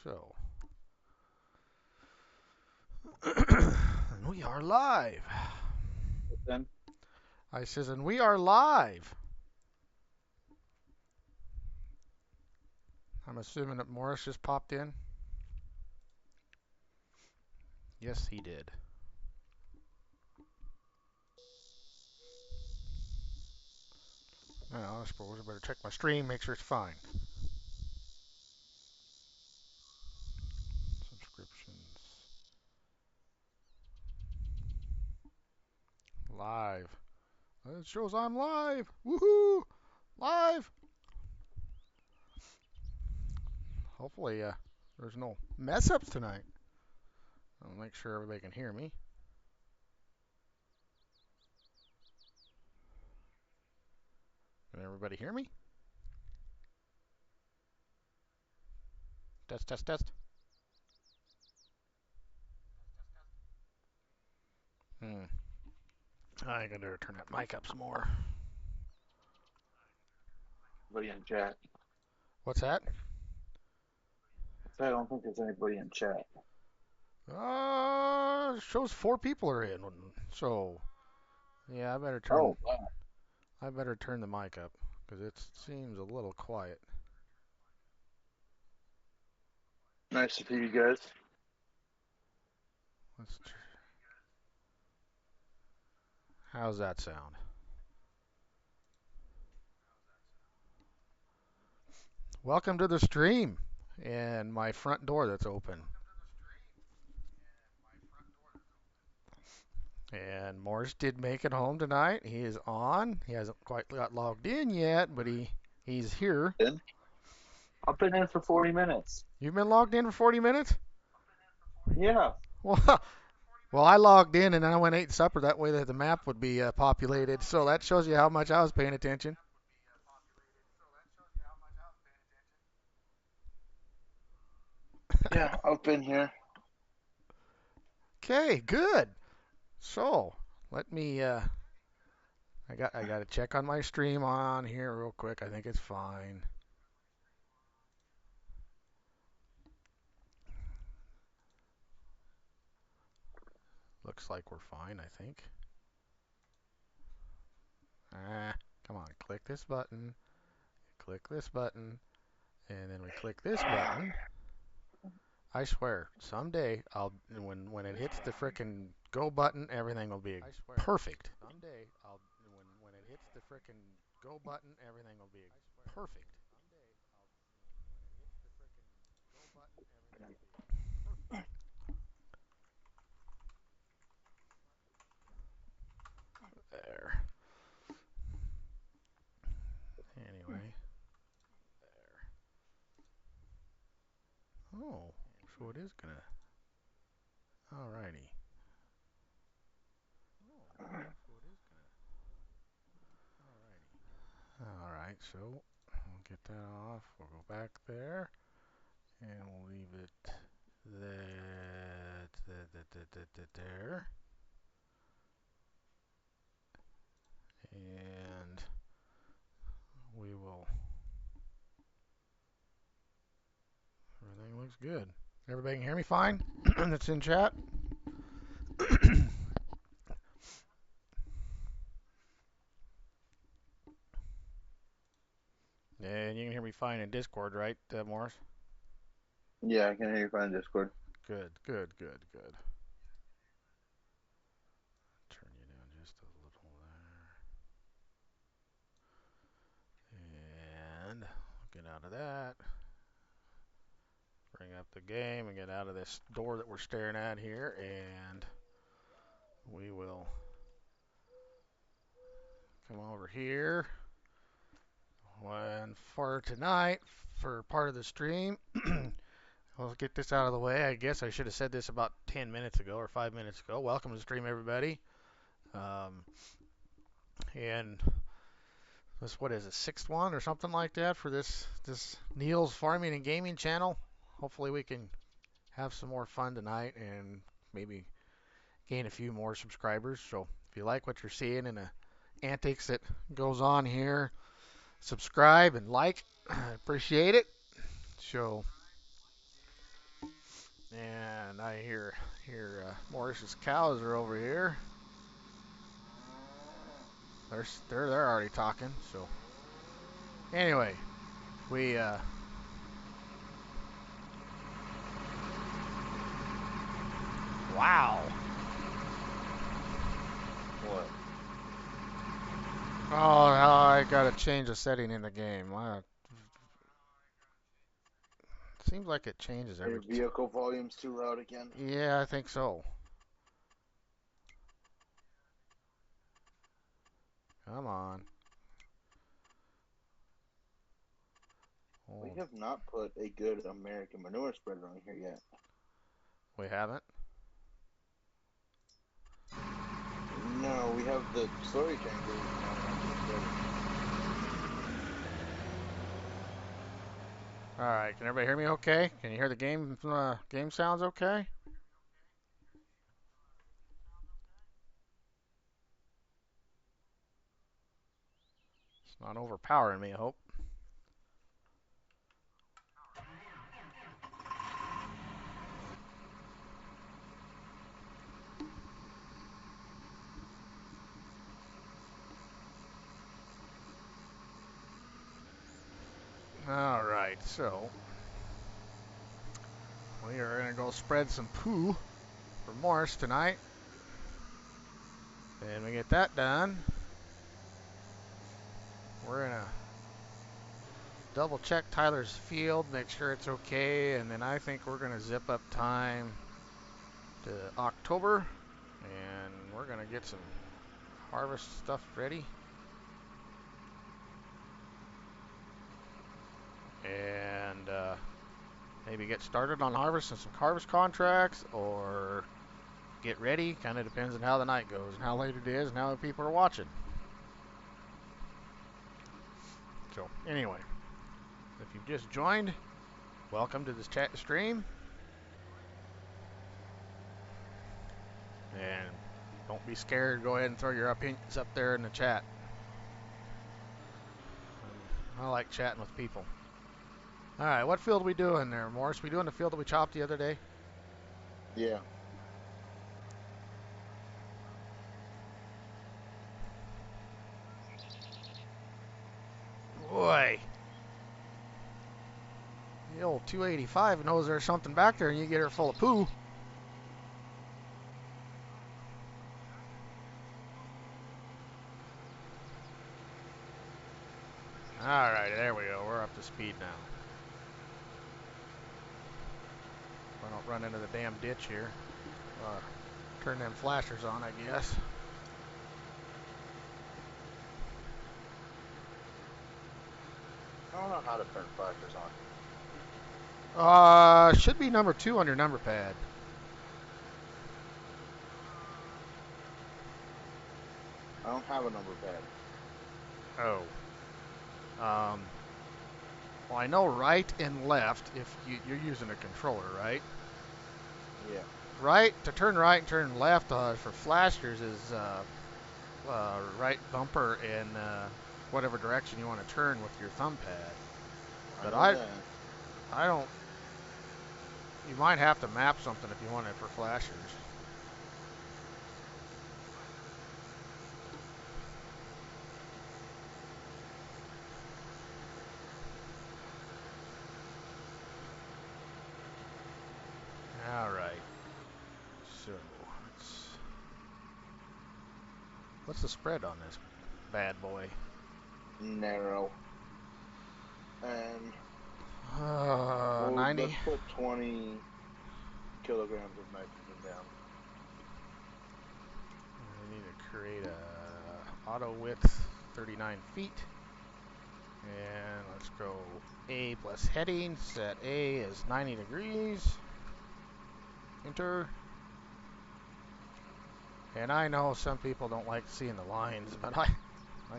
So, we are live. Then I says, and we are live. I'm assuming that Morris just popped in. Yes, he did. Now, I suppose I better check my stream, make sure it's fine. Subscriptions. Live. It shows I'm live. Woohoo! Live. Hopefully, there's no mess ups tonight. I'll make sure everybody can hear me. Can everybody hear me? Test, test, test. I gotta turn that mic up some more. anybody in chat. What's that? I don't think there's anybody in chat. Shows 4 people are in. So, yeah, Oh, wow. I better turn the mic up because it seems a little quiet. Nice to see you guys. Let's. How's that sound? Welcome to the stream and my front door that's open. And Morris did make it home tonight. He is on. He hasn't quite got logged in yet, but he's here. In? I've been in for 40 minutes. You've been logged in for 40 minutes? Yeah. Well, well, I logged in and then I went and ate supper. That way that the map would be populated. So that shows you how much I was paying attention. Yeah, I've been here. Okay, good. So let me. I got to check on my stream on here real quick. I think it's fine. Looks like we're fine. I think. Come on. Click this button. Click this button, and then we click this button. I swear, someday when it hits the frickin' go button, everything will be perfect. Someday when it hits the frickin' go button, everything will be perfect. There. Anyway, there. Oh, so it is gonna. Alrighty. Alright, so we'll get that off. We'll go back there, and we'll leave it there. And we will. Everything looks good. Everybody can hear me fine? That's in chat. And you can hear me fine in Discord, right, Morris? Yeah, I can hear you fine in Discord. Good, good, good, good. Turn you down just a little there. And get out of that. Bring up the game and get out of this door that we're staring at here. And we will come over here. And for tonight, for part of the stream, we'll get this out of the way. I guess I should have said this about 10 minutes ago or 5 minutes ago. Welcome to the stream, everybody. Um, and this, what is it, sixth one or something like that for this Neals Farming and Gaming channel. Hopefully we can have some more fun tonight and maybe gain a few more subscribers. So if you like what you're seeing and the antics that goes on here, subscribe and like. I appreciate it. So And I hear Morris's cows are over here. They're already talking. So anyway, we wow. What? Oh, I gotta change the setting in the game. Seems like it changes Are your every. vehicle volumes too loud again? Yeah, I think so. Come on. We Oh, have not put a good American manure spreader on here yet. we haven't. No, we have the slurry tanker, not an actual spreader. All right, can everybody hear me? Okay. Can you hear the game sounds? Okay. It's not overpowering me. I hope. All right, so we are gonna go spread some poo for Morse tonight. And we get that done. We're gonna double check Tyler's field, make sure it's okay, and then I think we're gonna zip up time to October, and we're gonna get some harvest stuff ready, and maybe get started on harvesting some harvest contracts, or get ready. Kind of depends on how the night goes and how late it is and how many people are watching. So anyway, if you've just joined, welcome to this chat stream, and don't be scared. Go ahead and throw your opinions up there in the chat. I like chatting with people. All right, what field are we doing there, Morris? We doing the field that we chopped the other day? Yeah. Boy, the old 285 knows there's something back there, and you get her full of poo. All right, there we go. We're up to speed now. I don't run into the damn ditch here. Turn them flashers on, I guess. I don't know how to turn flashers on. Should be number 2 on your number pad. I don't have a number pad. Oh. Um, well, I know right and left if you're using a controller, right? Yeah. Right, to turn right and turn left for flashers is right bumper in whatever direction you want to turn with your thumb pad. I But know that. I don't. You might have to map something if you want it for flashers. All right. So what's the spread on this bad boy? Narrow. And well, 90. let's put 20 kilograms of nitrogen down. I need to create a auto width 39 feet. And let's go A plus heading. Set A is 90 degrees. Enter. And I know some people don't like seeing the lines, but I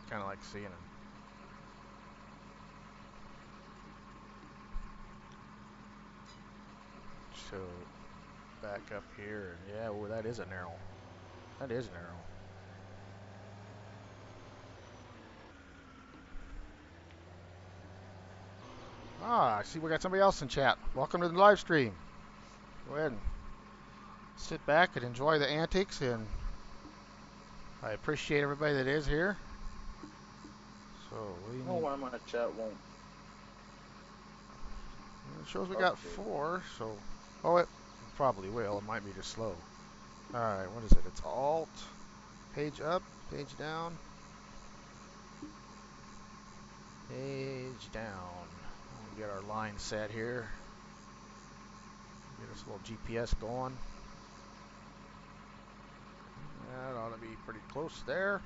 kind of like seeing them. So back up here, and yeah, well, that is a narrow. That is narrow. Ah, I see we got somebody else in chat. Welcome to the live stream. go ahead and sit back and enjoy the antics, and I appreciate everybody that is here. So we Oh, need. why my chat won't It shows we got update? 4. So, oh, it probably will. It might be just slow. All right, what is it? It's Alt, page up, page down, page down. We'll get our line set here. Get us a little GPS going. That ought to be pretty close there.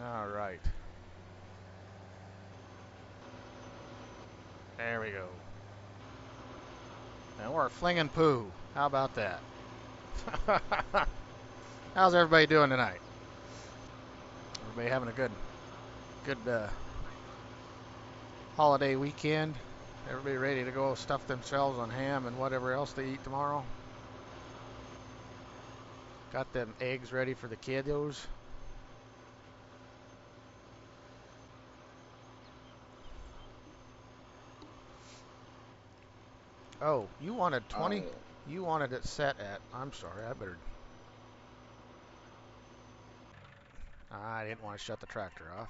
All right. There we go. And we're flinging poo. How about that? How's everybody doing tonight? Everybody having a good holiday weekend? Everybody ready to go stuff themselves on ham and whatever else they eat tomorrow? Got them eggs ready for the kiddos? Oh, you wanted 20? I You wanted it set at. I'm sorry, I better. I didn't want to shut the tractor off.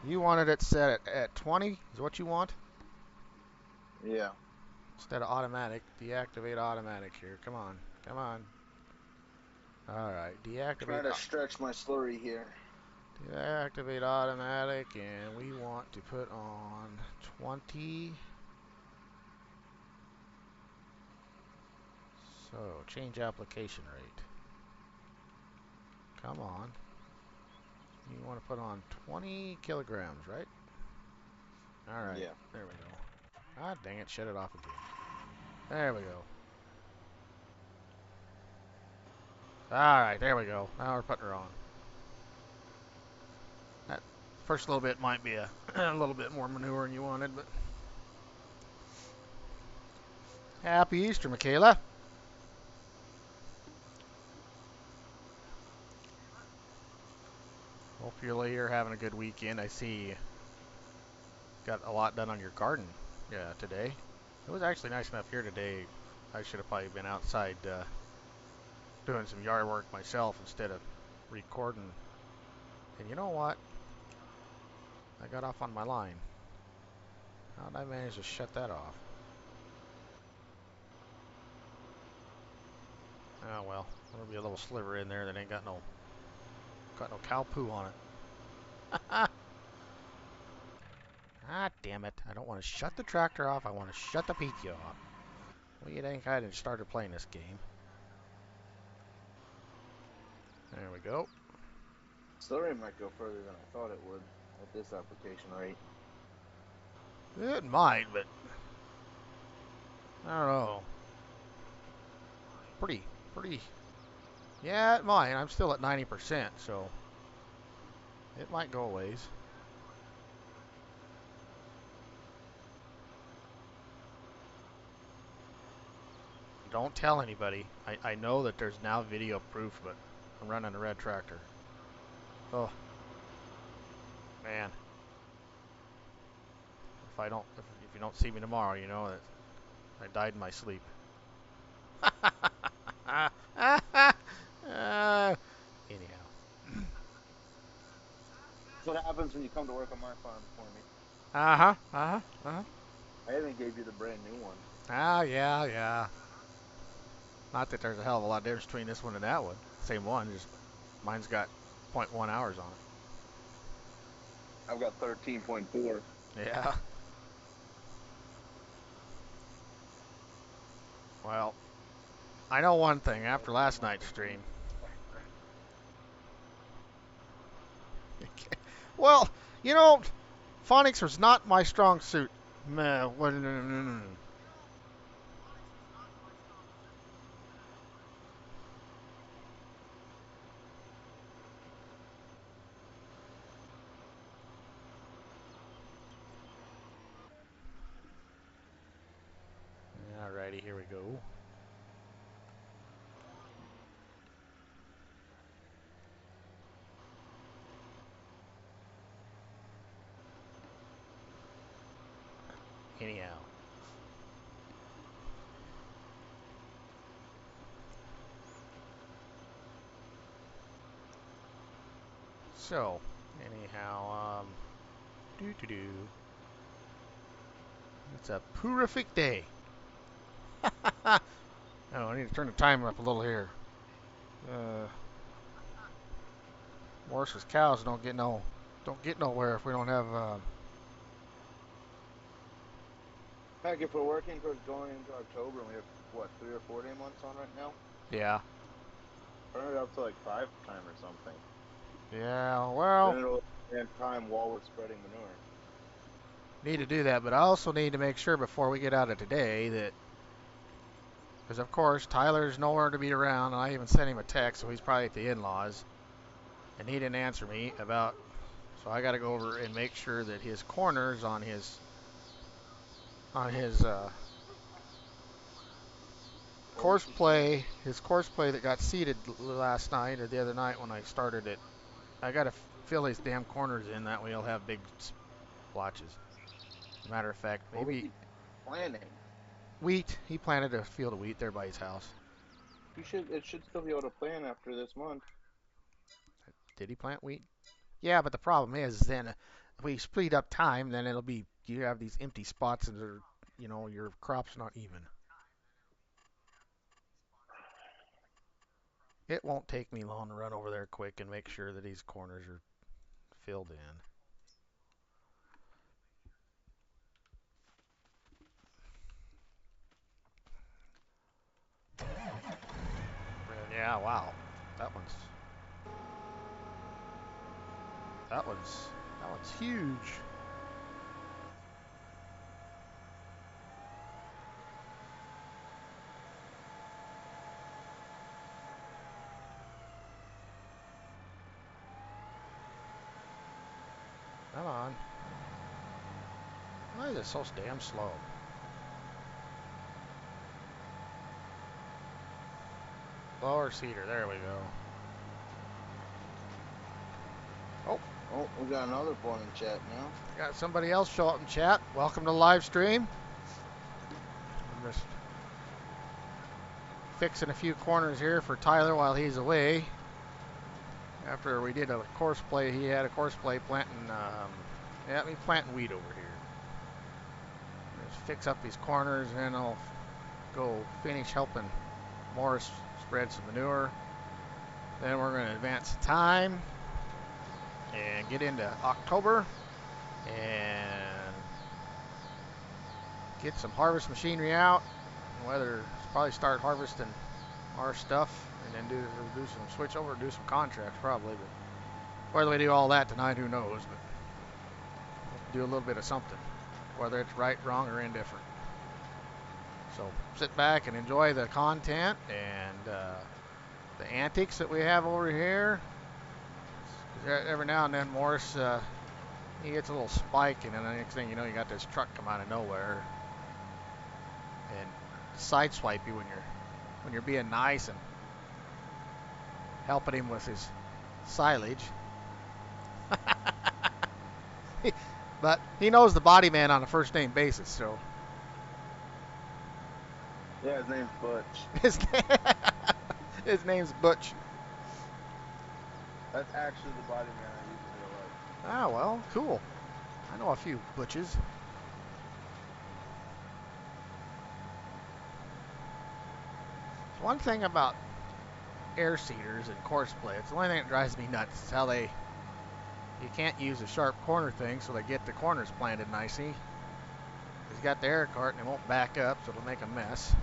You wanted it set at 20? Is what you want? yeah. Instead of automatic, deactivate automatic here. Come on, come on. All right, Trying to stretch my slurry here. deactivate automatic, and we want to put on 20. So change application rate. Come on. You want to put on 20 kilograms, right? All right, Yeah. there we go. Ah, dang it, shut it off again. There we go. All right, there we go. Now we're putting her on. That first little bit might be a little bit more manure than you wanted, but happy Easter, Michaela. Hope you're having a good weekend. I see you got a lot done on your garden, yeah, today. It was actually nice enough here today. I should have probably been outside doing some yard work myself instead of recording. And you know what? I got off on my line. How did I manage to shut that off? Oh well, there'll be a little sliver in there that ain't got no cow poo on it. Ah, damn it! I don't want to shut the tractor off. I want to shut the PTO off. Well, you think I didn't started playing this game? There we go. Slurry might go further than I thought it would at this application rate. It might, but I don't know. Pretty. Yeah, it might. I'm still at 90%, so it might go a ways. Don't tell anybody. I know that there's now video proof, but I'm running a red tractor. Oh, man. If you don't see me tomorrow, you know that I died in my sleep. Anyhow. That's what happens when you come to work on my farm for me. Uh-huh. Uh-huh. Uh-huh. I even gave you the brand new one. Ah, yeah. Not that there's a hell of a lot of difference between this one and that one. Same one, just mine's got zero point 0.1 hours on I've got 13.4. it. Yeah. Well, I know one thing after last night's stream. Well, you know, phonics was not my strong suit. Alrighty, here we go. So, anyhow, doo. It's a terrific day. Oh, I need to turn the timer up a little here. Morris's cows don't get nowhere if we don't have. Heck, if we're working towards going into October and we have, what, 3 or 4 day months on right now? Yeah. Turn it up to like 5 time or something. Yeah. Well, Then it'll end time while we're spreading manure. need to do that, but I also need to make sure before we get out of today that, because of course Tyler's nowhere to be around, and I even sent him a text, so he's probably at the in-laws, and he didn't answer me about. So I got to go over and make sure that his corners on his his course play that got seeded last night or the other night when I started it. I got to fill these damn corners in, that way he'll have big splotches. Matter of fact, What was maybe he planning? wheat. He planted a field of wheat there by his house. It should still be able to plan after this month. Did he plant wheat? Yeah, but the problem is then if we speed up time, then it'll be you have these empty spots and your crop's not even. It won't take me long to run over there quick and make sure that these corners are filled in. And yeah, wow. That one's that one's that one's huge. Come on. Why is it so damn slow? Lower cedar. There we go. Oh, Oh, we got another one in chat now. got somebody else show up in chat. Welcome to the live stream. I'm just fixing a few corners here for Tyler while he's away. After we did a course play, he had a course play planting, planting wheat over here. Just fix up these corners, and I'll go finish helping Morris spread some manure. Then we're going to advance the time and get into October and get some harvest machinery out. Whether probably start harvesting our stuff and then do some switch over, do some contracts probably. But whether we do all that tonight, who knows? But we'll do a little bit of something, whether it's right, wrong, or indifferent. So sit back and enjoy the content and the antics that we have over here. Every now and then, Morris, he gets a little spike, and then the next thing you know, you got this truck come out of nowhere and sideswipe you when you're being nice and helping him with his silage. But he knows the body man on a first name basis, so. Yeah, his name's Butch. His name's Butch. That's actually the body man I use in real life. Ah, well, cool. I know a few Butches. One thing about air seeders and course play, it's the only thing that drives me nuts is how you can't use a sharp corner thing, so they get the corners planted nicely. He's got the air cart and it won't back up, so it'll make a mess.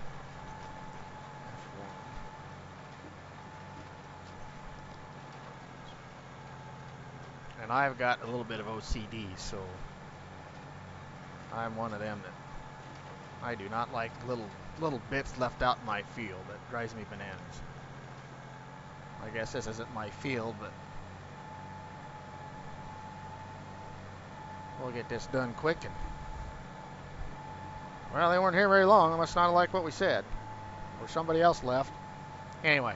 And I've got a little bit of OCD, so I'm one of them that I do not like little bits left out in my field. That drives me bananas. I guess this isn't my field, but we'll get this done quick. And well, they weren't here very long. They must not have liked what we said, or somebody else left. Anyway.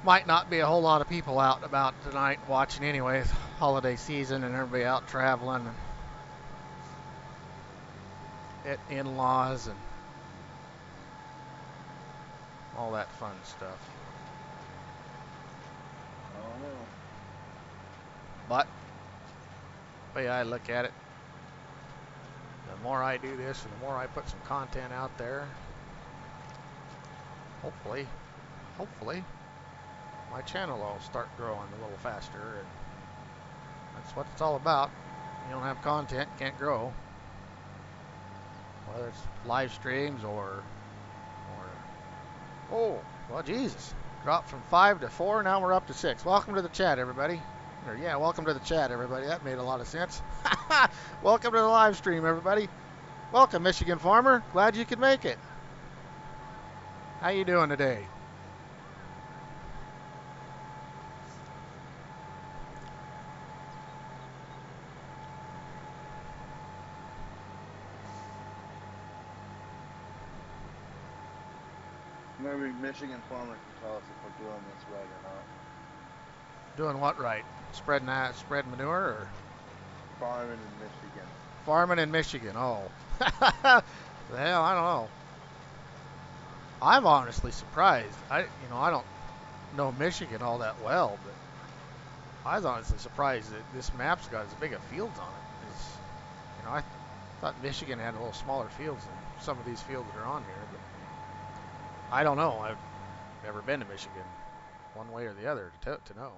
Might not be a whole lot of people out about tonight watching anyway. It's holiday season and everybody out traveling. in-laws and all that fun stuff. I don't know. But the way I look at it, the more I do this and the more I put some content out there, hopefully, hopefully, my channel will start growing a little faster, and that's what it's all about. You don't have content, can't grow. Whether it's live streams or oh, well, Jesus, dropped from 5 to 4. Now we're up to 6. Welcome to the chat, everybody. Or yeah, welcome to the chat, everybody. That made a lot of sense. Welcome to the live stream, everybody. Welcome, Michigan Farmer. Glad you could make it. How you doing today? Maybe Michigan farmer can tell us if we're doing this right or not. Doing what right? Spreading that, spread manure or Farming in Michigan. farming in Michigan? Oh, the hell, I don't know. I'm honestly surprised. I don't know Michigan all that well, but I was honestly surprised that this map's got as big a fields on it. I thought Michigan had a little smaller fields than some of these fields that are on here, but I don't know. I've never been to Michigan, one way or the other, to know.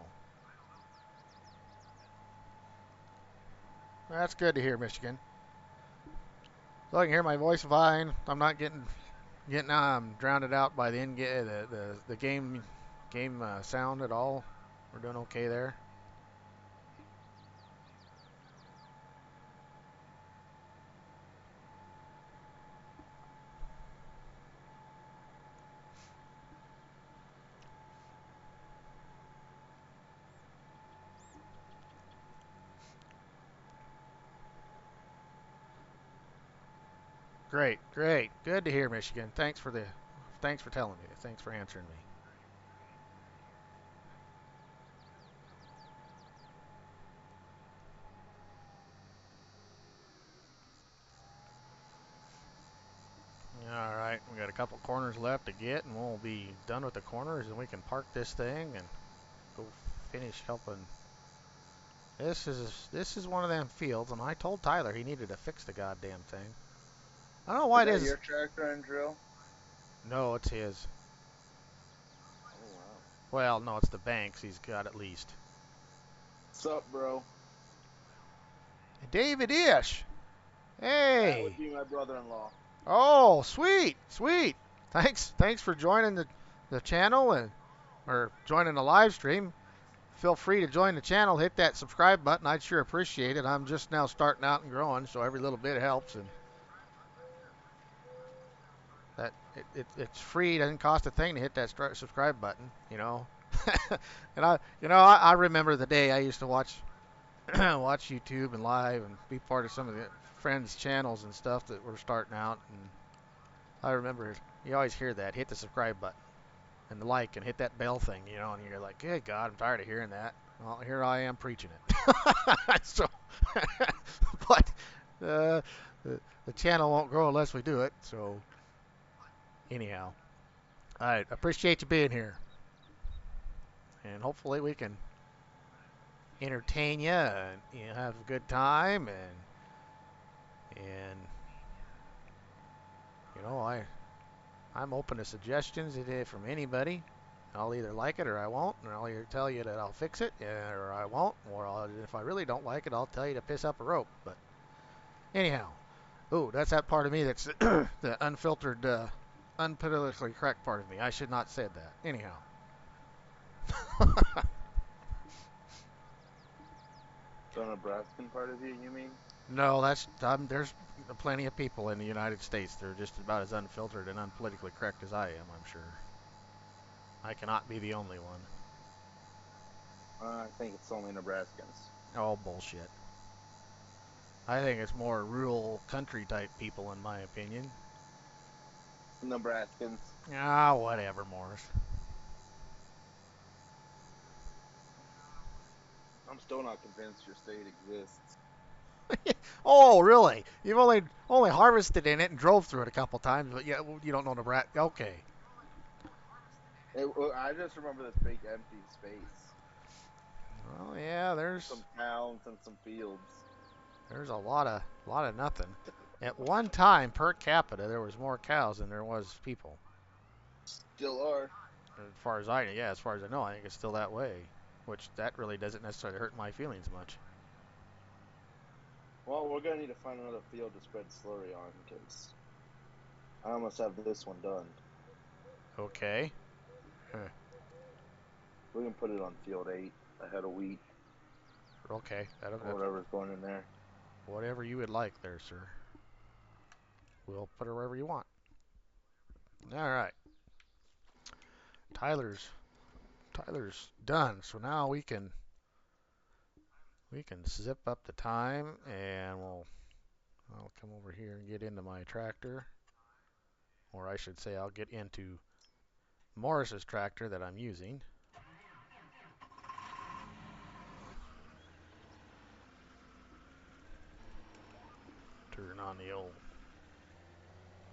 That's good to hear, Michigan. So I can hear my voice fine. I'm not getting drowned out by the game sound at all. We're doing okay there. Great, great, good to hear, Michigan. Thanks for telling me. Thanks for answering me. All right, we got a couple corners left to get, and we'll be done with the corners, and we can park this thing and go finish helping. This is one of them fields, and I told Tyler he needed to fix the goddamn thing. I don't know why Is it that is. your tractor and drill? No, it's his. Oh wow. Well, no, it's the bank's. He's got at least. Sup, bro? David Ish. That would Hey. be my brother-in-law. Oh, sweet, sweet. Thanks for joining the channel or joining the live stream. Feel free to join the channel. Hit that subscribe button. I'd sure appreciate it. I'm just now starting out and growing, so every little bit helps. And that it's free. It doesn't cost a thing to hit that subscribe button. And I remember the day I used to watch watch YouTube and live and be part of some of the friends' channels and stuff that were starting out. And I remember you always hear that. Hit the subscribe button and the like and hit that bell thing, and you're like, good God, I'm tired of hearing that. Well, here I am preaching it. So, but uh, the channel won't grow unless we do it. So, anyhow, I appreciate you being here, and hopefully we can entertain you and have a good time and I'm open to suggestions today from anybody. I'll either like it or I won't, and I'll either tell you that I'll fix it or I won't, or if I really don't like it, I'll tell you to piss up a rope. But anyhow, ooh, that's that part of me that's the unfiltered, unpolitically correct part of me. I should not have said that. Anyhow. The Nebraskan part of you mean? No, there's plenty of people in the United States that are just about as unfiltered and unpolitically correct as I am, I'm sure. I cannot be the only one. I think it's only Nebraskans. Oh, bullshit. I think it's more rural country type people, in my opinion. Nebraskans. Ah, whatever, Morris. I'm still not convinced your state exists. Oh, really? You've only harvested in it and drove through it a couple times, but yeah, you don't know Nebraska. Okay. Well, I just remember this big empty space Well, yeah, with some towns and some fields. there's a lot of nothing. At one time per capita, there was more cows than there was people. Still are. As far as I know, I think it's still that way. Which that really doesn't necessarily hurt my feelings much. Well, we're gonna need to find another field to spread slurry on because I almost have this one done. Okay. Huh. We can put it on field 8 ahead of wheat Okay. or whatever's going in there. Whatever you would like there, sir. We'll put it wherever you want. All right. Tyler's Tyler's done. So now we can zip up the time and I'll come over here and get into my tractor, or I should say I'll get into Morris's tractor that I'm using. Turn on the old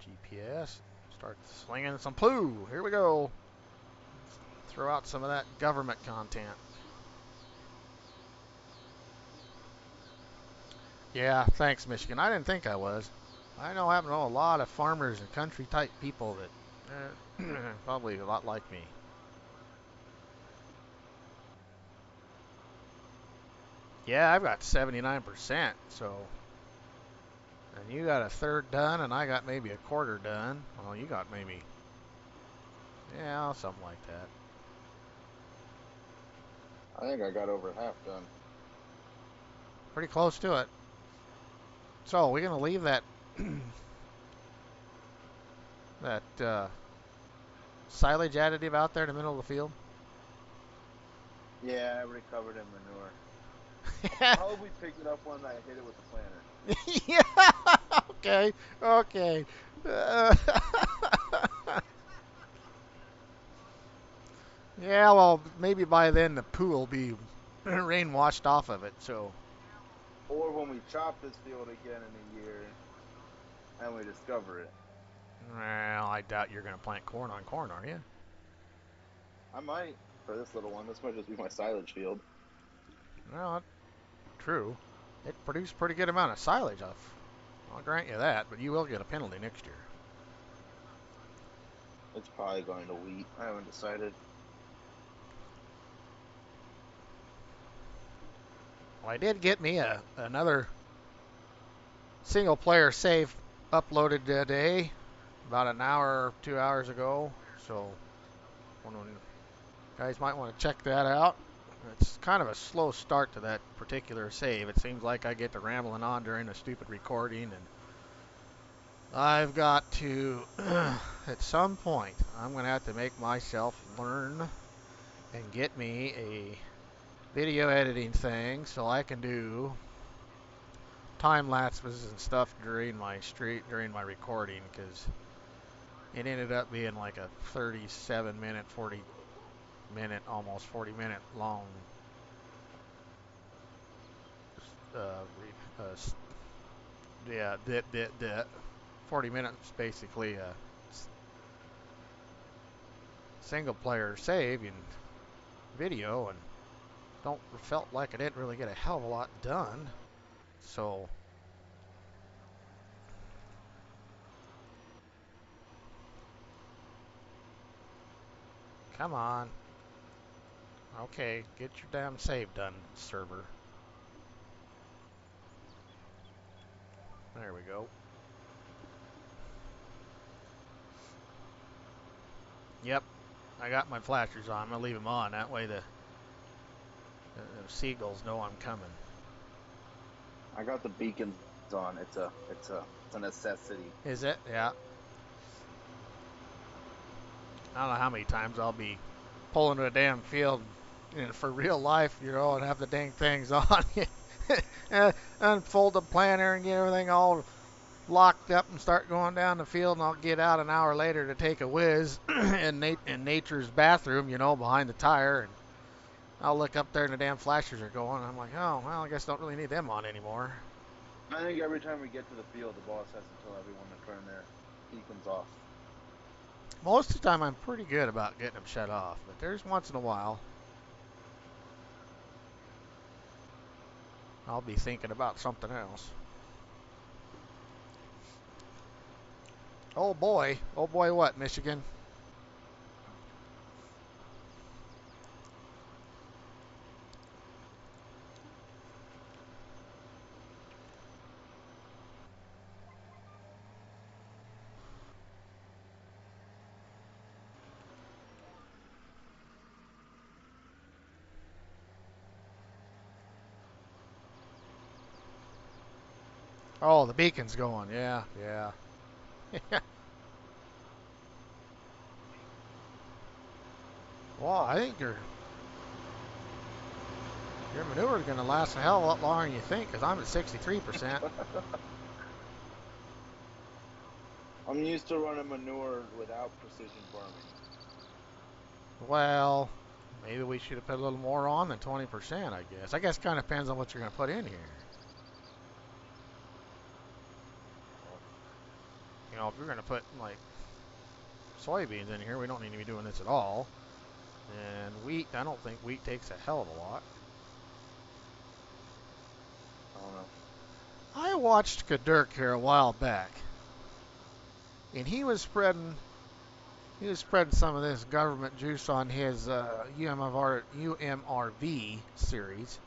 GPS. Start slinging some plu. Here we go. Throw out some of that government content. Yeah, thanks, Michigan. I didn't think I was. I happen to know a lot of farmers and country type people that probably a lot like me. Yeah, I've got 79%. So, and you got a third done, and I got maybe a quarter done. Well, you got maybe, yeah, something like that. I think I got over half done. Pretty close to it. So we're gonna leave that that silage additive out there in the middle of the field. Yeah, I already covered in manure. I'll probably pick it up when I hit it with the planter. Yeah. Okay. Okay. Uh, yeah. Well, maybe by then the poo will be rain washed off of it. So. Or when we chop this field again in a year and we discover it. Well, I doubt you're gonna plant corn on corn, are you? I might for this little one. This might just be my silage field. Well, true. It produced a pretty good amount of silage. I'll grant you that, but you will get a penalty next year. It's probably going to wheat. I haven't decided. Well, I did get me another single player save uploaded today, about an hour or 2 hours ago. So, one of you guys might want to check that out. It's kind of a slow start to that particular save. It seems like I get to rambling on during a stupid recording, and I've got to, at some point, I'm going to have to make myself learn and get me a video editing thing so I can do time lapses and stuff during my recording, because it ended up being like a 37 minute, 40 minute, almost 40-minute long uh, yeah, 40 minutes basically single player save in video, and don't felt like I didn't really get a hell of a lot done. So come on. Okay, get your damn save done, server. There we go. Yep, I got my flashers on. I'm gonna leave them on. That way the seagulls know I'm coming. I got the beacons on. It's a necessity. Is it? Yeah. I don't know how many times I'll be pulling to a damn field for real life, and have the dang things on. Unfold the planter and get everything all locked up and start going down the field, and I'll get out an hour later to take a whiz in nature's bathroom, behind the tire, and I'll look up there and the damn flashers are going. I'm like, oh, well, I guess don't really need them on anymore. I think every time we get to the field, the boss has to tell everyone to turn their beacons off. Most of the time, I'm pretty good about getting them shut off, but there's once in a while I'll be thinking about something else. Oh boy. Oh boy, what, Michigan? Oh, the beacon's going. Yeah, yeah. Well, I think your maneuver is going to last a hell of a lot longer than you think, because I'm at 63%. I'm used to running manure without precision farming. Well, maybe we should have put a little more on than 20%, I guess. I guess it kind of depends on what you're going to put in here. You know, if you're going to put, like, soybeans in here, we don't need to be doing this at all. And wheat, I don't think wheat takes a hell of a lot. I don't know. I watched Kadurk here a while back, and he was spreading some of this government juice on his UMRV series,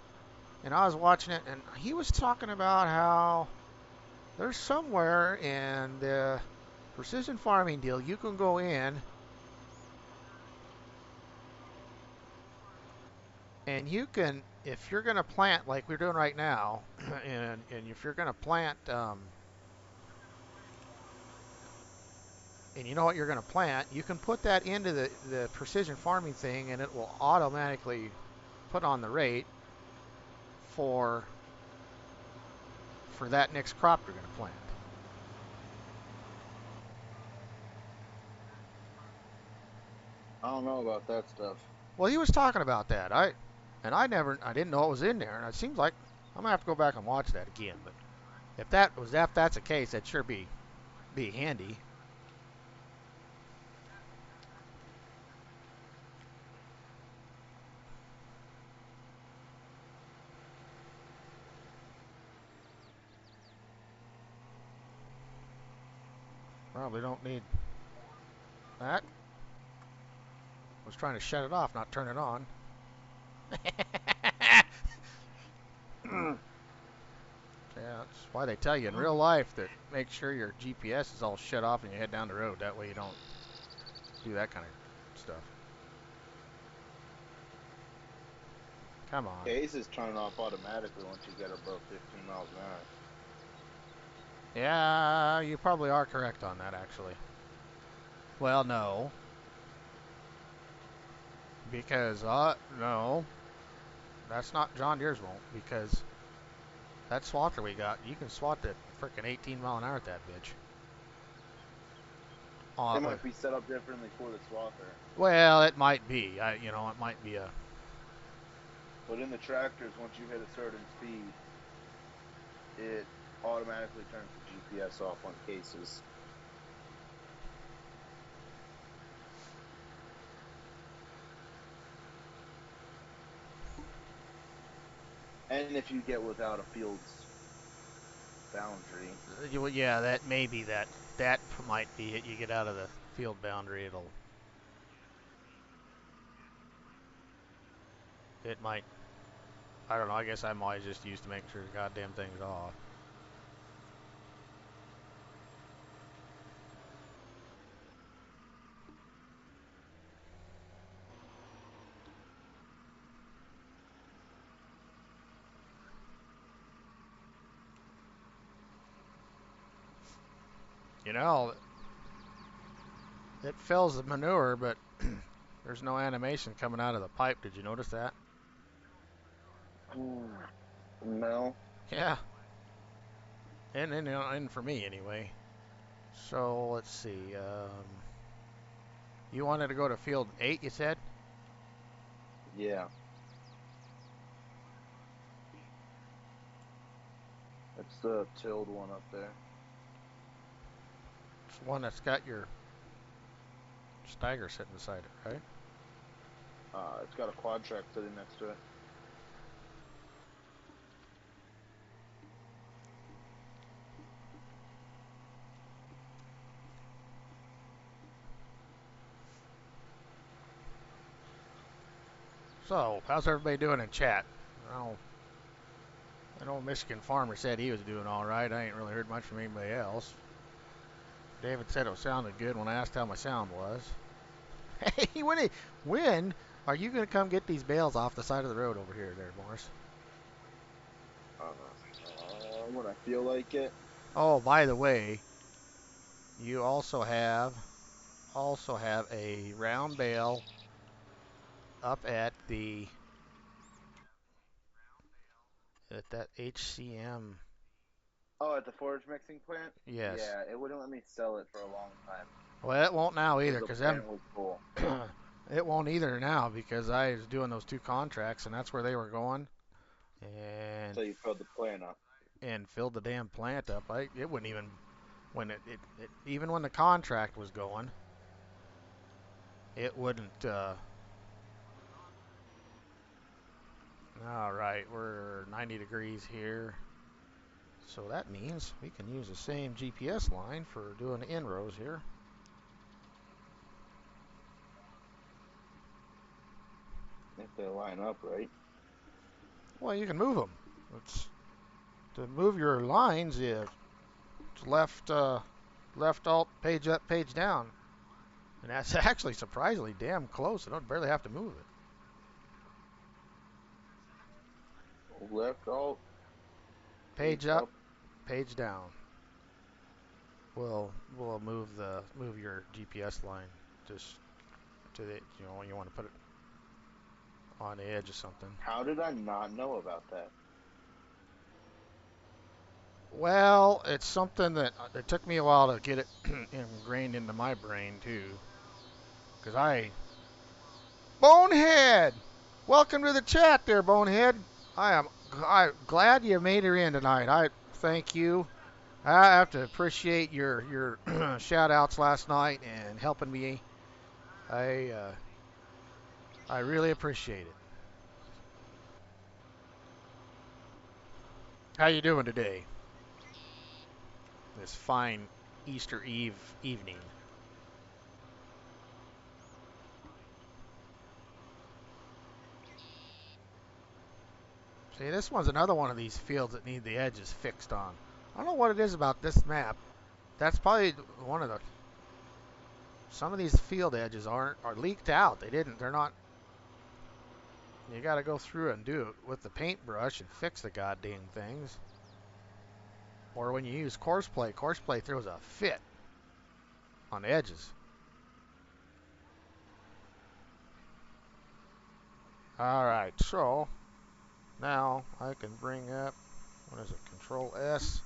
and I was watching it, and he was talking about how there's somewhere in the precision farming deal you can go in and you can, if you're going to plant like we're doing right now, and if you're going to plant, and you know what you're going to plant, you can put that into the precision farming thing, and it will automatically put on the rate for that next crop you're going to plant. I don't know about that stuff. Well, he was talking about that. I didn't know it was in there, and it seems like I'm gonna have to go back and watch that again. But if that's the case, that'd sure be handy. Probably don't need that. I was trying to shut it off, not turn it on. Yeah, that's why they tell you in real life that make sure your GPS is all shut off and you head down the road. That way you don't do that kind of stuff. Come on. Case is turning off automatically once you get above 15 miles an hour. Yeah, you probably are correct on that, actually. Well, no. Because, no. That's not John Deere's won't, because that swatter we got, you can swat at frickin' 18 mile an hour at that bitch. It Wait. might be set up differently for the swather. Well, it might be. It might be a. But in the tractors, once you hit a certain speed, it automatically turns the GPS off on cases. And if you get without a field's boundary. Yeah, that may be that. That might be it. You get out of the field boundary, it might. I don't know. I guess I'm always just used to making sure the goddamn thing's off. You know, it fills the manure, but there's no animation coming out of the pipe. Did you notice that? No. Yeah, and for me anyway. So let's see. You wanted to go to field 8, you said? Yeah. It's the tilled one up there. It's the one that's got your Steiger sitting beside it, right? It's got a quad track sitting next to it. So, how's everybody doing in chat? Oh, I know Michigan Farmer said he was doing all right. I ain't really heard much from anybody else. David said it sounded good when I asked how my sound was. Hey, when are you going to come get these bales off the side of the road over here, there, Morris? When I feel like it. Oh, by the way, you also have a round bale up at that HCM. Oh, at the forage mixing plant? Yes. Yeah, it wouldn't let me sell it for a long time Well, it won't now because either, the because them. plant was full. It won't either now because I was doing those two contracts and that's where they were going and So you filled the plant up. filled the damn plant up. It wouldn't even when even when the contract was going, it wouldn't. All right, we're 90 degrees here, so that means we can use the same GPS line for doing the inrows here. If they line up right. Well, you can move them. It's to move your lines. It's left alt, page up, page down, and that's actually surprisingly damn close. I don't barely have to move it. Left alt, Page page up, up. page down. We'll move your GPS line just to the when you want to put it on the edge of something. How did I not know about that? Well, it's something that it took me a while to get it ingrained into my brain too, because Bonehead, welcome to the chat there, Bonehead. I glad you made her in tonight. I thank you. I have to appreciate your shout outs last night and helping me. I uh, I really appreciate it. How you doing today? This fine Easter Eve evening. See, this one's another one of these fields that need the edges fixed on. I don't know what it is about this map. That's probably one of the. Some of these field edges are leaked out. They're not. You got to go through and do it with the paintbrush and fix the goddamn things. Or when you use course play throws a fit on the edges. All right, so now I can bring up, what is it, Control S,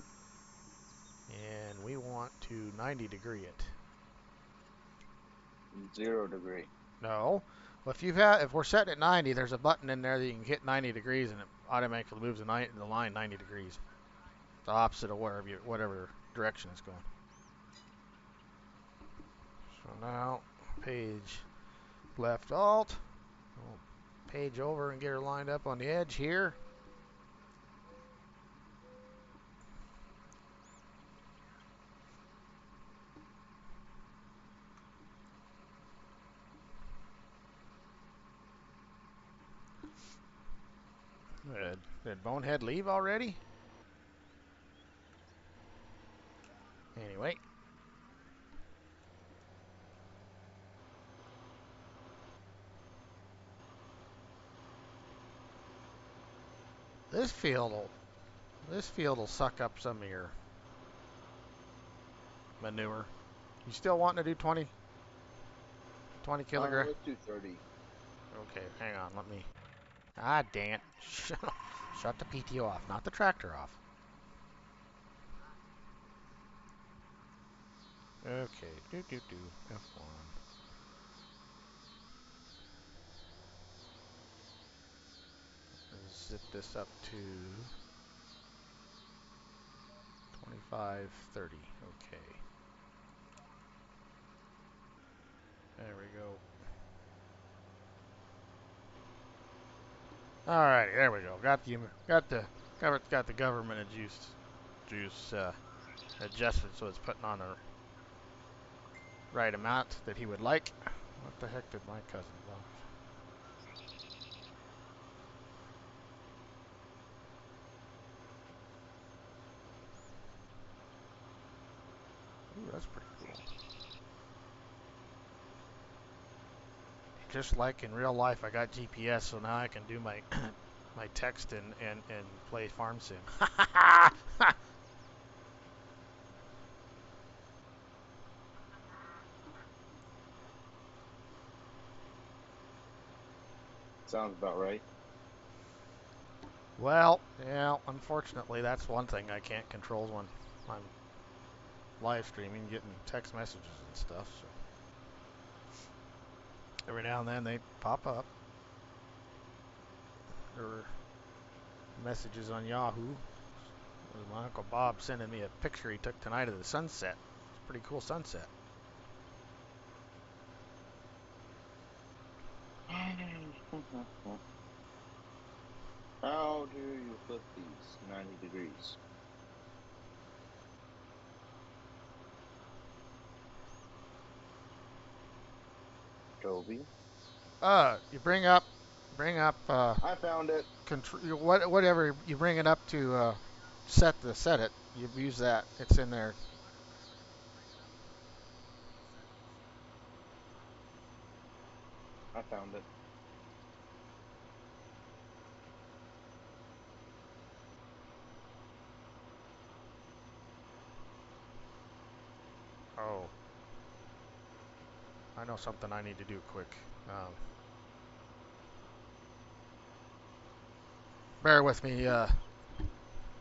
and we want to 90 degree it. 0 degree. No. Well, if we're setting at 90, there's a button in there that you can hit 90 degrees and it automatically moves the line 90 degrees. The opposite of whatever direction it's going. So now, page left alt. We'll page over and get her lined up on the edge here. Did Bonehead leave already? Anyway, this field will this field will suck up some of your manure. You still wanting to do 20 kilogram? Let's do 30. Okay, hang on. Let me. Ah, dang it! Shut the PTO off, not the tractor off. Okay, F1. Zip this up to 5:30. Okay. There we go. All righty, there we go. Got the government juice adjusted so it's putting on the right amount that he would like. What the heck did my cousin want? Ooh, that's pretty cool. Just like in real life, I got GPS, so now I can do my my text and play Farm Sim. Sounds about right. Well, yeah, unfortunately, that's one thing I can't control when I'm live streaming, getting text messages and stuff. So every now and then they pop up. There were messages on Yahoo. It was my Uncle Bob sending me a picture he took tonight of the sunset. It's a pretty cool sunset. How do you flip these 90 degrees? Toby? You bring up I found it. control whatever you bring it up to set it. You use that. It's in there. I found it. Oh, I know something I need to do quick. Bear with me,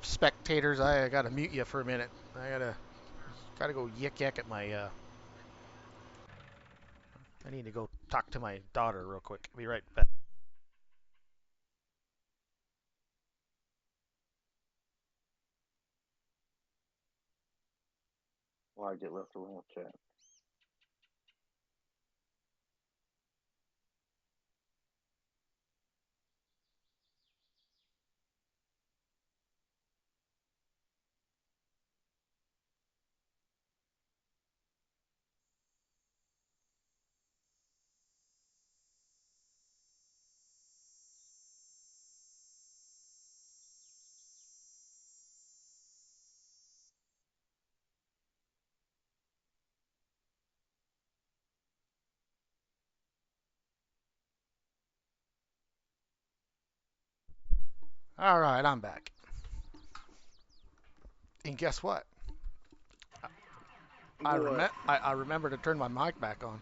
spectators. I gotta mute you for a minute. I gotta go yik yak at my. I need to go talk to my daughter real quick. Be right back. Why get left alone with chat? All right, I'm back. And guess what? What? I remember to turn my mic back on.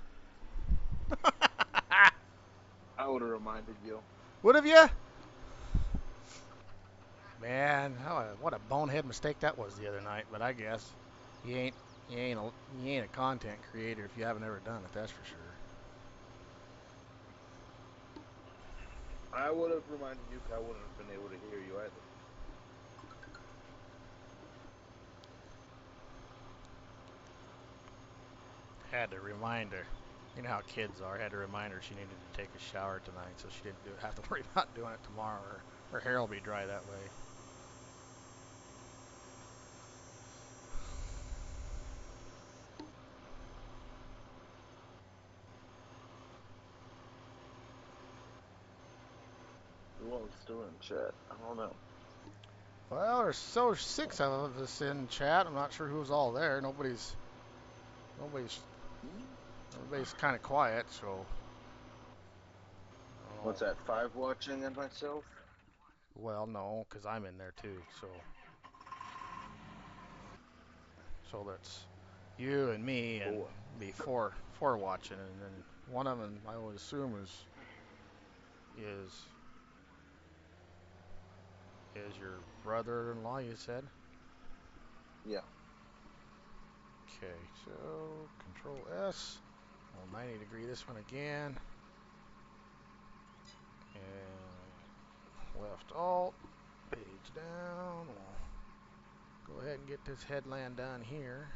I would have reminded you. Would have you? Man, what a bonehead mistake that was the other night. But I guess you ain't you ain't a content creator if you haven't ever done it. That's for sure. I would have reminded you because I wouldn't have been able to hear you either. Had to remind her. You know how kids are. Had to remind her she needed to take a shower tonight, so she didn't have to worry about doing it tomorrow. Her hair will be dry that way. Who else still in chat? I don't know. Well, there's so 6 of us in chat. I'm not sure who's all there. Nobody's everybody's kind of quiet. So I don't know. What's that? 5 watching and myself? Well, no, because I'm in there too. So that's you and me and 4. be four watching, and then one of them I would assume is is your brother-in-law. You said. Yeah. Okay, so Control S. Well, 90 degree this one again, and left Alt. Page down. We'll go ahead and get this headland done here.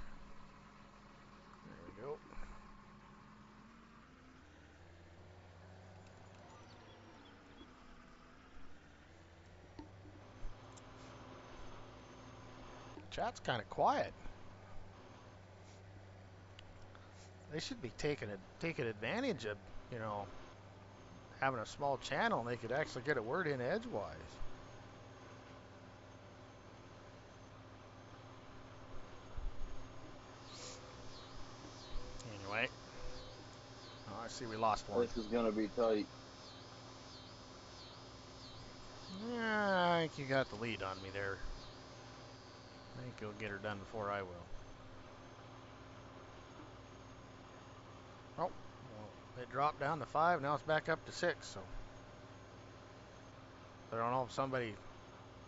There we go. Chat's kind of quiet. They should be taking advantage of, you know, having a small channel and they could actually get a word in edgewise. Anyway, oh, I see we lost one. This is gonna be tight. Yeah, I think you got the lead on me there. I think you'll get her done before I will. Oh, well, it dropped down to 5. Now it's back up to 6. So I don't know if somebody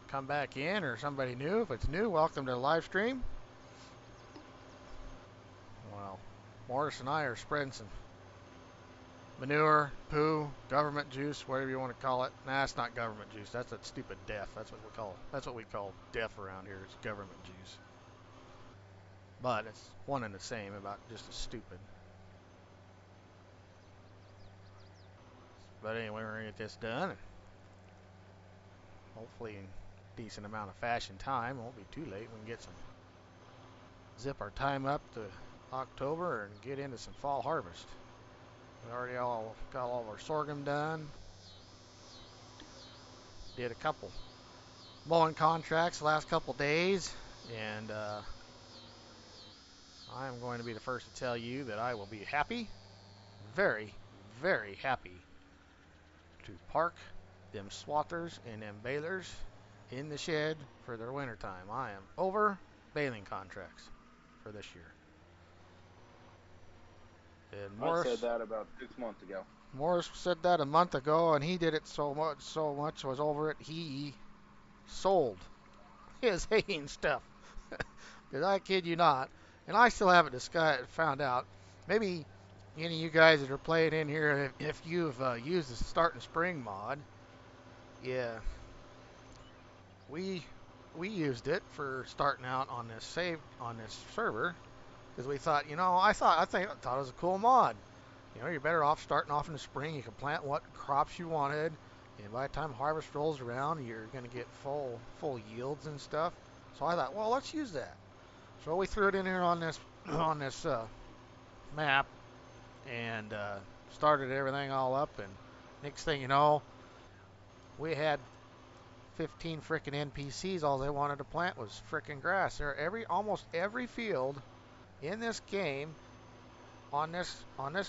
come back in or somebody new. If it's new, welcome to the live stream. Well, Morris and I are spreading some manure, poo, government juice, whatever you want to call it. Nah, it's not government juice. That's that stupid DEF. That's what we call DEF around here. It's government juice. But it's one and the same, about just as stupid. But anyway, we're gonna get this done, and hopefully in decent amount of fashion time. It won't be too late. We can get some zip our time up to October and get into some fall harvest. We already all got all of our sorghum done. Did a couple mowing contracts the last couple days, and I am going to be the first to tell you that I will be happy, very, very happy to park them swathers and them balers in the shed for their winter time. I am over baling contracts for this year. And I said that about 6 months ago. Morris said that a month ago, and he did it so much was over it. He sold his haying stuff. Because I kid you not, and I still haven't found out. Maybe any of you guys that are playing in here, if you've used the Start and Spring mod, yeah, we used it for starting out on this server because we thought, I thought it was a cool mod. You're better off starting off in the spring. You can plant what crops you wanted, and by the time harvest rolls around, you're going to get full yields and stuff. So I thought, well, let's use that. So we threw it in here on this on this map and started everything all up. And next thing you know, we had 15 frickin' NPCs. All they wanted to plant was frickin' grass. Almost every field in this game on this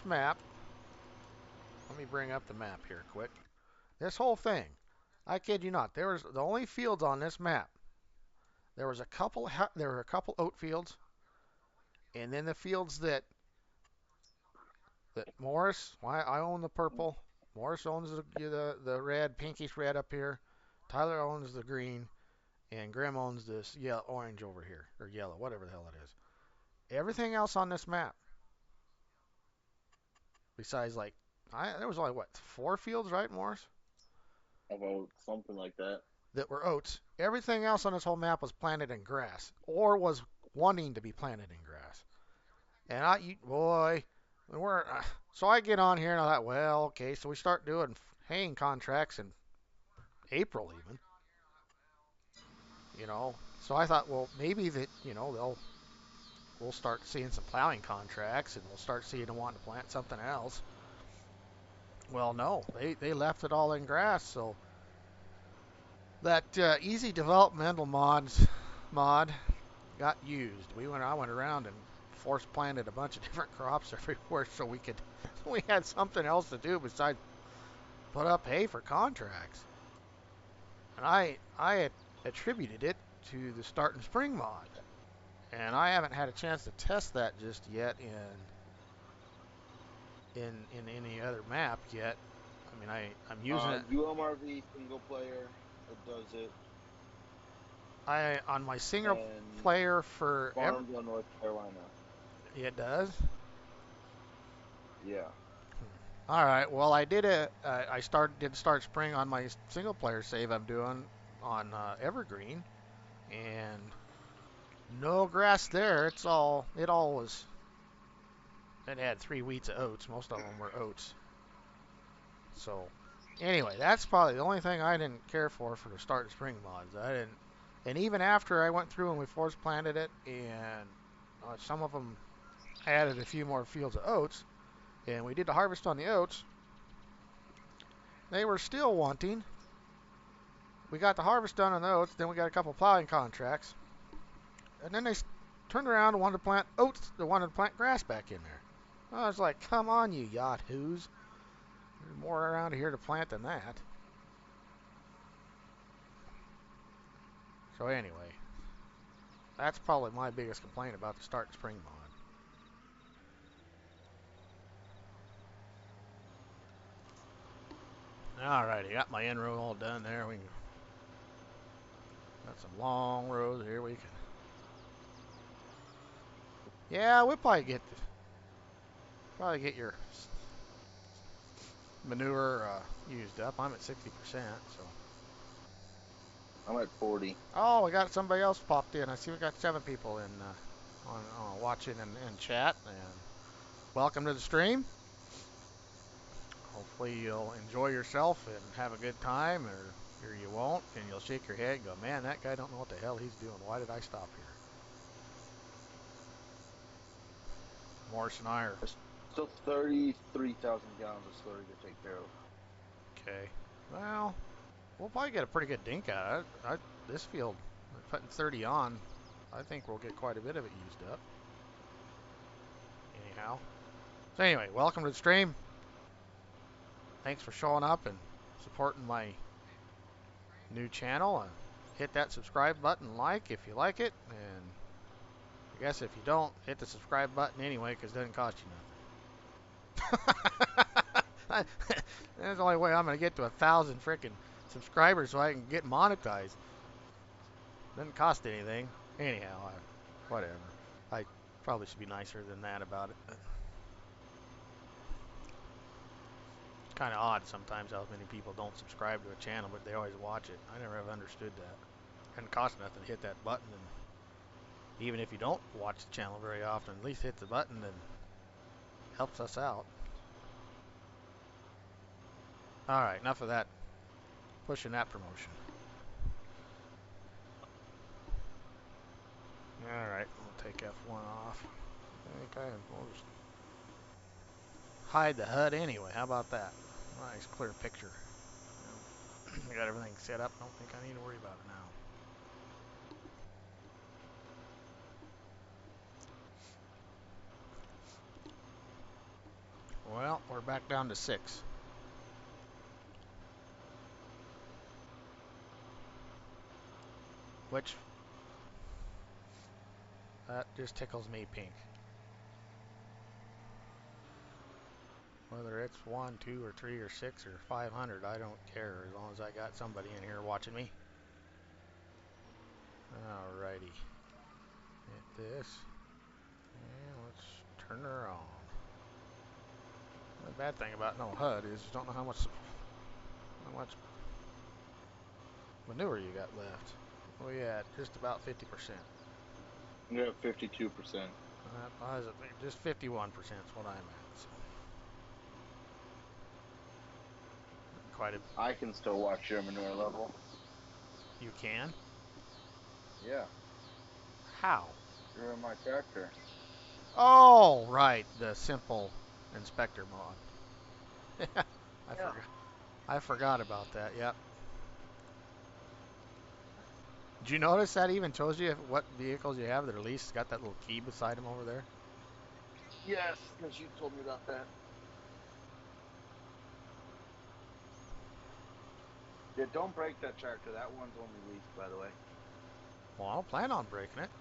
map. Let me bring up the map here quick. This whole thing, I kid you not, there was the only fields on this map. There were a couple oat fields, and then the fields that Morris, I own the purple. Morris owns the red, pinkish red up here. Tyler owns the green, and Grim owns this orange over here, or yellow, whatever the hell it is. Everything else on this map, besides there was only what 4 fields, right, Morris? About something like that. That were oats. Everything else on this whole map was planted in grass, or was wanting to be planted in grass. And so I get on here and I thought, well, okay, so we start doing haying contracts in April even. So I thought, well, maybe that, we'll start seeing some plowing contracts and we'll start seeing them wanting to plant something else. Well, no, they left it all in grass. So that easy developmental mod got used. I went around and force planted a bunch of different crops everywhere so we had something else to do besides put up hay for contracts. And I had attributed it to the Start and Spring mod. And I haven't had a chance to test that just yet in any other map yet. I mean, I'm using it. UMRV single player, it does it. On my single player for Farmville, North Carolina. It does. Yeah. All right. Well, I did start spring on my single player save I'm doing on Evergreen, and No grass there. It all was. It had 3 wheats of oats. Most of them were oats. So, anyway, that's probably the only thing I didn't care for the start of spring mods. I didn't, and even after I went through and we force planted it, and some of them added a few more fields of oats, and we did the harvest on the oats, they were still wanting. We got the harvest done on the oats, then we got a couple plowing contracts, and then they turned around and wanted to plant oats. They wanted to plant grass back in there. I was like, come on, you yahoos. There's more around here to plant than that. So anyway, that's probably my biggest complaint about the start spring mod. Alrighty, got my end row all done there. We got some long rows here. We can. Yeah, we'll probably get your manure used up. I'm at 60%. So. I'm at 40. Oh, we got somebody else popped in. I see we got 7 people in on watching and chat. And welcome to the stream. Hopefully you'll enjoy yourself and have a good time, or you won't, and you'll shake your head and go, man, that guy don't know what the hell he's doing. Why did I stop here? Morris and I are There's still 33,000 gallons of slurry to take care of. okay. Well, we'll probably get a pretty good dink out of it. This field, putting 30 on, I think we'll get quite a bit of it used up. Anyhow. So anyway, welcome to the stream. Thanks for showing up and supporting my new channel. And hit that subscribe button, like if you like it, and I guess if you don't, hit the subscribe button anyway, because it doesn't cost you nothing. That's the only way I'm going to get to 1,000 freaking subscribers so I can get monetized. Doesn't cost anything. Anyhow, whatever. I probably should be nicer than that about it. It's kind of odd sometimes how many people don't subscribe to a channel, but they always watch it. I never have understood that. It doesn't cost nothing to hit that button, and even if you don't watch the channel very often, at least hit the button and helps us out. Alright, enough of that. Pushing that promotion. Alright, we'll take F1 off. Okay, we'll just hide the HUD anyway. How about that? Nice clear picture. I got everything set up. Don't think I need to worry about it now. Well, we're back down to 6. Which, that just tickles me pink. Whether it's 1, 2, or 3, or 6, or 500, I don't care as long as I got somebody in here watching me. Alrighty. Hit this. And let's turn her on. The bad thing about no HUD is you don't know how much manure you got left. We at just about 50%. You're at 52%. Just 51% is what I'm at. So quite a. I can still watch your manure level. You can? Yeah. How? You're in my tractor. Oh, right, the simple inspector mod. Yeah. I forgot about that. Yep. Did you notice that even shows you what vehicles you have that are leased? It's got that little key beside them over there. Yes, because you told me about that. Yeah, don't break that tractor. That one's only leased, by the way. Well, I don't plan on breaking it.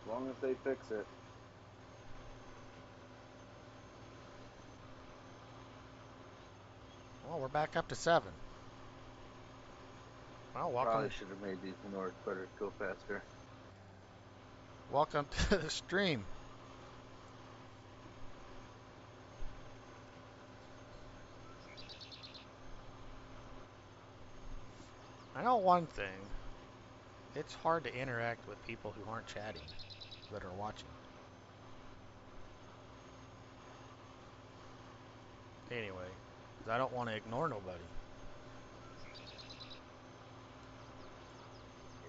As long as they fix it. Well, we're back up to 7. Well, Probably should have made these manure spreaders go faster. welcome to the stream. I know one thing. it's hard to interact with people who aren't chatting that are watching. Anyway, 'cause I don't want to ignore nobody.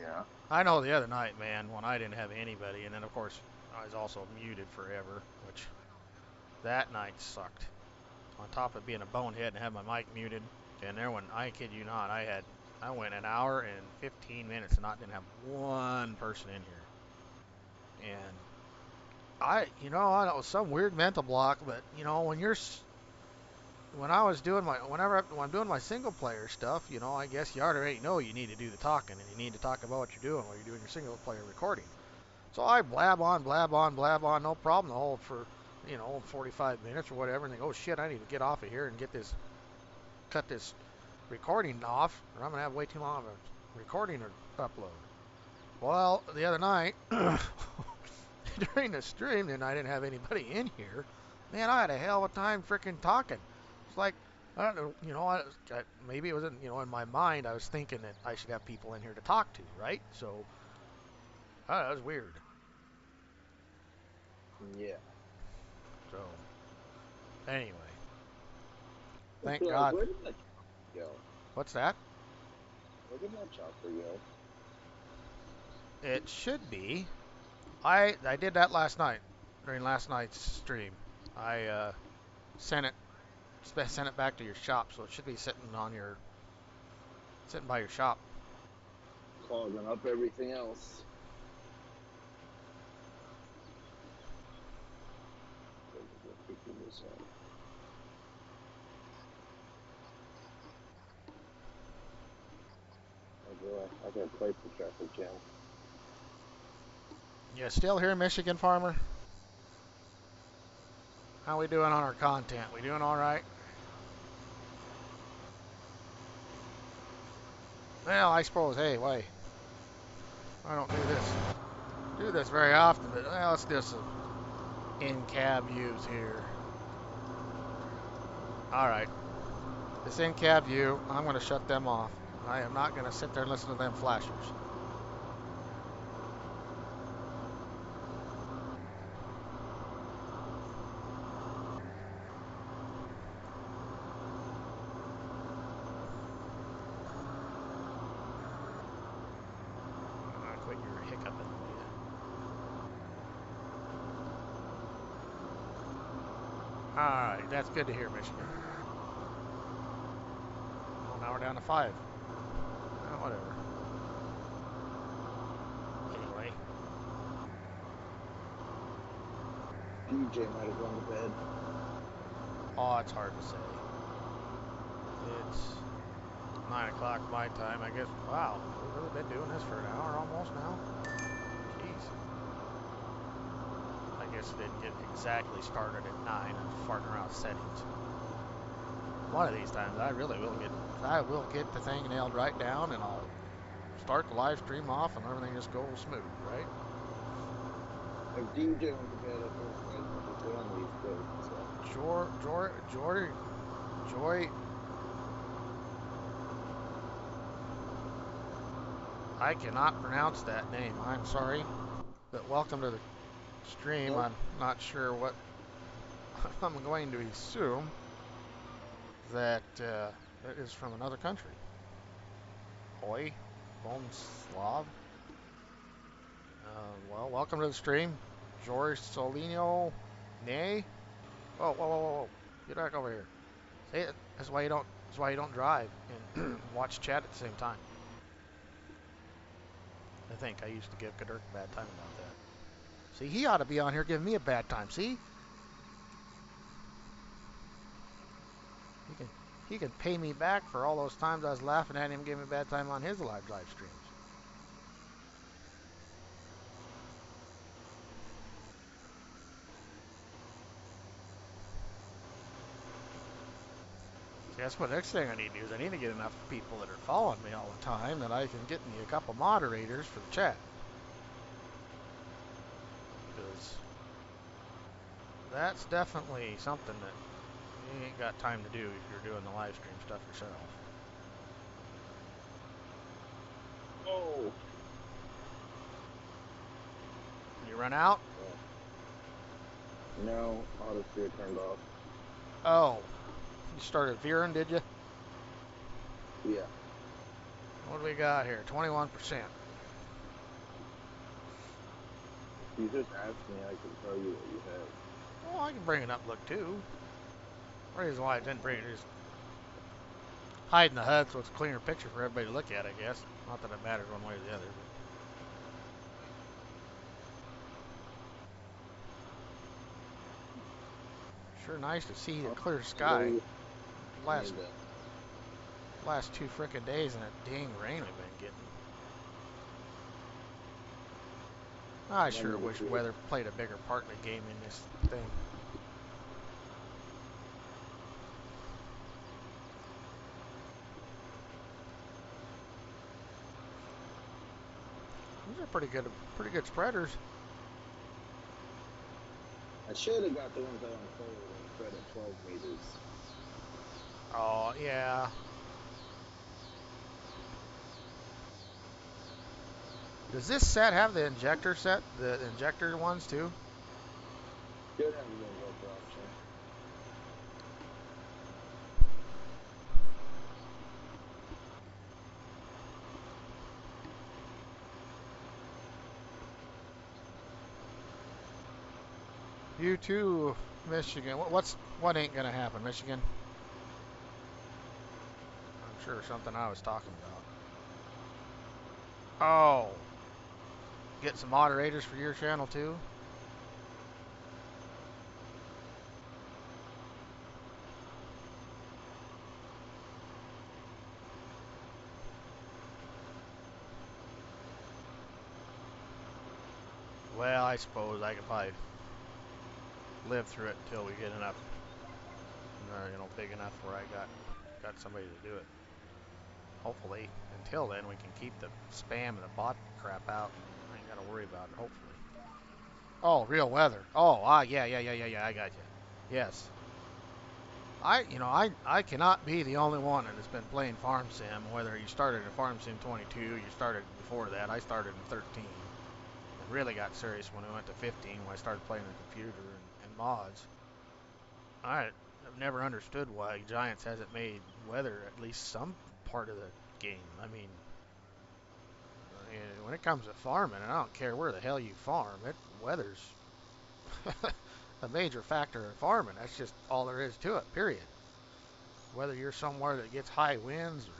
Yeah. I know the other night, man, when I didn't have anybody, and then of course I was also muted forever, which that night sucked. On top of being a bonehead and had my mic muted, and there when I kid you not, I went an hour and 15 minutes and not didn't have one person in here. And I know it was some weird mental block, but when I was doing when I'm doing my single player stuff, I guess you already know you need to do the talking and you need to talk about what you're doing while you're doing your single player recording. So I blab on, blab on, blab on, no problem the whole for 45 minutes or whatever, and think, oh shit, I need to get off of here and cut this recording off, or I'm gonna have way too long of a recording to upload. Well, the other night during the stream, and I didn't have anybody in here. Man, I had a hell of a time freaking talking. It's like I don't know, maybe it was in my mind. I was thinking that I should have people in here to talk to, right? So that was weird. Yeah. So anyway, thank So, like, God. where did that go? What's that? Where did that chopper go? It should be. I did that last night during last night's stream. I sent it sent it back to your shop, so it should be sitting by your shop. Clogging up everything else. Oh boy, I got quite the traffic jam. You still here, Michigan farmer? How we doing on our content? We doing all right? Well, I suppose. Hey, wait. I don't do this very often, but well, let's do some in-cab views here. All right. This in-cab view, I'm going to shut them off. I am not going to sit there and listen to them flashers. Quit your hiccuping, will you? All right, that's good to hear, Michigan. Well, now we're down to 5. Whatever. Anyway. DJ might have gone to bed. Oh, it's hard to say. It's 9 o'clock my time, I guess. Wow, we've really been doing this for an hour almost now? Jeez. I guess it didn't get exactly started at 9. I'm farting around settings. One of these times I will get the thing nailed right down and I'll start the live stream off and everything just goes smooth, right? If DJ went to bed, I thought you guys went to bed on the East Coast. So. Joy, I cannot pronounce that name. I'm sorry. But welcome to the stream. Nope. I'm not sure what I'm going to assume that it is from another country. Oi, Bonslav. Well, welcome to the stream, George Solino. Nay. Whoa, whoa, whoa, whoa! Get back over here. See, that's why you don't. That's why you don't drive and watch chat at the same time. I think I used to give Kadirk a bad time about that. See, he ought to be on here giving me a bad time. See, he can he can pay me back for all those times I was laughing at him giving me a bad time on his live streams. See, that's what next thing I need to do is I need to get enough people that are following me all the time that I can get me a couple moderators for the chat. Because that's definitely something that you ain't got time to do if you're doing the live stream stuff yourself. Oh. run out? Yeah. No, auto steer turned off. Oh, you started veering, did you? Yeah. What do we got here? 21%. If you just ask me, I can tell you what you have. Well, I can bring it up, look too. The reason why I didn't bring it is hiding the HUD so it's a cleaner picture for everybody to look at, I guess. Not that it matters one way or the other, but sure nice to see the Oh, clear what do sky. you Last need? last 2 frickin' days and that dang rain we've been getting. I Let me sure just wish see. weather played a bigger part in the game in this thing. These are pretty good spreaders. I should have got the ones that unfold and spread at 12 meters. Oh yeah. Does this set have the injector set? The injector ones too? Should have the injector option. You too, Michigan. What ain't gonna happen, Michigan? I'm sure something I was talking about. Oh, get some moderators for your channel too. Well, I suppose I could probably live through it until we get enough, big enough where I got somebody to do it. Hopefully, until then we can keep the spam and the bot crap out. I ain't gotta worry about it. Hopefully. Oh, real weather. Oh, yeah. I got you. Yes. I cannot be the only one that has been playing Farm Sim. Whether you started in Farm Sim 22, you started before that. I started in 13, and really got serious when we went to 15, when I started playing the computer and mods. I've never understood why Giants hasn't made weather at least some part of the game. I mean, when it comes to farming, and I don't care where the hell you farm, weather's a major factor in farming. That's just all there is to it. Period. Whether you're somewhere that gets high winds or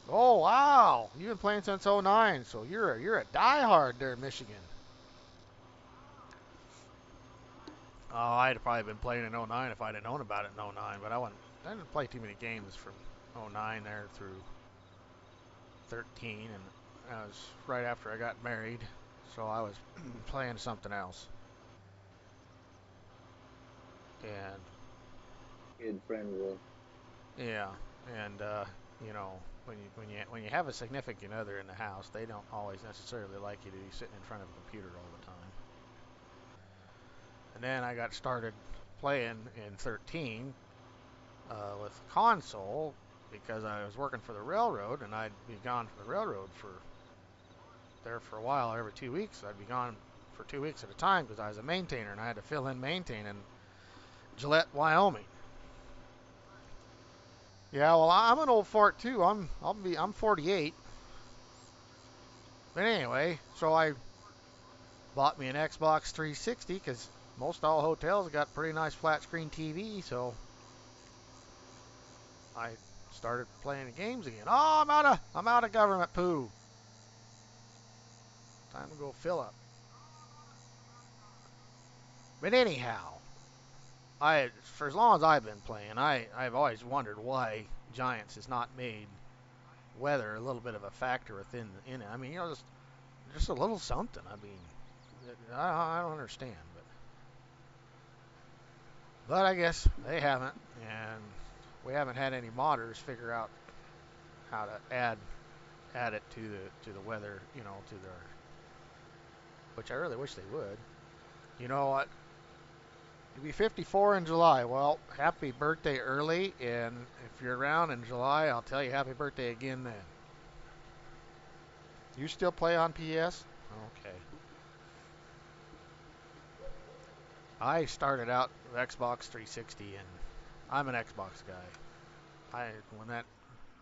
oh wow, you've been playing since '09, so you're a diehard there, Michigan. Oh, I'd have probably been playing in '09 if I'd have known about it in '09, but I didn't play too many games from '09 there through 13, and that was right after I got married, so I was playing something else. And Kid friendly. yeah, and when you have a significant other in the house, they don't always necessarily like you to be sitting in front of a computer all the time. And then I got started playing in 13 with console because I was working for the railroad and I'd be gone from the railroad for a while. Every 2 weeks I'd be gone for 2 weeks at a time because I was a maintainer and I had to fill in maintaining Gillette, Wyoming. Yeah, well I'm an old fart too. I'm 48. But anyway, so I bought me an Xbox 360 because most all hotels got pretty nice flat screen TV, so I started playing the games again. Oh, I'm out of government poo. Time to go fill up. But anyhow, for as long as I've been playing, I've always wondered why Giants has not made weather a little bit of a factor in it. I mean, just a little something. I mean, I don't understand, but I guess they haven't, and we haven't had any modders figure out how to add it to the weather, to their, which I really wish they would. You know what? You'll be 54 in July. Well, happy birthday early, and if you're around in July, I'll tell you happy birthday again then. You still play on PS? Okay. I started out with Xbox 360, and I'm an Xbox guy. I when that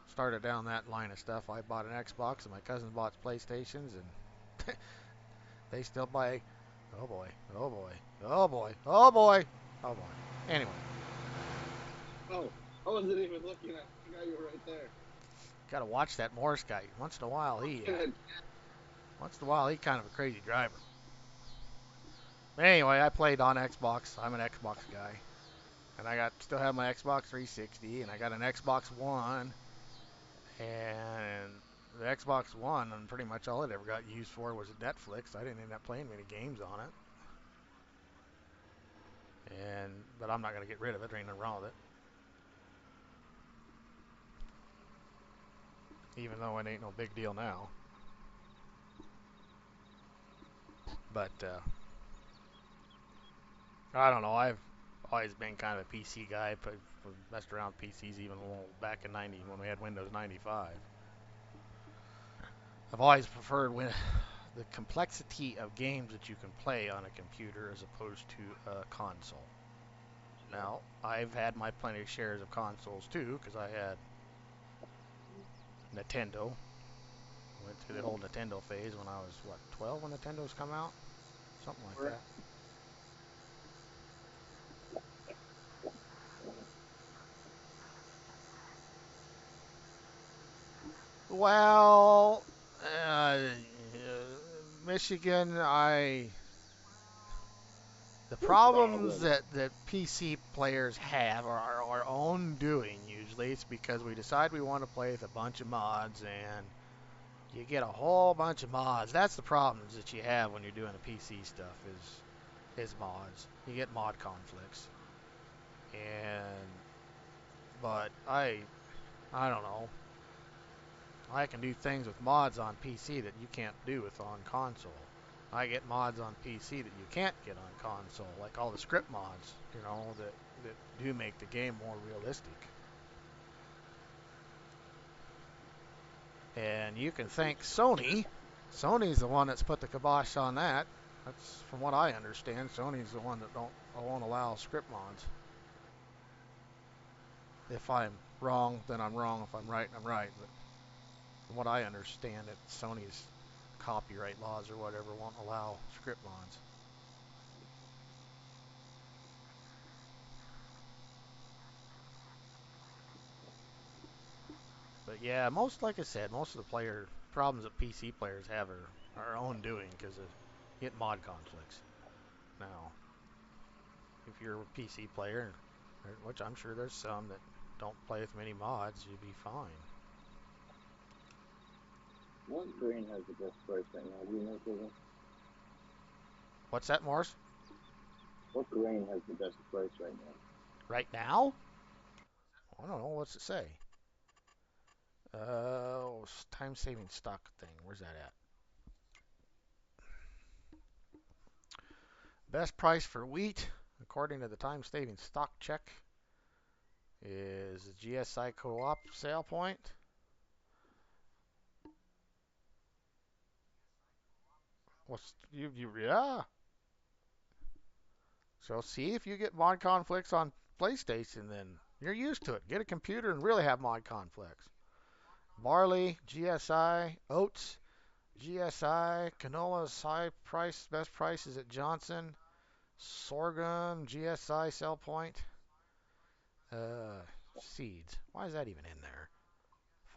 started down that line of stuff, I bought an Xbox, and my cousin bought PlayStations, and they still buy. Oh boy! Oh boy! Oh boy! Oh boy! Oh boy! Anyway, Oh, I wasn't even looking at. I forgot you were right there. gotta watch that Morse guy. Good. Once in a while he kind of a crazy driver. But anyway, I played on Xbox. I'm an Xbox guy, and I got still have my Xbox 360, and I got an Xbox One, and the Xbox One, and pretty much all it ever got used for was Netflix. I didn't end up playing many games on it, and but I'm not gonna get rid of it. There ain't nothing wrong with it, even though it ain't no big deal now. But I don't know. I've always been kind of a PC guy, but messed around with PCs even back in '90 when we had Windows 95. I've always preferred when the complexity of games that you can play on a computer as opposed to a console. Now, I've had my plenty of shares of consoles too, because I had Nintendo. Went through the whole Nintendo phase when I was, what, 12 when Nintendo's come out? Something like that. Well, uh, Michigan, the problems Problem. that PC players have are our own doing usually. It's because we decide we want to play with a bunch of mods and you get a whole bunch of mods. That's the problems that you have when you're doing the PC stuff is mods. You get mod conflicts. And but I don't know. I can do things with mods on PC that you can't do with on console. I get mods on PC that you can't get on console, like all the script mods, that do make the game more realistic. And you can thank Sony. Sony's the one that's put the kibosh on that. That's from what I understand. Sony's the one that won't allow script mods. If I'm wrong, then I'm wrong. If I'm right, I'm right. But from what I understand, it Sony's copyright laws or whatever won't allow script mods. But yeah, like I said, most of the player problems that PC players have are our own doing because of get mod conflicts. Now, if you're a PC player, which I'm sure there's some that don't play with many mods, you'd be fine. What grain has the best price right now? Do you know, Kevin? What's that, Morris? What grain has the best price right now? Right now? I don't know. What's it say? Time saving stock thing. Where's that at? Best price for wheat, according to the time saving stock check, is the GSI Co-op sale point. Yeah. So see if you get mod conflicts on PlayStation, then you're used to it. Get a computer and really have mod conflicts. Barley, GSI, oats, GSI, canola's high price, best prices at Johnson, sorghum, GSI sell point, seeds. Why is that even in there?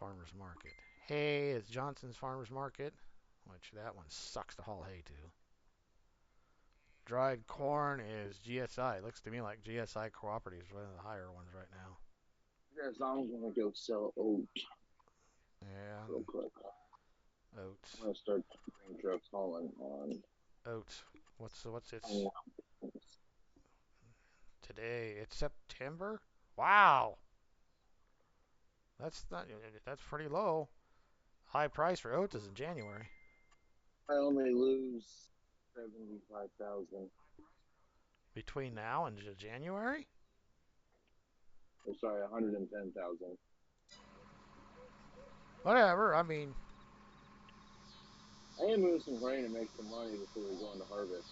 Farmers Market. Hay is Johnson's Farmers Market, which that one sucks to haul hay to. Dried corn is GSI. Looks to me like GSI Cooperative is one of the higher ones right now. Yes, I'm gonna go sell oat Yeah, real quick. I'm oats. gonna start grain trucks hauling on. Oats. What's its On today? It's September. Wow, that's not that's pretty low. High price for oats is in January. I only lose 75,000. Between now and January? Or sorry, 110,000. Whatever. I mean, I am moving some grain to make some money before we go into harvest.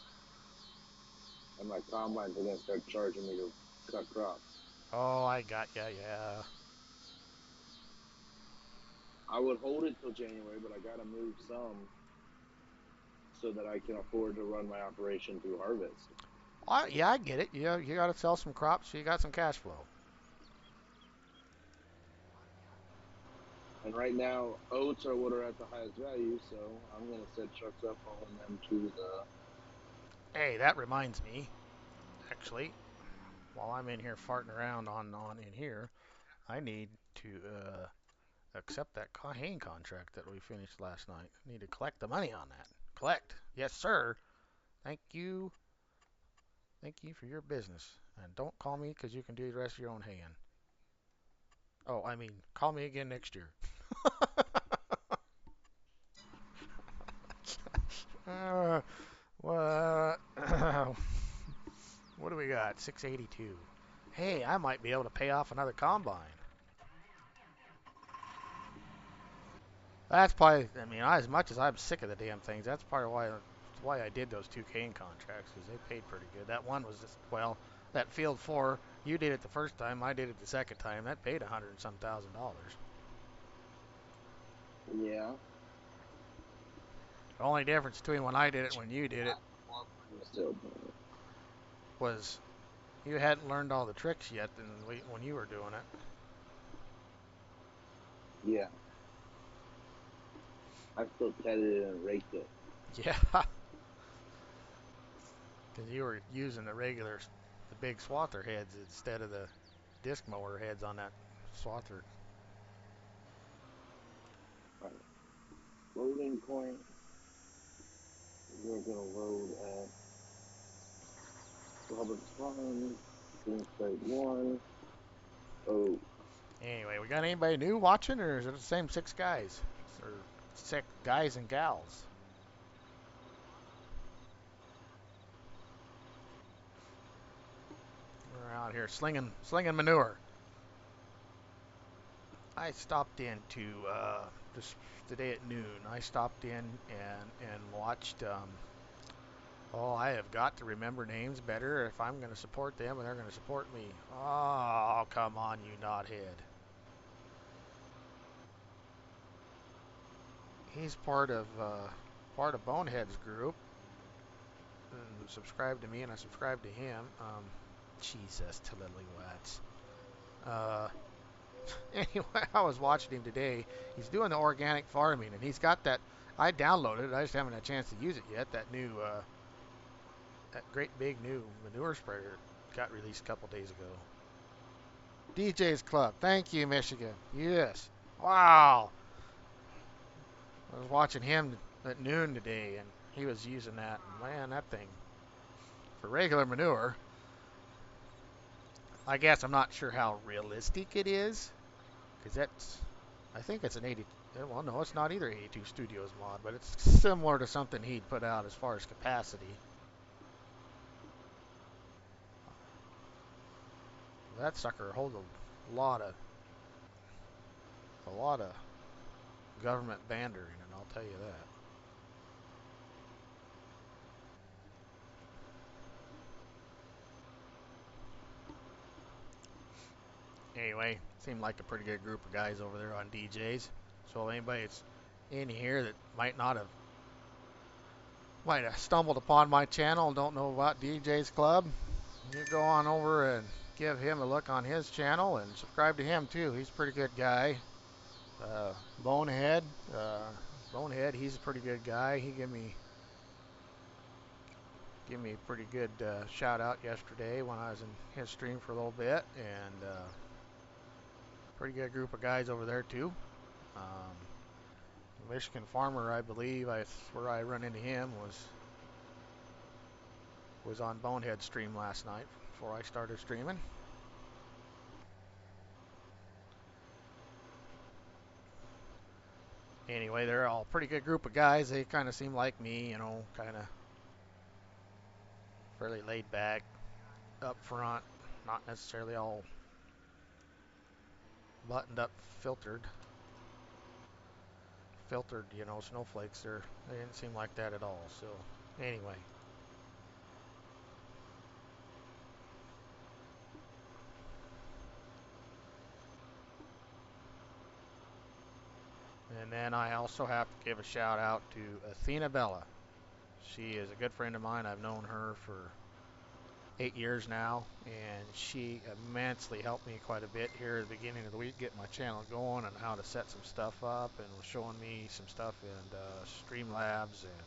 and my combines are gonna start charging me to cut crops. Oh, I got ya. Yeah. I would hold it till January, but I gotta move some so that I can afford to run my operation through harvest. Yeah, I get it. You got to sell some crops, so you got some cash flow. And right now, oats are what are at the highest value, so I'm gonna set trucks up hauling them to the. Hey, that reminds me. Actually, while I'm in here farting around on in here, I need to accept that Hayne contract that we finished last night. I need to collect the money on that. Collect. Yes, sir. Thank you. Thank you for your business. And don't call me because you can do the rest of your own hand. Oh, I mean, call me again next year. uh, what? What do we got? 682. Hey, I might be able to pay off another combine. That's probably, I mean, as much as I'm sick of the damn things, that's part of why I did those two Kane contracts, because they paid pretty good. That one was just, well, that Field 4, you did it the first time, I did it the second time. That paid a hundred and some $1,000. Yeah. The only difference between when I did it and when you did it Still. was you hadn't learned all the tricks yet when you were doing it. Yeah. I still tedded it and raked it. Yeah, because you were using the big swather heads instead of the disc mower heads on that swather. Right. Loading point. We're gonna load at Robert's Farm, Green State 1. Oh, Anyway, we got anybody new watching, or is it the same six guys? Or six guys and gals? We're out here slinging manure. I stopped in to this today at noon. I stopped in and watched. Oh, I have got to remember names better if I'm going to support them and they're going to support me. Oh, come on, you knothead. He's part of Bonehead's group. And subscribed to me, and I subscribed to him. Jesus, Tillywats. Uh, anyway, I was watching him today. He's doing the organic farming, and he's got that. I downloaded it. I just haven't had a chance to use it yet. That great big new manure sprayer got released a couple days ago. DJ's Club. Thank you, Michigan. Yes. Wow. I was watching him at noon today, and he was using that. And man, that thing for regular manure. I guess I'm not sure how realistic it is, because I think it's an 80. Well, no, it's not either 82 Studios mod, but it's similar to something he'd put out as far as capacity. That sucker holds lot of a lot of government bandering, and I'll tell you that. Anyway, seemed like a pretty good group of guys over there on DJs. So anybody that's in here that might have stumbled upon my channel and don't know about DJ's Club, you go on over and give him a look on his channel and subscribe to him too. He's a pretty good guy. Uh, Bonehead, uh, Bonehead, he's a pretty good guy. He gave me a pretty good shout out yesterday when I was in his stream for a little bit, and pretty good group of guys over there too. Um, Michigan Farmer, I believe, where I run into him was on Bonehead stream last night before I started streaming. Anyway, they're all a pretty good group of guys. They kind of seem like me, kind of fairly laid back, up front, not necessarily all buttoned up, filtered, snowflakes. They didn't seem like that at all. So anyway, And then I also have to give a shout out to Athena Bella. She is a good friend of mine. I've known her for 8 years now, and she immensely helped me quite a bit here at the beginning of the week, getting my channel going and how to set some stuff up, and was showing me some stuff in Streamlabs. And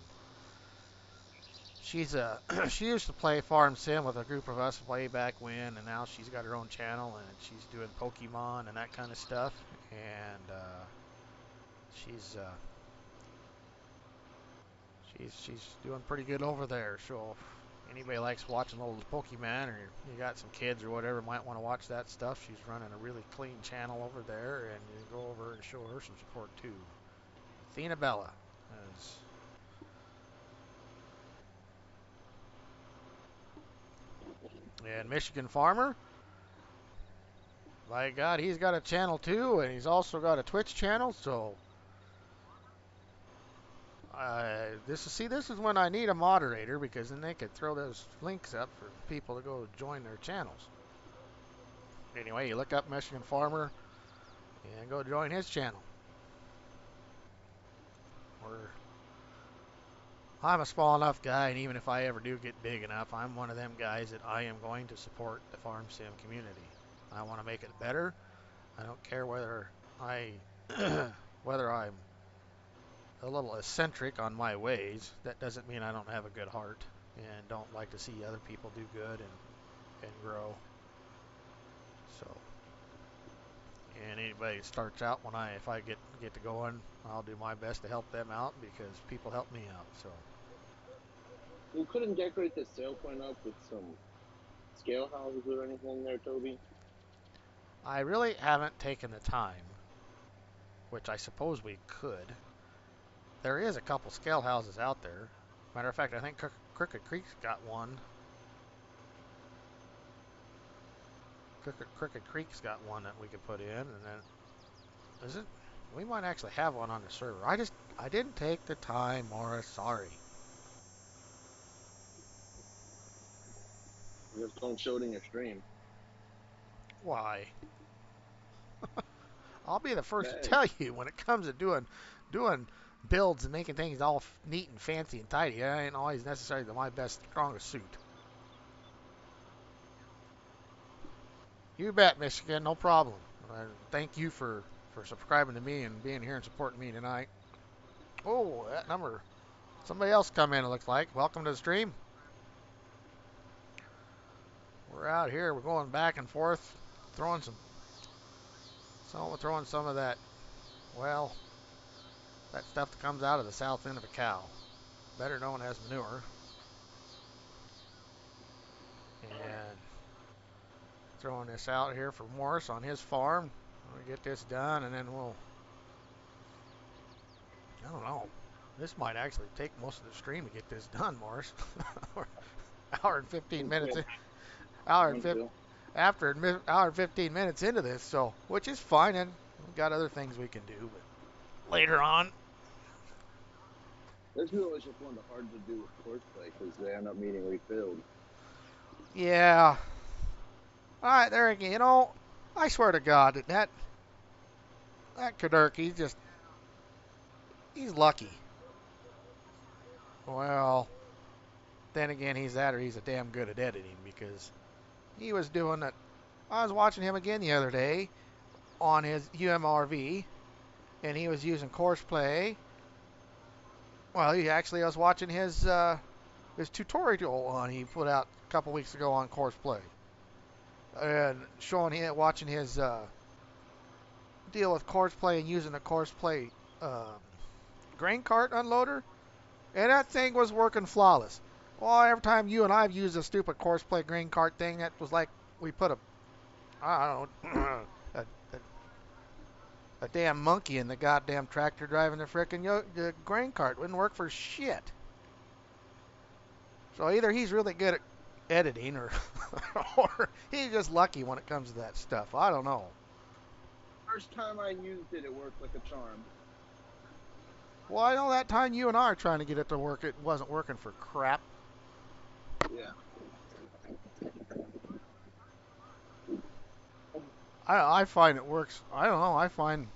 she's a she used to play Farm Sim with a group of us way back when, and now she's got her own channel and she's doing Pokemon and that kind of stuff. And she's uh, she's doing pretty good over there. So if anybody likes watching little Pokemon, or you got some kids or whatever might want to watch that stuff, she's running a really clean channel over there, and you go over and show her some support too. Athena Bella is. And Michigan Farmer, by God, he's got a channel too, and he's also got a Twitch channel. So this is when I need a moderator, because then they could throw those links up for people to go join their channels. Anyway, you look up Michigan Farmer and go join his channel. Or I'm a small enough guy, and even if I ever do get big enough, I'm one of them guys that I am going to support the farm sim community. I want to make it better. I don't care I whether I'm a little eccentric on my ways. That doesn't mean I don't have a good heart and don't like to see other people do good and grow. So, and anybody that starts out, if I get to going, I'll do my best to help them out, because people help me out. So You couldn't decorate the sale point up with some scale houses or anything there, Toby? I really haven't taken the time, which I suppose we could. There is a couple scale houses out there. Matter of fact, I think Crooked Creek's got one. Crooked Creek's got one that we could put in, and then is it? We might actually have one on the server. I didn't take the time, Morris. Sorry. Just don't show it in your stream. Why? I'll be the first to Man, tell you when it comes to doing builds and making things all neat and fancy and tidy. That ain't always necessarily my best strongest suit. You bet, Michigan. No problem. Thank you for subscribing to me and being here and supporting me tonight. Oh, that number. Somebody else come in, it looks like. Welcome to the stream. We're out here. We're going back and forth, throwing we're throwing some of that, well, that stuff that comes out of the south end of a cow, better known as manure. And throwing this out here for Morris on his farm. We'll get this done, and then I don't know. This might actually take most of the stream to get this done, Morris. hour and 15 minutes, yeah, hour and I'm 50, too. after hour and 15 minutes into this, so which is fine, and we've got other things we can do. But later on, This wheel is just one of the hard to do with courseplay because they end up needing refilled. yeah. All right, there again. I swear to God that Kadirk, he's lucky. Well, then again, he's that, or he's a damn good at editing, because he was doing it. I was watching him again the other day on his UMRV, and he was using Courseplay. Well, I was watching his tutorial he put out a couple weeks ago on Courseplay, and showing him watching his deal with Courseplay and using the Courseplay grain cart unloader, and that thing was working flawless. Well, every time you and I've used a stupid Courseplay grain cart thing, that was like we put I don't know, a, a damn monkey in the goddamn tractor driving the frickin' the grain cart. Wouldn't work for shit. So either he's really good at editing, or or he's just lucky when it comes to that stuff. I don't know. First time I used it, it worked like a charm. Well, I know that time you and I are trying to get it to work, it wasn't working for crap. Yeah. I find it works. I don't know. I find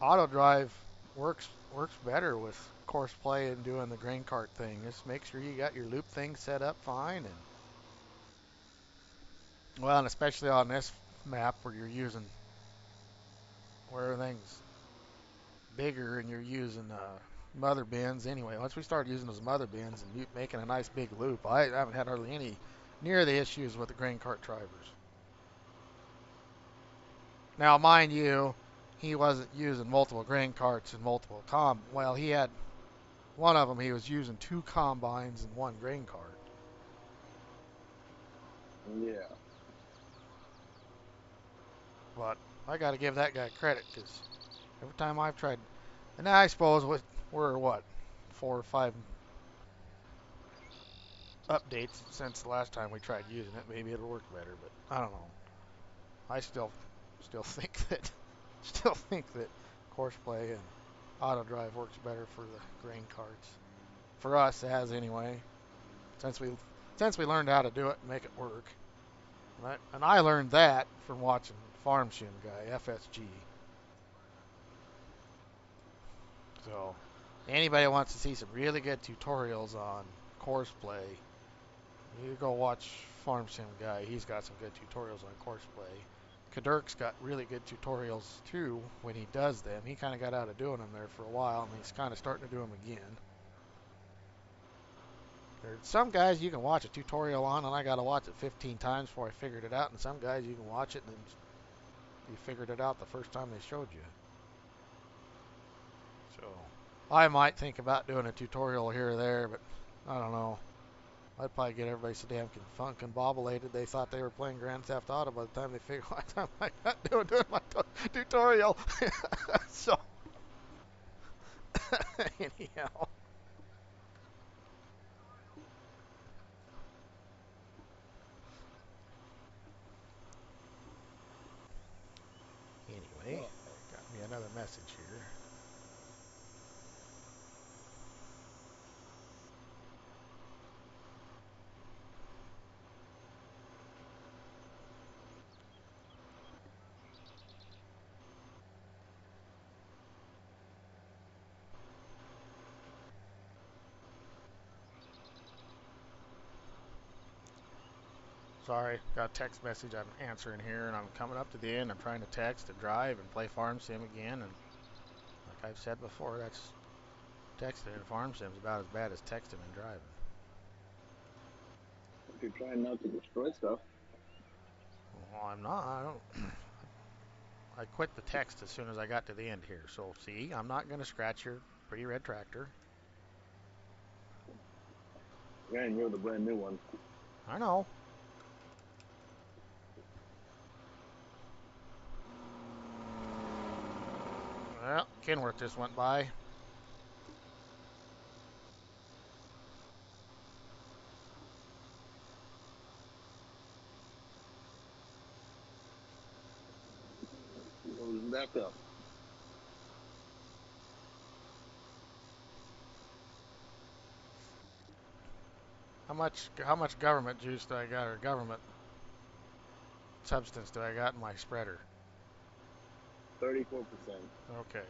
auto drive works better with course play and doing the grain cart thing. Just make sure you got your loop thing set up fine, and well, and especially on this map where you're using where everything's bigger and you're using mother bins. Anyway, once we start using those mother bins and making a nice big loop, I haven't had hardly any near the issues with the grain cart drivers. Now, mind you, he wasn't using multiple grain carts and multiple well, he had one of them. He was using two combines and one grain cart. Yeah. But I got to give that guy credit because every time I've tried, and I suppose we're what 4 or 5 updates since the last time we tried using it. Maybe it'll work better, but I don't know. I still think that course play and auto drive works better for the grain carts. For us, it has anyway. Since we since we learned how to do it and make it work. And I learned that from watching Farm Sim guy FSG. So anybody wants to see some really good tutorials on course play, you go watch Farm Sim guy. He's got some good tutorials on course play. Kadurk's got really good tutorials too when he does them. He kind of got out of doing them there for a while, and he's kind of starting to do them again. There's some guys you can watch a tutorial on, and I got to watch it 15 times before I figured it out. And some guys you can watch it and you figured it out the first time they showed you. So I might think about doing a tutorial here or there, but I don't know. I'd probably get everybody so damn confabulated they thought they were playing Grand Theft Auto by the time they figured by the time I got doing my tutorial. So anyhow, anyway, Oh, got me another message here. Sorry, got a text message I'm answering here, and I'm coming up to the end. I'm trying to text and drive and play Farm Sim again, and like I've said before, that's texting and Farm Sim is about as bad as texting and driving. if you're trying not to destroy stuff. Well, I'm not. I don't. I quit the text as soon as I got to the end here. So see, I'm not going to scratch your pretty red tractor. Yeah, and you're the brand new one. I know. Well, Kenworth just went by. Loading back up. How much government juice do I got, or government substance do I got in my spreader? 34%. Okay.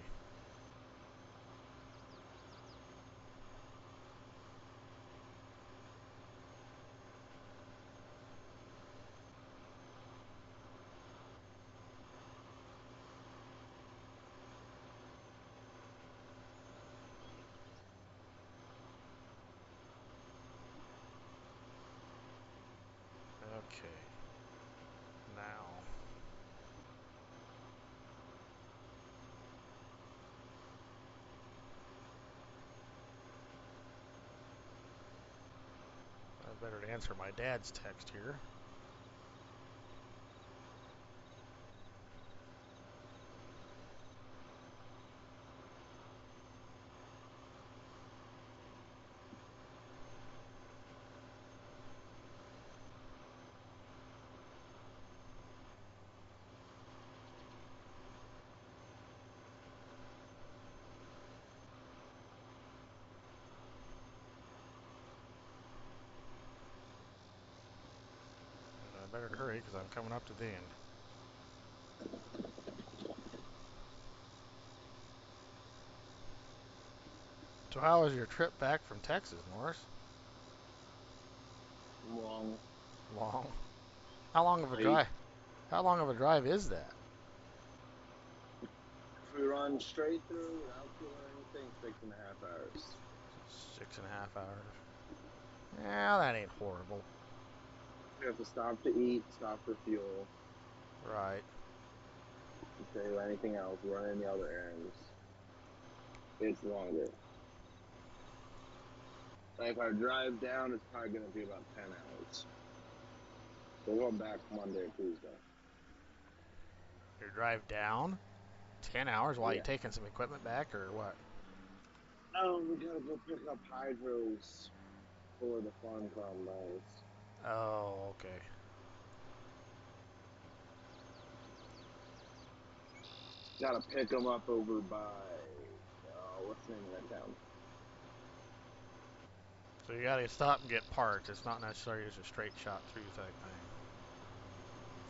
Okay. Now, I better answer my dad's text here. And I better hurry because I'm coming up to the end. So how was your trip back from Texas, Morris? Long. Long. How long of a Late. drive? How long of a drive is that? If we run straight through without fuel or anything, 6.5 hours. 6.5 hours. Yeah, that ain't horrible. We have to stop to eat, stop for fuel, Right. do anything else, run any other errands. It's longer. So if I drive down, it's probably going to be about 10 hours. So we're going back Monday or Tuesday. Your drive down? 10 hours while you Yeah. taking some equipment back or what? Oh, we got to go pick up hydros for the farm combines. Oh, okay. Got to pick them up over by, what's the name of that town? So you gotta stop and get parts. It's not necessarily just a straight shot through type thing.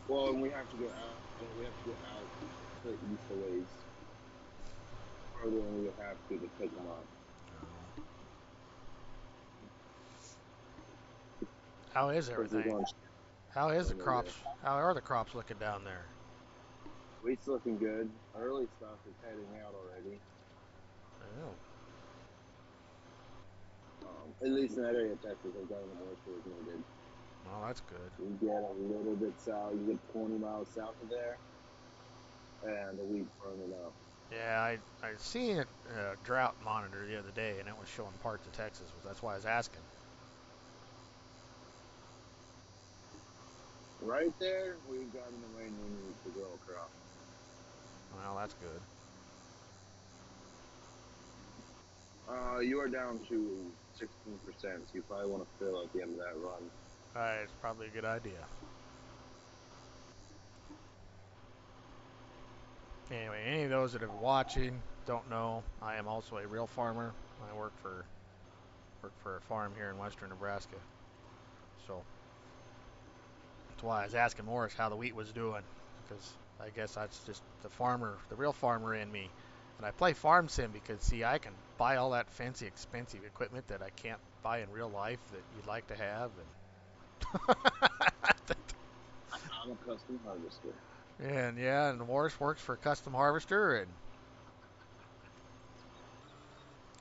Well, and we have to go out. We have to go out to the east a ways. Further than we would have to pick them up. Oh. How is everything? How is the crops? How are the crops looking down there? Wheat's looking good. Early stuff is heading out already. Oh. At least in that area of Texas, they've gotten the moisture as needed. Well, that's good. You get a little bit south. You get 20 miles south of there, and the wheat's firming up. Yeah, I seen a drought monitor the other day, and it was showing parts of Texas. That's why I was asking. Right there, we've gotten the rain we need to grow a crop. Well, that's good. You are down to 16%, so you probably want to fill at the end of that run. It's probably a good idea. Anyway, any of those that are watching don't know, I am also a real farmer. I work for a farm here in western Nebraska. So that's why I was asking Morris how the wheat was doing, because I guess that's just the farmer, the real farmer in me. And I play farm sim because see, I can buy all that fancy, expensive equipment that I can't buy in real life that you'd like to have, I'm a custom harvester. and yeah, and Morris works for a custom harvester, and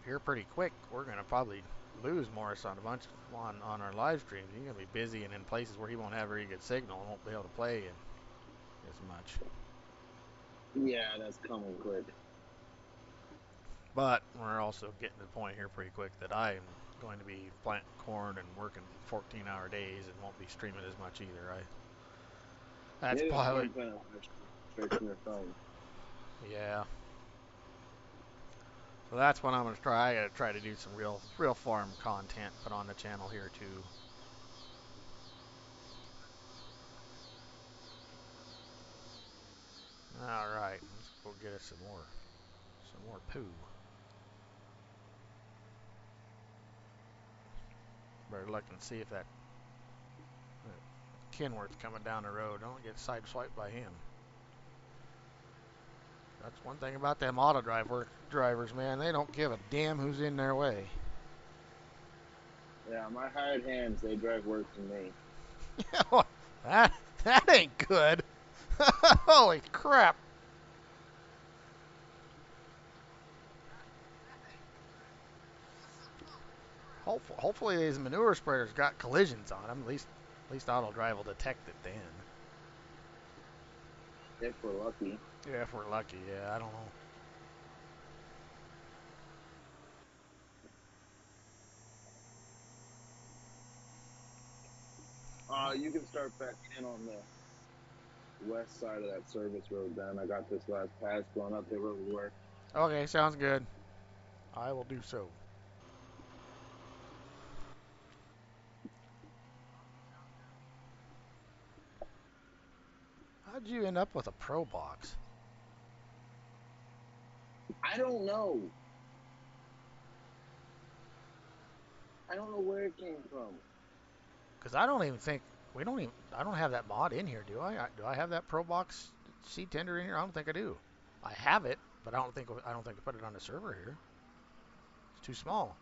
here pretty quick we're gonna probably lose Morris on a bunch on our live streams. He's gonna be busy and in places where he won't have very good signal and won't be able to play as much. Yeah, that's coming quick. But we're also getting to the point here pretty quick that I'm going to be planting corn and working 14-hour days and won't be streaming as much either. That's Maybe a probably, corn plant straight from your phone. yeah. So that's what I'm gonna try. I gotta try to do some real farm content, put on the channel here too. All right, let's go get us some more poo. Better look and see if that Kenworth's coming down the road. Don't get sideswiped by him. That's one thing about them auto drivers, man. They don't give a damn who's in their way. Yeah, my hired hands, they drive worse than me. that that ain't good. Holy crap. Hopefully these manure spreaders got collisions on them. At least auto drive will detect it then. If we're lucky. Yeah, if we're lucky. Yeah, I don't know. You can start back in on the west side of that service road then. I got this last pass going up there where we were. Okay, sounds good. I will do so. How'd you end up with a Pro Box? I don't know. I don't know where it came from. Because I don't even think I don't have that mod in here, do I? Do I have that Pro Box seed tender in here? I don't think I do. I have it, but I don't think I put it on the server here. It's too small.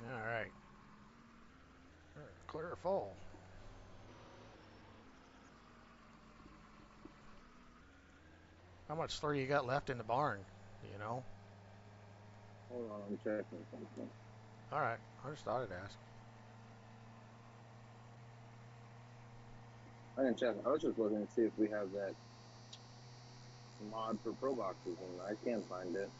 All right. Clear or full. How much slurry you got left in the barn? You know? Hold on, I'm checking something. All right. I just thought I'd ask. I didn't check. I was just looking to see if we have that mod for Pro Boxes, and I can't find it.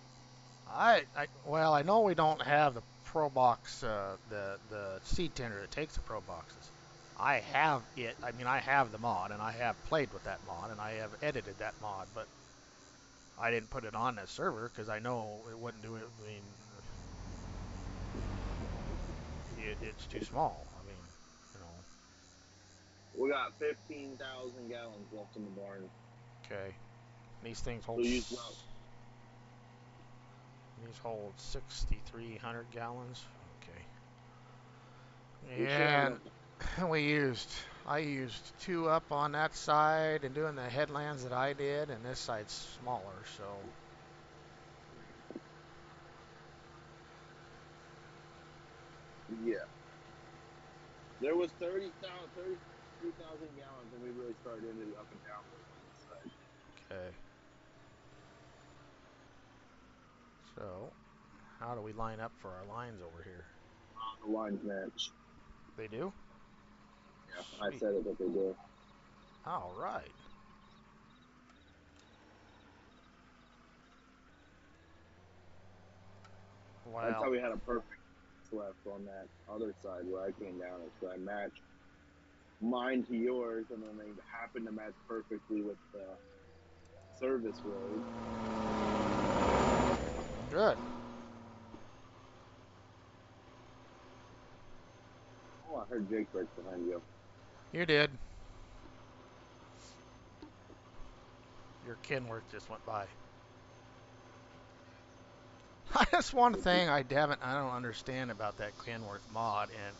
Well, I know we don't have the Pro Box, the seed tender that takes the Pro Boxes. I have it. I mean, I have the mod, and I have played with that mod, and I have edited that mod, but I didn't put it on that server because I know it wouldn't do it. I mean, it's too small. I mean, you know. We got 15,000 gallons left in the barn. Okay. These things So hold. use about. These hold 6,300 gallons. Okay. We should have And enough. I used two up on that side and doing the headlands that I did, and this side's smaller, so Yeah. There was 33,000 gallons, and we really started into the up and down mode on this side. okay. So, how do we line up for our lines over here? The lines match. They do? Yeah, I Sweet. said it, but they do. All right. That's how Well, we had a perfect left on that other side where I came down. Is I matched mine to yours, and then they happened to match perfectly with the service road. good. Oh, I heard Jake break behind you. You did. Your Kenworth just went by. That's one thing I don't understand about that Kenworth mod and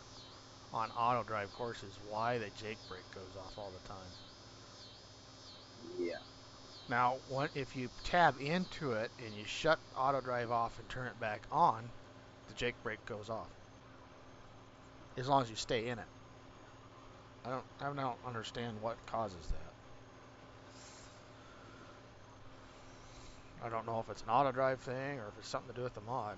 on auto drive courses why the Jake brake goes off all the time. Yeah. Now, if you tab into it and you shut auto drive off and turn it back on, the Jake brake goes off. As long as you stay in it. I don't understand what causes that. I don't know if it's an auto drive thing or if it's something to do with the mod.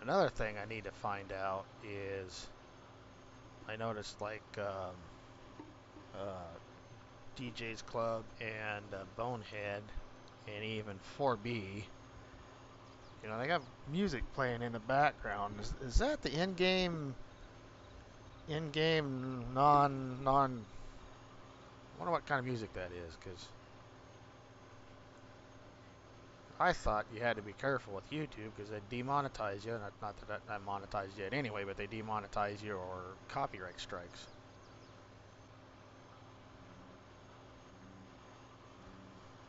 Another thing I need to find out is I noticed like DJ's Club and Bonehead and even 4B, you know, they have music playing in the background. Is that the in-game non? I wonder what kind of music that is, because I thought you had to be careful with YouTube because they demonetize you. Not that I monetized yet anyway, but they demonetize you or copyright strikes.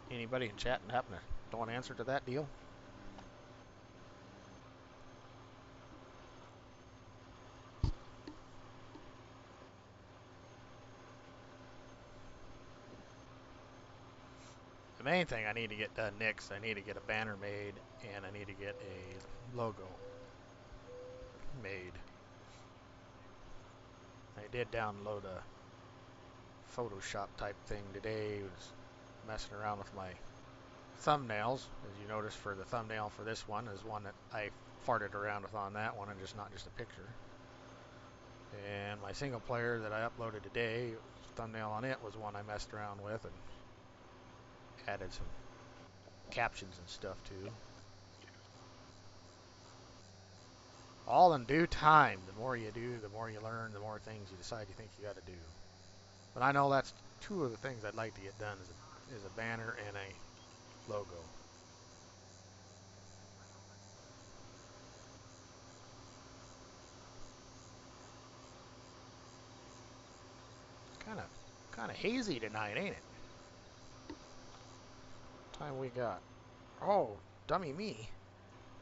Anybody in chat happen to know an answer to that deal? The main thing I need to get done next, I need to get a banner made and I need to get a logo made. I did download a Photoshop type thing today. I was messing around with my thumbnails. As you notice, for the thumbnail for this one is one that I farted around with on that one and just not just a picture. And my single player that I uploaded today, thumbnail on it was one I messed around with and added some captions and stuff too. All in due time. The more you do, the more you learn, the more things you decide you think you got to do. But I know that's two of the things I'd like to get done is a banner and a logo. Kind of hazy tonight, ain't it? Time we got. Oh, dummy me.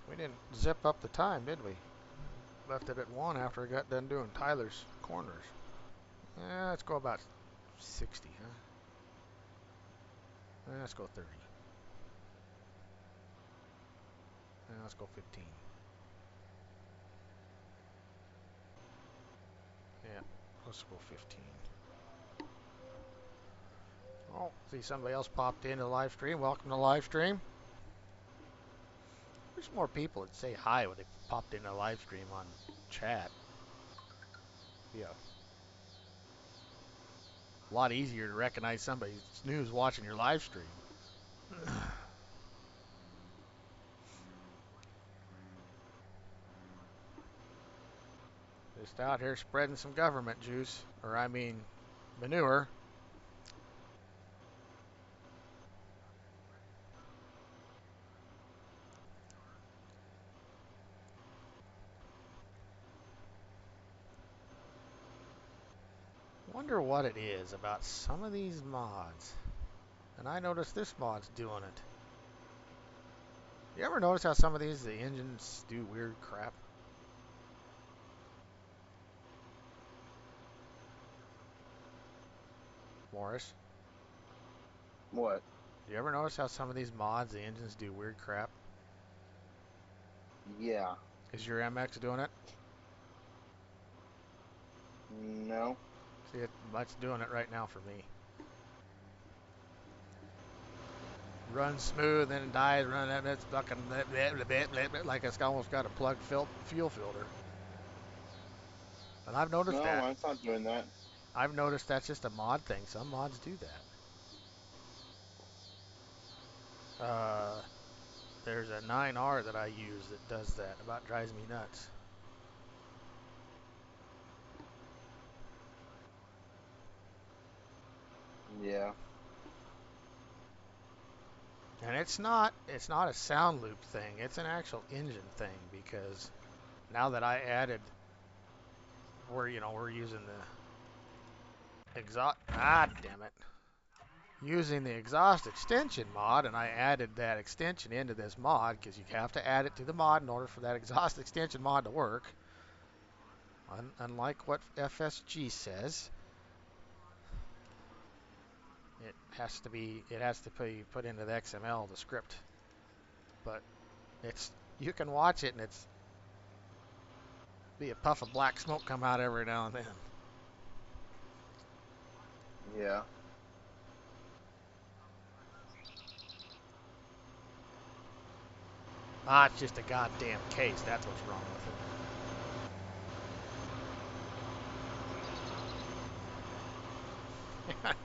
We didn't zip up the time, did we? Left it at 1 after I got done doing Tyler's corners. Yeah, let's go about 60, huh? Let's go 30. Let's go 15. Yeah, let's go 15. Oh, see somebody else popped into the live stream. Welcome to the live stream. Wish more people would say hi when they popped into the live stream on chat. Yeah, a lot easier to recognize somebody who's watching your live stream. Just out here spreading some government juice, or I mean manure. Wonder what it is about some of these mods. And I noticed this mod's doing it. You ever notice how some of these, the engines do weird crap? Morris, What? you ever notice how some of these mods, the engines do weird crap? Yeah. Is your MX doing it? No. See, it's doing it right now for me. Runs smooth, then dies, run that, it's fucking like it's almost got a plugged fuel filter. And I've noticed No, that. mine's not doing that. I've noticed that's just a mod thing. Some mods do that. There's a 9R that I use that does that. About drives me nuts. Yeah. And it's not a sound loop thing. It's an actual engine thing because now that I added we're using the exhaust damn it. Using the exhaust extension mod, and I added that extension into this mod because you have to add it to the mod in order for that exhaust extension mod to work. Unlike what FSG says, it has to be put into the XML, the script. But you can watch it and it's be a puff of black smoke come out every now and then. Yeah. It's just a goddamn case. That's what's wrong with it.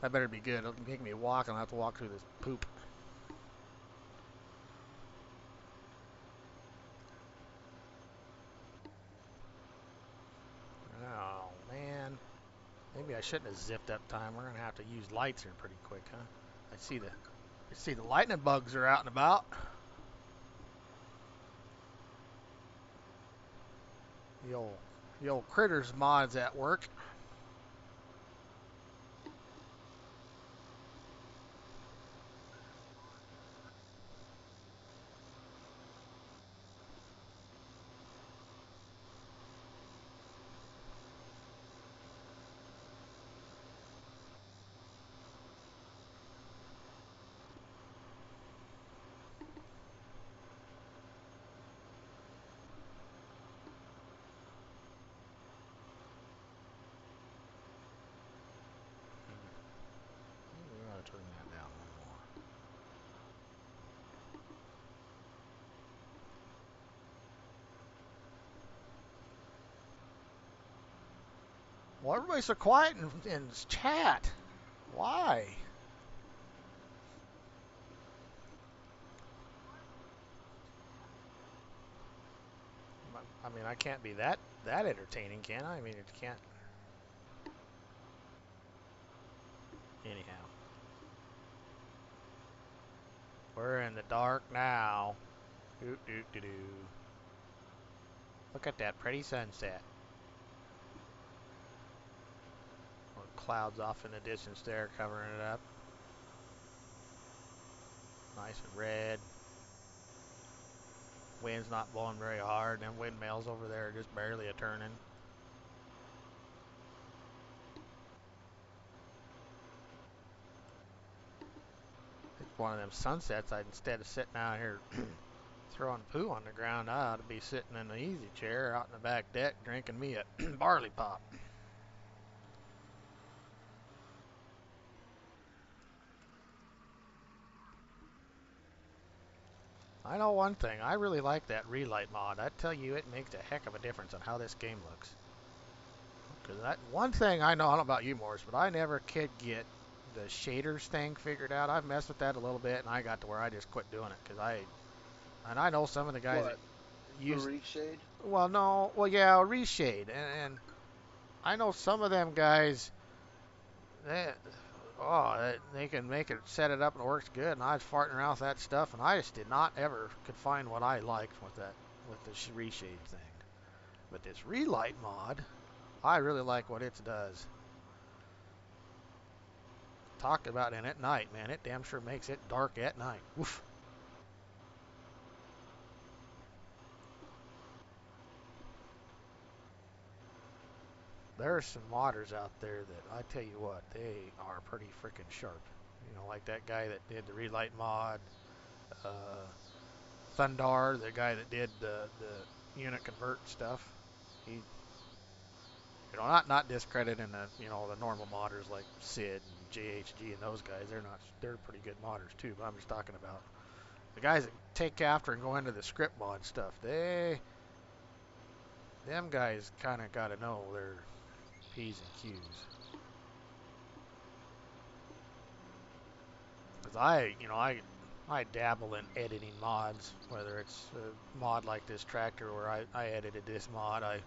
That better be good. It'll make me walk, and I'll have to walk through this poop. Oh, man. Maybe I shouldn't have zipped up time. We're going to have to use lights here pretty quick, huh? I see the lightning bugs are out and about. The old critters mod's at work. Maybe we ought to turn that down a little more. Well, everybody's so quiet in chat. Why? I mean, I can't be that entertaining, can I? I mean, it can't. Anyhow, we're in the dark now. Doo doo doo doo. Look at that pretty sunset. clouds off in the distance there covering it up. Nice and red. Wind's not blowing very hard. Them windmills over there are just barely a turning. It's one of them sunsets. Instead of sitting out here throwing poo on the ground, I ought to be sitting in the easy chair out in the back deck drinking me a barley pop. I know one thing. I really like that relight mod. I tell you, it makes a heck of a difference on how this game looks. Because that one thing I know, I don't know about you, Morris, but I never could get the shaders thing figured out. I've messed with that a little bit, and I got to where I just quit doing it. And I know some of the guys that What? The use, reshade? well, no, well, yeah, reshade, and I know some of them guys, they, they can make it, set it up, and it works good. And I was farting around with that stuff, and I just did not ever could find what I liked with that, with the reshade thing. But this relight mod, I really like what it does. Talk about it at night, man. It damn sure makes it dark at night. Woof. There's some modders out there that I tell you what, they are pretty freaking sharp. You know, like that guy that did the relight mod, uh, Thundar, the guy that did the unit convert stuff. He, not discrediting the normal modders like Sid and JHG and those guys. They're pretty good modders too. But I'm just talking about the guys that take after and go into the script mod stuff. Them guys kind of got to know their P's and Q's. Because I dabble in editing mods, whether it's a mod like this tractor where I edited this mod. I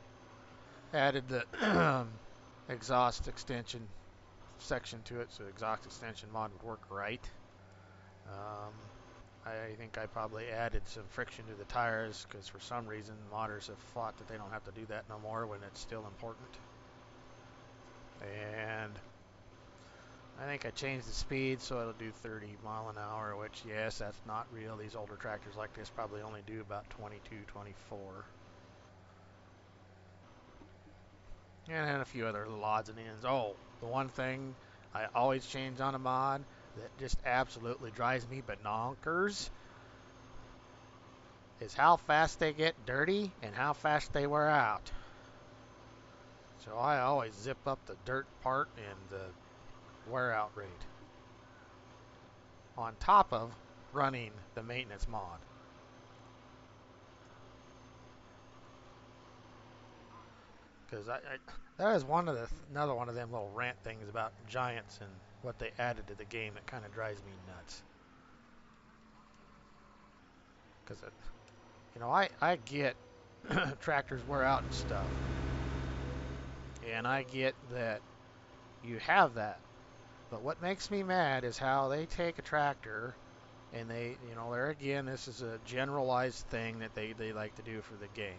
added the exhaust extension section to it, so the exhaust extension mod would work right. Um, I think I probably added some friction to the tires because for some reason modders have thought that they don't have to do that no more when it's still important. And I think I changed the speed so it'll do 30 mile an hour, which, yes, that's not real. These older tractors like this probably only do about 22, 24. And then a few other little odds and ends. Oh, the one thing I always change on a mod that just absolutely drives me bonkers is how fast they get dirty and how fast they wear out. So I always zip up the dirt part and the wear out rate on top of running the maintenance mod. Because that is another one of them little rant things about Giants and what they added to the game that kind of drives me nuts. Because I get tractors wear out and stuff, and I get that you have that. But what makes me mad is how they take a tractor and there again, this is a generalized thing that they like to do for the game.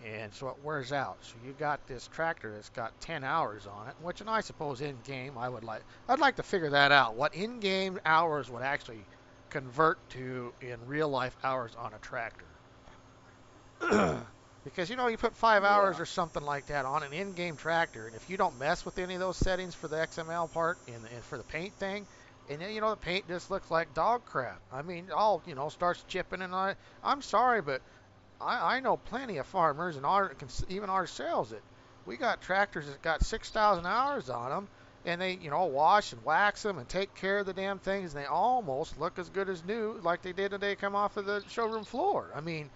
And so it wears out. So you got this tractor that's got 10 hours on it, which, and I suppose in game I'd like to figure that out. What in game hours would actually convert to in real life hours on a tractor? Because you put 5 hours Yeah. or something like that on an in-game tractor, and if you don't mess with any of those settings for the XML part and for the paint thing, and then the paint just looks like dog crap. I mean, all starts chipping, and I'm sorry, but I know plenty of farmers and even ourselves that we got tractors that got 6,000 hours on them, and they wash and wax them and take care of the damn things, and they almost look as good as new, like they did when they come off of the showroom floor. I mean,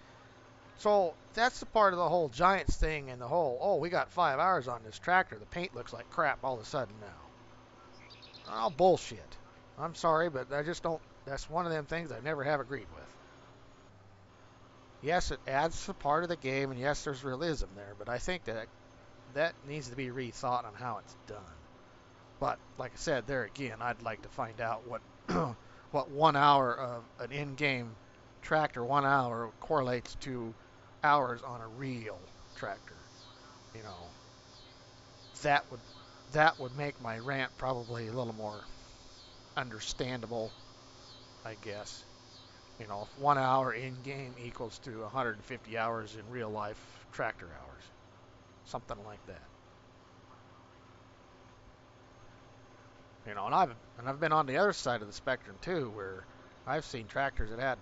so that's the part of the whole Giants thing and the whole, oh, we got 5 hours on this tractor. The paint looks like crap all of a sudden now. Oh, bullshit. I'm sorry, but I just don't. That's one of them things I never have agreed with. Yes, it adds a part of the game, and yes, there's realism there, but I think that needs to be rethought on how it's done. But like I said, there again, I'd like to find out what what 1 hour of an in-game tractor 1 hour correlates to hours on a real tractor. You know, that would that would make my rant probably a little more understandable, I guess. You know, if 1 hour in game equals to 150 hours in real life tractor hours, something like that. You know, and I've been on the other side of the spectrum too, where I've seen tractors that had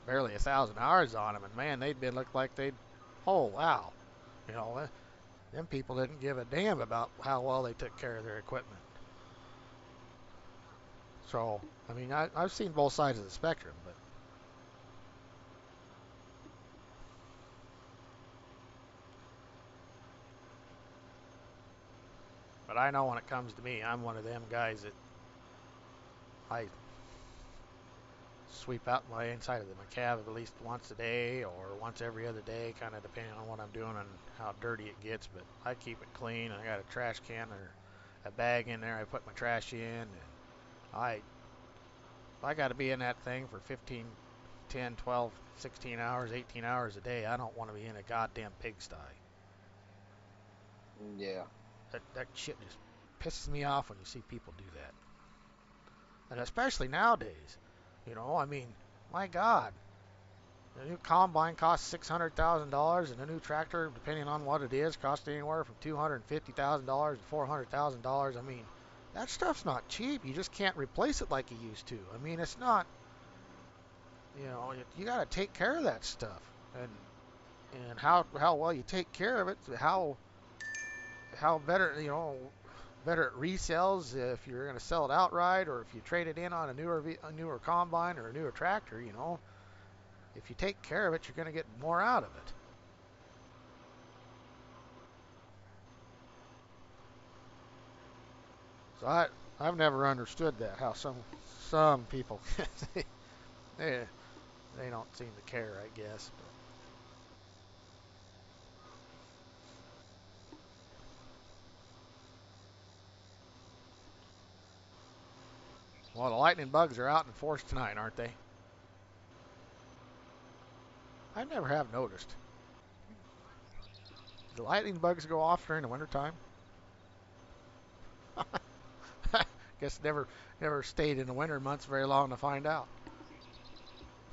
barely 1,000 hours on them, and man, they'd been looked like they'd, oh wow, you know, them people didn't give a damn about how well they took care of their equipment. So, I mean, I've seen both sides of the spectrum, but I know when it comes to me, I'm one of them guys that I sweep out my inside of my cab at least once a day or once every other day, kind of depending on what I'm doing and how dirty it gets. But I keep it clean. I got a trash can or a bag in there. I put my trash in, and I I got to be in that thing for 15, 10, 12, 16 hours, 18 hours a day. I don't want to be in a goddamn pigsty. Yeah. That shit just pisses me off when you see people do that, and especially nowadays. You know, I mean, my God, a new combine costs $600,000, and a new tractor, depending on what it is, costs anywhere from $250,000 to $400,000. I mean, that stuff's not cheap. You just can't replace it like you used to. I mean, it's not. You know, you got to take care of that stuff, and how well you take care of it, how better better it resells if you're going to sell it outright or if you trade it in on a newer combine or a newer tractor. You know, if you take care of it, you're going to get more out of it. So I've never understood that how some people they they don't seem to care, I guess. Well, the lightning bugs are out in force tonight, aren't they? I never have noticed. The lightning bugs go off during the wintertime. Guess never stayed in the winter months very long to find out.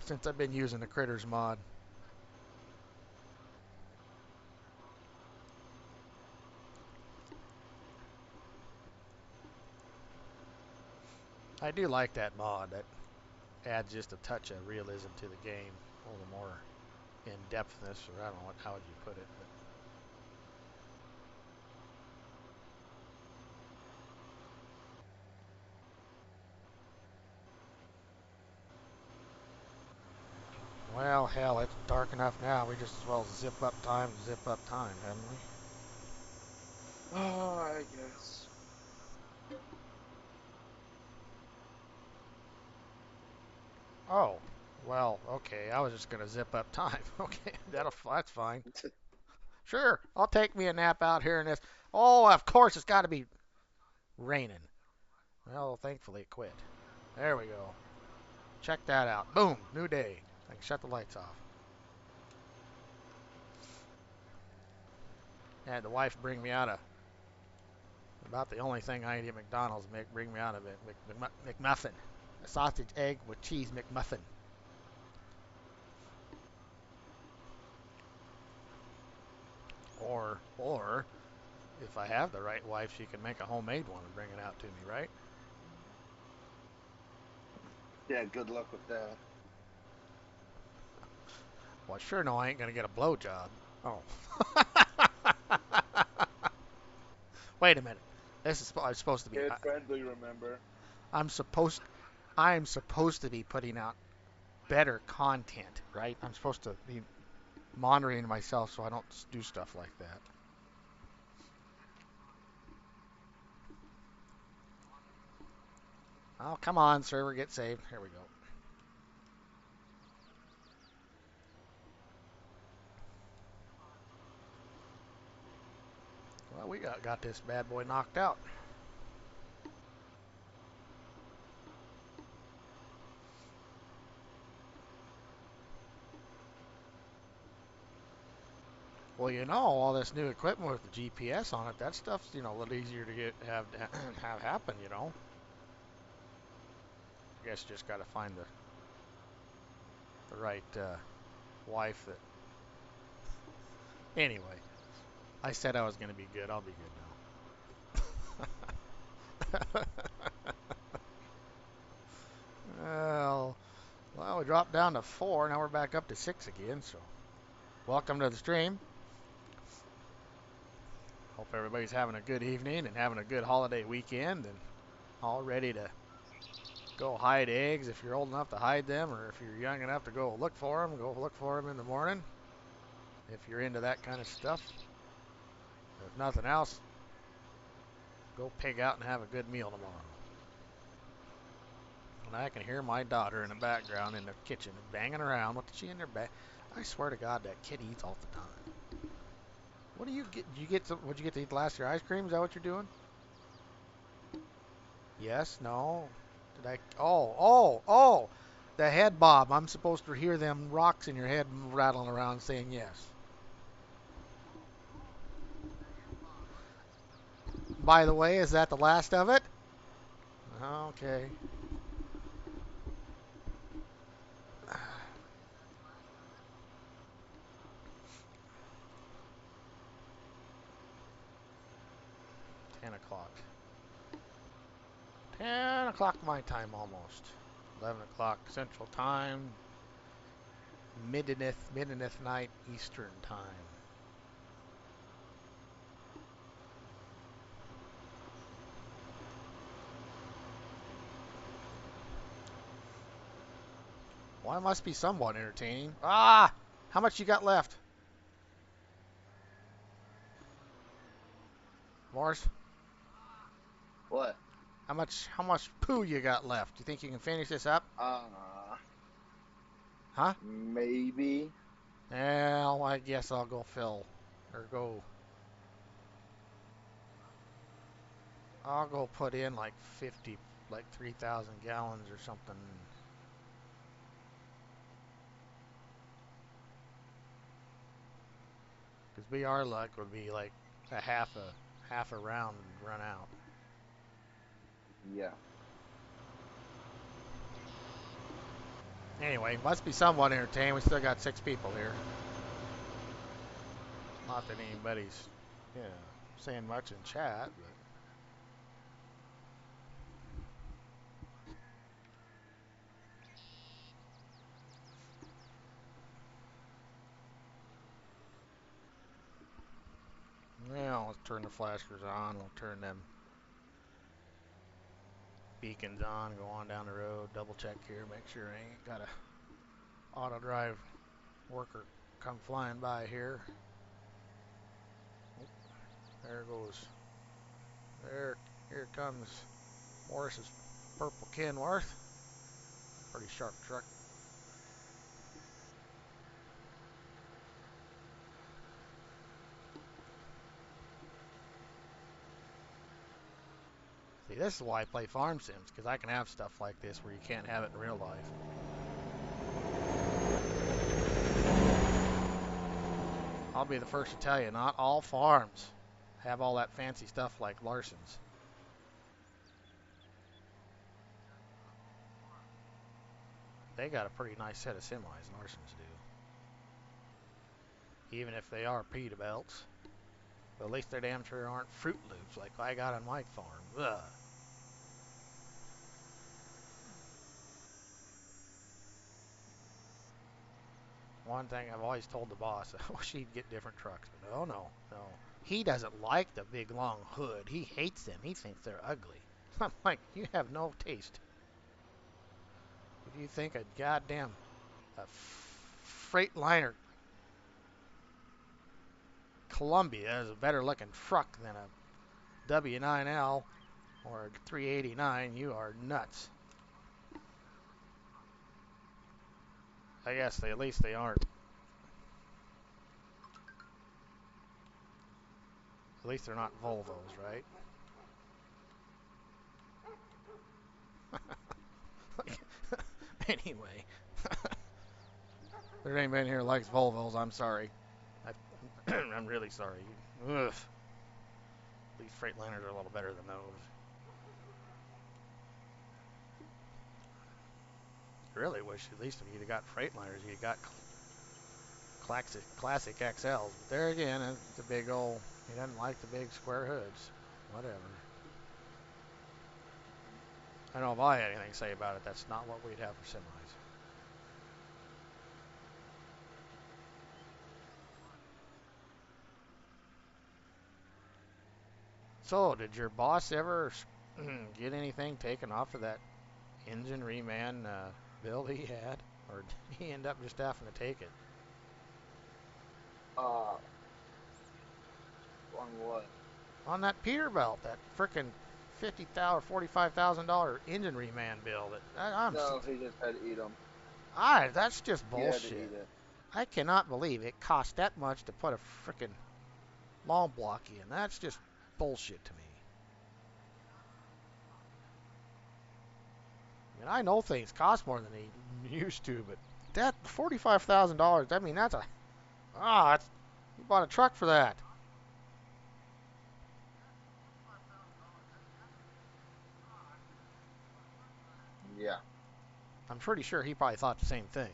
Since I've been using the critters mod, I do like that mod. That adds just a touch of realism to the game, a little more in depthness, or I don't know how would you put it. But, well, hell, it's dark enough now. We just as well zip up time, haven't we? Oh, I guess. Oh, well, okay. I was just gonna zip up time. Okay, that's fine. Sure, I'll take me a nap out here in this. Oh, of course, it's got to be raining. Well, thankfully it quit. There we go. Check that out. Boom, new day. I can shut the lights off. I had the wife bring me out about the only thing I eat at McDonald's. Bring me out of it. McMuffin, a sausage egg with cheese McMuffin. Or if I have the right wife, she can make a homemade one and bring it out to me, right? Yeah, good luck with that. Well, sure no, I ain't gonna get a blowjob. Oh, wait a minute. I'm supposed to be. Kid friendly, remember? I'm supposed. I'm supposed to be putting out better content, right? I'm supposed to be monitoring myself so I don't do stuff like that. Oh, come on, server, get saved. Here we go. Well, we got this bad boy knocked out. Well, all this new equipment with the GPS on it, that stuff's a little easier to get have happen. I guess you just got to find the right wife that. Anyway, I said I was going to be good. I'll be good now. well, we dropped down to 4. Now we're back up to 6 again. So, welcome to the stream. Hope everybody's having a good evening and having a good holiday weekend and all ready to go hide eggs if you're old enough to hide them, or if you're young enough to go look for them, go look for them in the morning. If you're into that kind of stuff. If nothing else, go pig out and have a good meal tomorrow. And I can hear my daughter in the background in the kitchen banging around. What is she in there? I swear to God, that kid eats all the time. What do you get? What'd you get to eat last year? Ice cream? Is that what you're doing? Yes? No? Did I? Oh! The head bob. I'm supposed to hear them rocks in your head rattling around saying yes. By the way, is that the last of it? Okay. 10 o'clock. 10 o'clock my time almost. 11 o'clock Central Time. Midnight night Eastern Time. Well, it must be somewhat entertaining. Ah! How much you got left? Morris? What? How much poo you got left? You think you can finish this up? Huh? Maybe. Well, I guess I'll go fill. Or go. I'll go put in like 50, like 3,000 gallons or something. Because BR luck would be like a half a round and run out. Yeah. Anyway, must be somewhat entertaining. We still got 6 people here. Not that anybody's, saying much in chat, but let's turn the flashers on. We'll turn them beacons on. Go on down the road. Double check here. Make sure I ain't got a auto drive worker come flying by here. Oh, there goes. Here comes Morris's purple Kenworth. Pretty sharp truck. See, this is why I play Farm Sims, because I can have stuff like this where you can't have it in real life. I'll be the first to tell you, not all farms have all that fancy stuff like Larson's. They got a pretty nice set of semis, Larson's do. Even if they are Peterbilts. But at least they damn sure aren't Fruit Loops like I got on my farm. Ugh. One thing I've always told the boss, I wish he'd get different trucks. But no. He doesn't like the big long hood. He hates them. He thinks they're ugly. I'm like, you have no taste. If you think a goddamn Freightliner Columbia is a better looking truck than a W9L or a 389, you are nuts. I guess at least they aren't. At least they're not Volvos, right? Anyway, if there anybody here likes Volvos, I'm sorry. I'm really sorry. Ugh. These Freightliners are a little better than those. I really wish at least if you'd have got Freightliners, you'd got classic XLs. But there again, it's a big old. He doesn't like the big square hoods. Whatever. I don't know if I had anything to say about it. That's not what we'd have for semis. So, did your boss ever get anything taken off of that engine reman bill he had, or did he end up just having to take it? On what? On that Peterbilt, that frickin' $50,000, $45,000 engine reman bill. No, he just had to eat them. That's just He had to bullshit. eat it. I cannot believe it cost that much to put a frickin' long block in. That's just bullshit to me. I mean, I know things cost more than they used to, but that $45,000. I mean, that's you bought a truck for that. Yeah. I'm pretty sure he probably thought the same thing.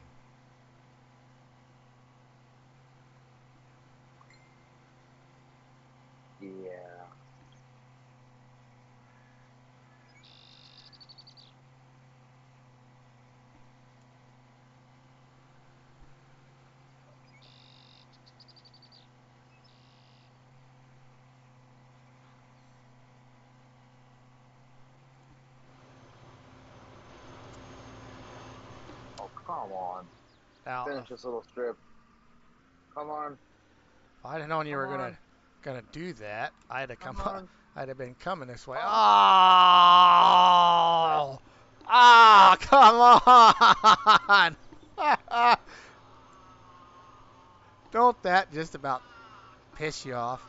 Yeah. Oh, come on. Now, Finish this little strip. Come on. if I'd have known you Come were on. gonna do that, I'd have Come on. I'd have been coming this way. Come. Oh, come on! Don't that just about piss you off?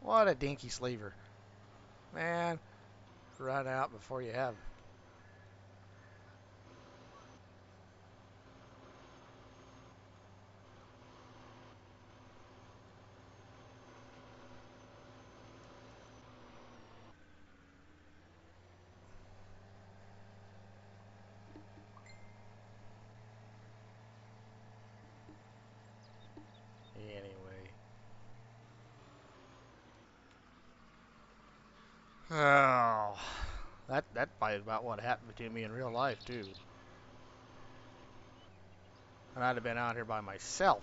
What a dinky sleever, man! Run out before you have. Anyway. Oh, that probably is about what happened to me in real life too. And I'd have been out here by myself.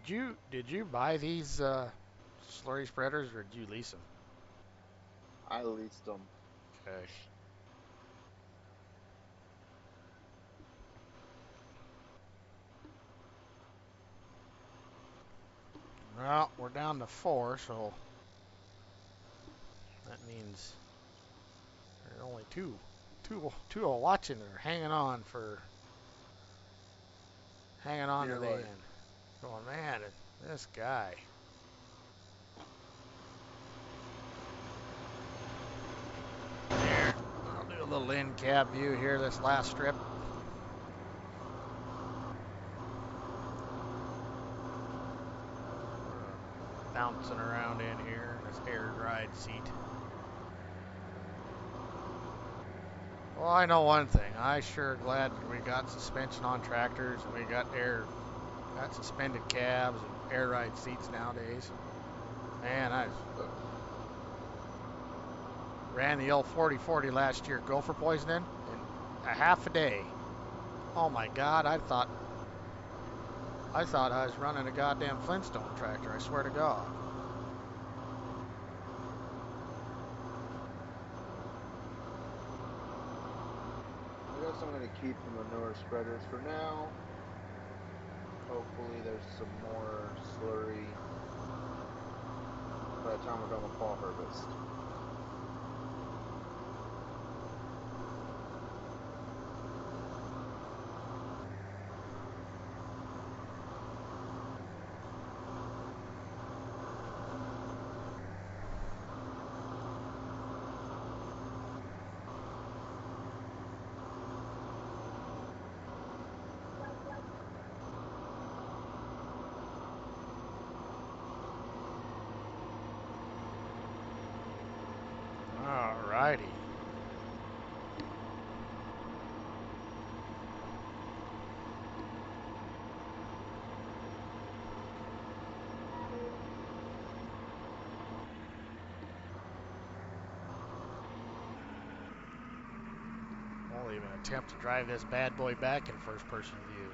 Did you buy these slurry spreaders or did you lease them? I leased them. Okay. Well, we're down to 4, so that means there's only two are watching or hanging on to Dear the life. end. Going, man, this guy. There, I'll do a little in cab view here. This last strip. Bouncing around in here in this air dried seat. Well, I know one thing. I sure glad we got suspension on tractors and we got suspended cabs and air ride seats nowadays. Man, I ran the old 4040 last year, gopher poisoning, in a half a day. Oh my God, I thought I was running a goddamn Flintstone tractor. I swear to God. I guess I'm going to keep the manure spreaders for now. Hopefully there's some more slurry by the time we're done with fall harvest. Alrighty. Won't even attempt to drive this bad boy back in first person view.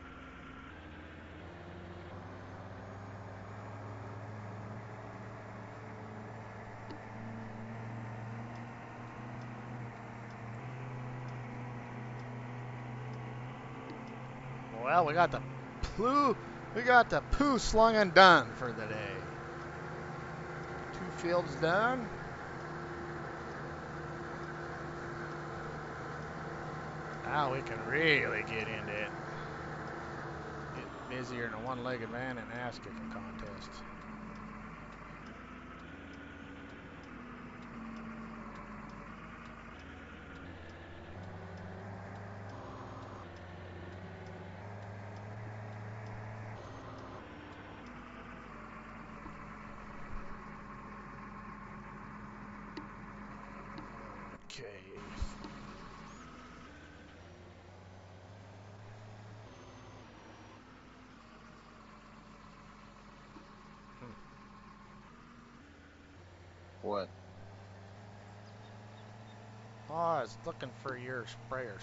Well, we got the poo slung and done for the day. 2 fields done. Now we can really get into it. Get busier than a one-legged man in an ass-kicking contest. Okay. What? Oh, I was looking for your sprayer.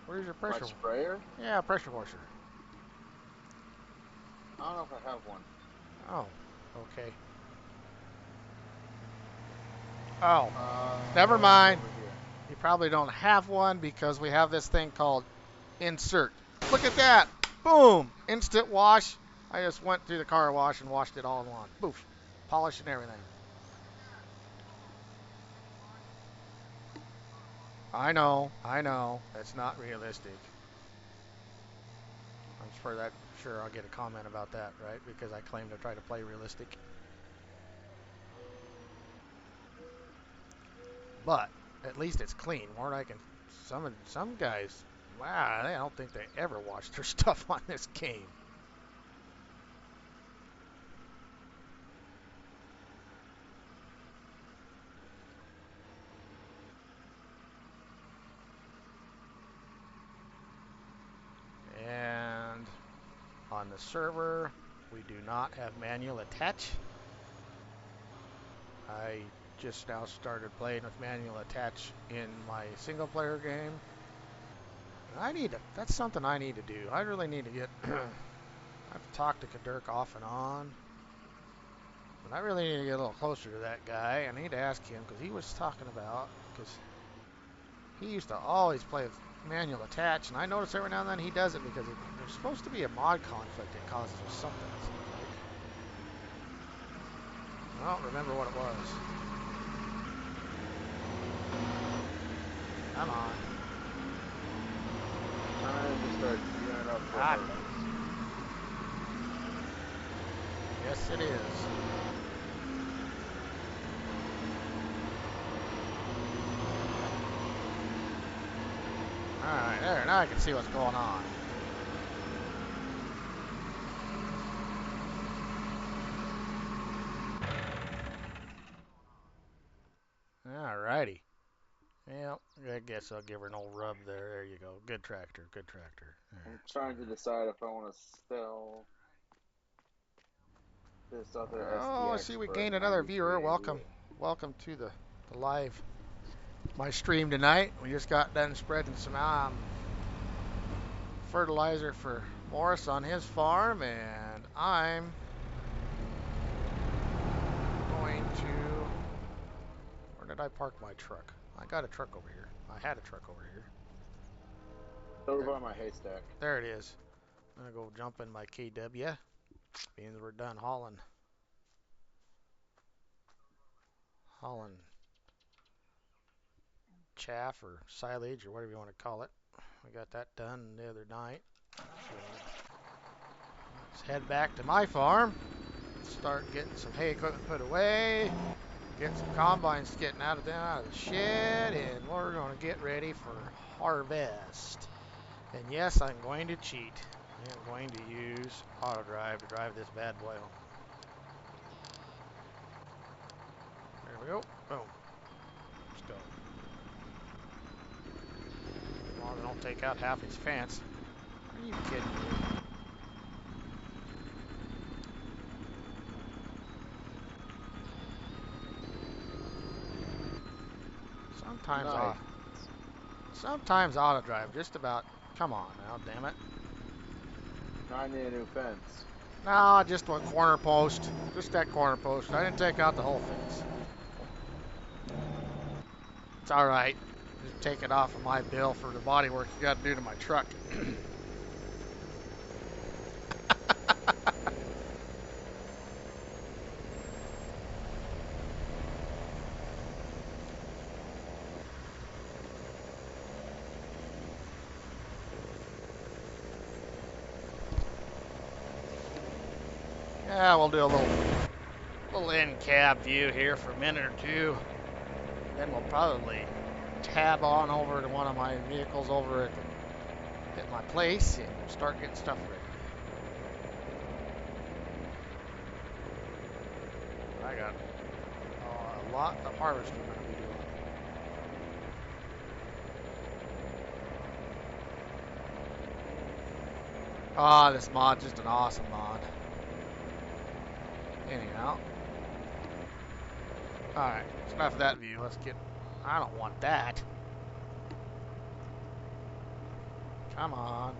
Where's your My pressure? sprayer? Yeah, pressure washer. I don't know if I have one. Oh, okay. Oh, never It's mind. over here. You probably don't have one because we have this thing called insert. Look at that. Boom. Instant wash. I just went through the car wash and washed it all in one. Boof. Polish and everything. I know. It's not realistic. Sure I'll get a comment about that, right? Because I claim to try to play realistic. But at least it's clean. More like some guys, wow, I don't think they ever wash their stuff on this game. And on the server, we do not have manual attach. I just now started playing with manual attach in my single player game. That's something I need to do. I really need to get, I've talked to Kadirk off and on, but I really need to get a little closer to that guy. I need to ask him because he was talking about, because he used to always play with manual attach, and I notice every now and then he does it because there's supposed to be a mod conflict it causes or something. It seems like. I don't remember what it was. Come on. Time to start gearing up for Ah, harvest. yes, it is. All right, there. Now I can see what's going on. All righty. Well, I guess I'll give her an old rub there. There you go. Good tractor. Good tractor. I'm trying to decide if I want to sell this other Oh, I SDX see we for a gained another 93 viewer. Welcome. AVA. Welcome to the live my stream tonight. We just got done spreading some fertilizer for Morris on his farm, and we're did I park my truck? I got a truck over here. I had a truck over here. Over There, by my haystack. there it is. I'm gonna go jump in my KW. Means we're done hauling chaff or silage or whatever you want to call it. We got that done the other night. So let's head back to my farm. Start getting some hay equipment put away. Get some combines getting out of the shed, and we're going to get ready for harvest. And yes, I'm going to cheat. I am going to use auto drive to drive this bad boy home. There we go. Boom. Let's go. Well, they don't take out half his fence. Are you kidding me? Sometimes Nice. sometimes auto drive just about. Come on now, damn it. I need a new fence. No, just one corner post. Just that corner post. I didn't take out the whole fence. It's all right. Just take it off of my bill for the body work you got to do to my truck. Yeah, we'll do a little in-cab view here for a minute or two. Then we'll probably tab on over to one of my vehicles over at my place and start getting stuff ready. I got a lot of harvest we're going to be doing. Ah, this mod's just an awesome mod. Anyhow. Alright, it's enough of that view. Let's get... I don't want that. Come on.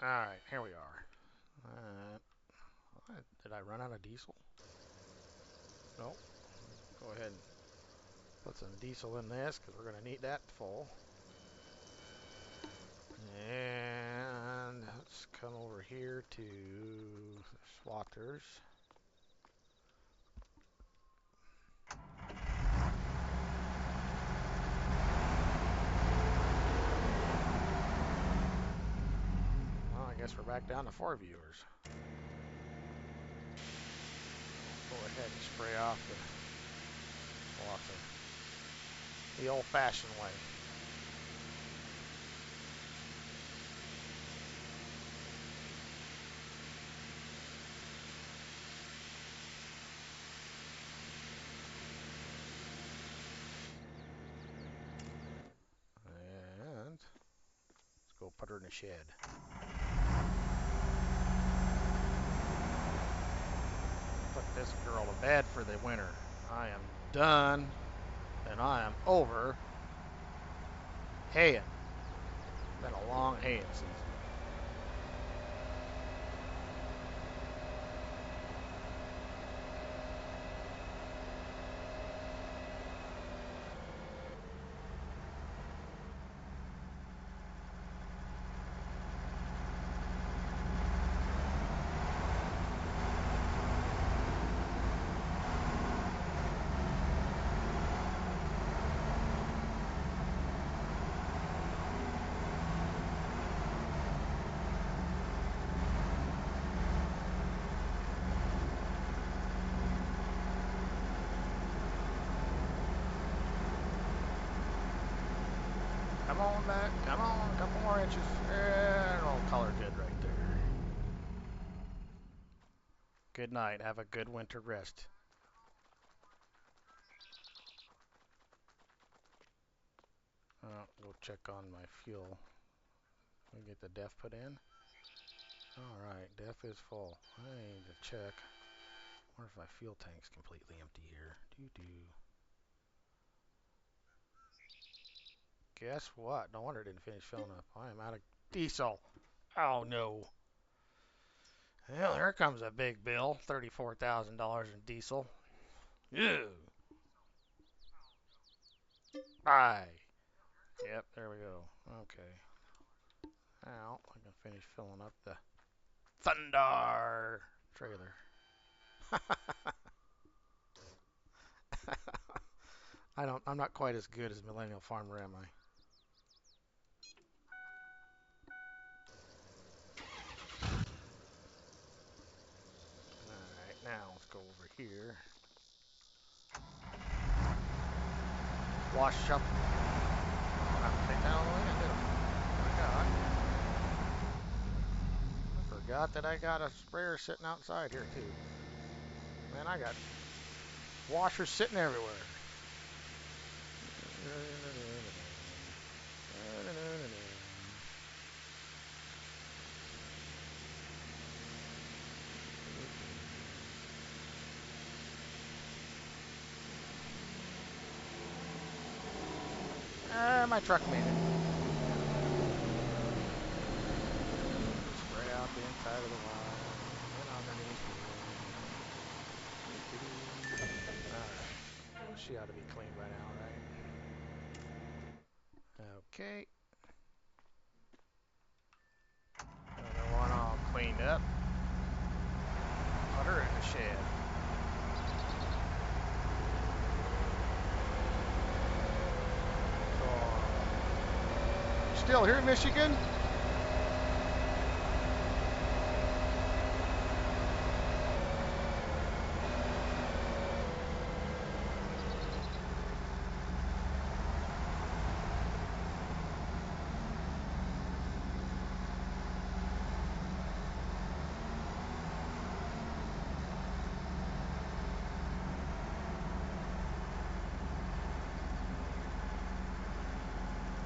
Alright, here we are. Did I run out of diesel? Nope. Go ahead and put some diesel in this because we're going to need that full. And let's come over here to swatters. Well, I guess we're back down to 4 viewers. Go ahead and spray off the water the old-fashioned way. And let's go put her in the shed. Put this girl to bed for the winter. I am done, and I am over haying. Been a long haying season. Come on back. Come on. A couple more inches. And all color good right there. Good night. Have a good winter rest. Go check on my fuel. Let me get the def put in. Alright, def is full. I need to check. I wonder if my fuel tank's completely empty here. Guess what? No wonder it didn't finish filling up. I am out of diesel. Oh no. Well, here comes a big bill, $34,000 in diesel. Ew. Aye. Yep, there we go. Okay. Now I can finish filling up the Thunder trailer. I'm not quite as good as Millennial Farmer, am I? Alright, now let's go over here. Wash up. I take that all the way in, did I forgot that I got a sprayer sitting outside here too. Man, I got washers sitting everywhere. My truck made it. Spray out the inside of the wall and underneath here. Alright. She ought to be clean by now, right? Okay. Another one all cleaned up. Put her in the shed. Still here, Michigan?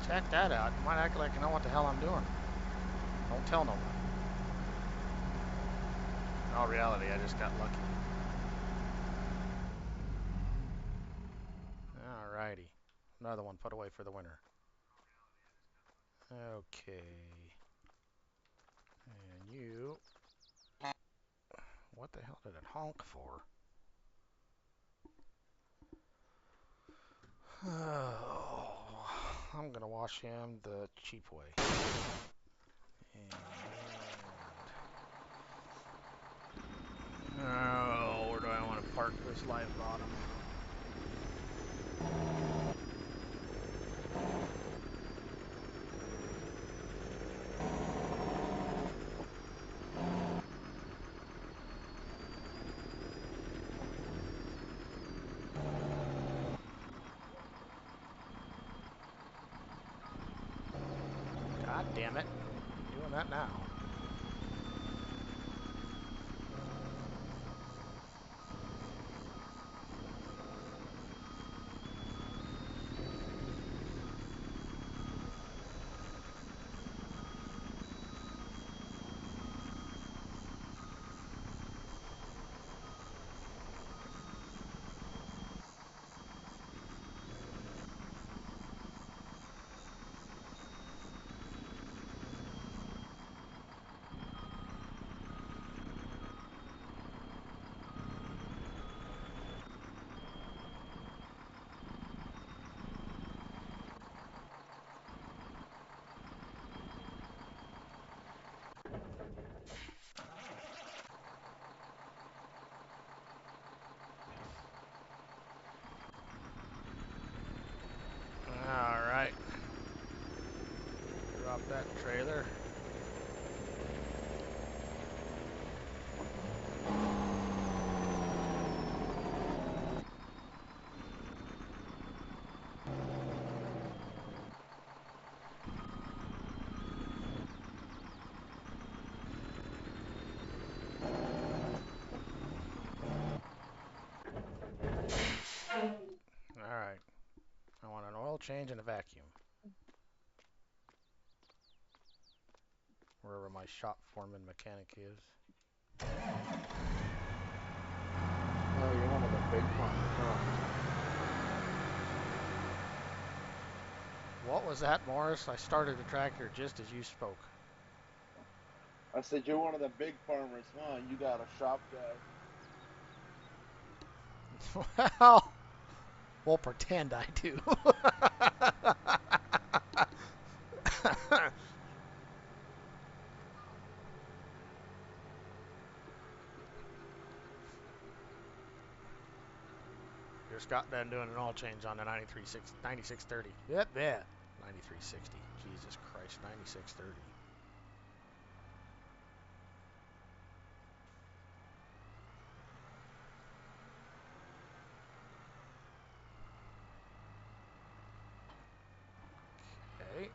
Check that out. You might act like you know what the hell I'm doing. Don't tell nobody. In all reality, I just got lucky. Alrighty. Another one put away for the winter. Okay. And you... What the hell did it honk for? Oh, I'm gonna wash him the cheap way. And... Oh, where do I want to park this live bottom? God damn it. I'm doing that now. Alright. Drop that trailer. Alright. I want an oil change and a vacuum. Wherever my shop foreman mechanic is. Oh, you're one of the big ones, huh? What was that, Morris? I started the tractor just as you spoke. I said, you're one of the big farmers, huh? You got a shop guy. Well, we'll pretend I do. Just got done doing an oil change on the 9630. Yep, yeah. 9360. Jesus Christ, 9630. Okay.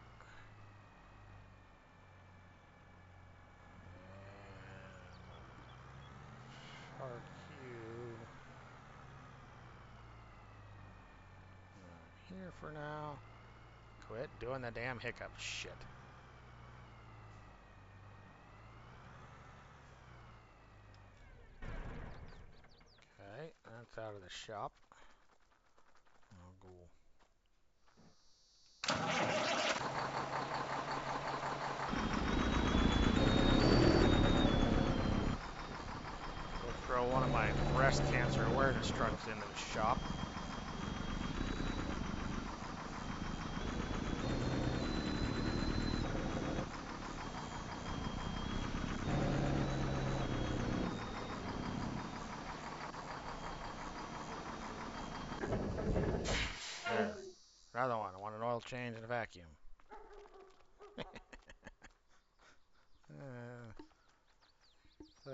And RQ here for now. Quit doing the damn hiccup shit. Okay, that's out of the shop. I'll go. Go throw one of my breast cancer awareness trucks into the shop. There. Another one. I want an oil change and a vacuum. So.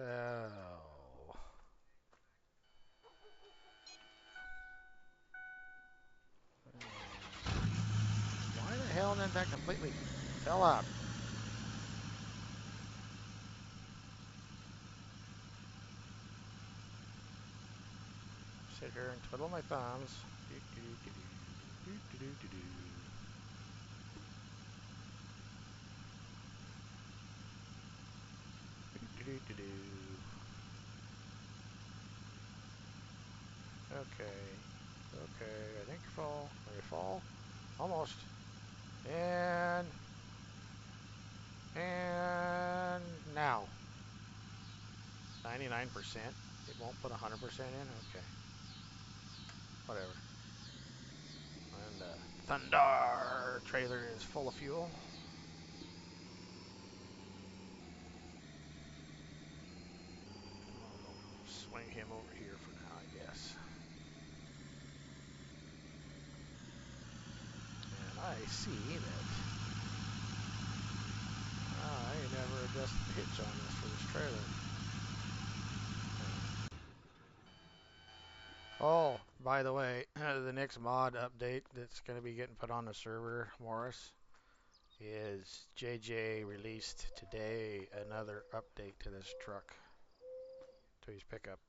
Why the hell didn't that completely fell out? Sit here and twiddle my thumbs. Do, do, do, do, do, do, do, do. Do, do, do, do. Okay. Okay. I think you fall. Or you fall. Almost. And now. 99%. It won't put 100% in? Okay. Whatever. And the Thunder trailer is full of fuel. I'll go swing him over here for now, I guess. And I see that I never adjusted the hitch on this for this trailer. Oh, by the way, the next mod update that's going to be getting put on the server, Morris, is JJ released today another update to this truck, to his pickup.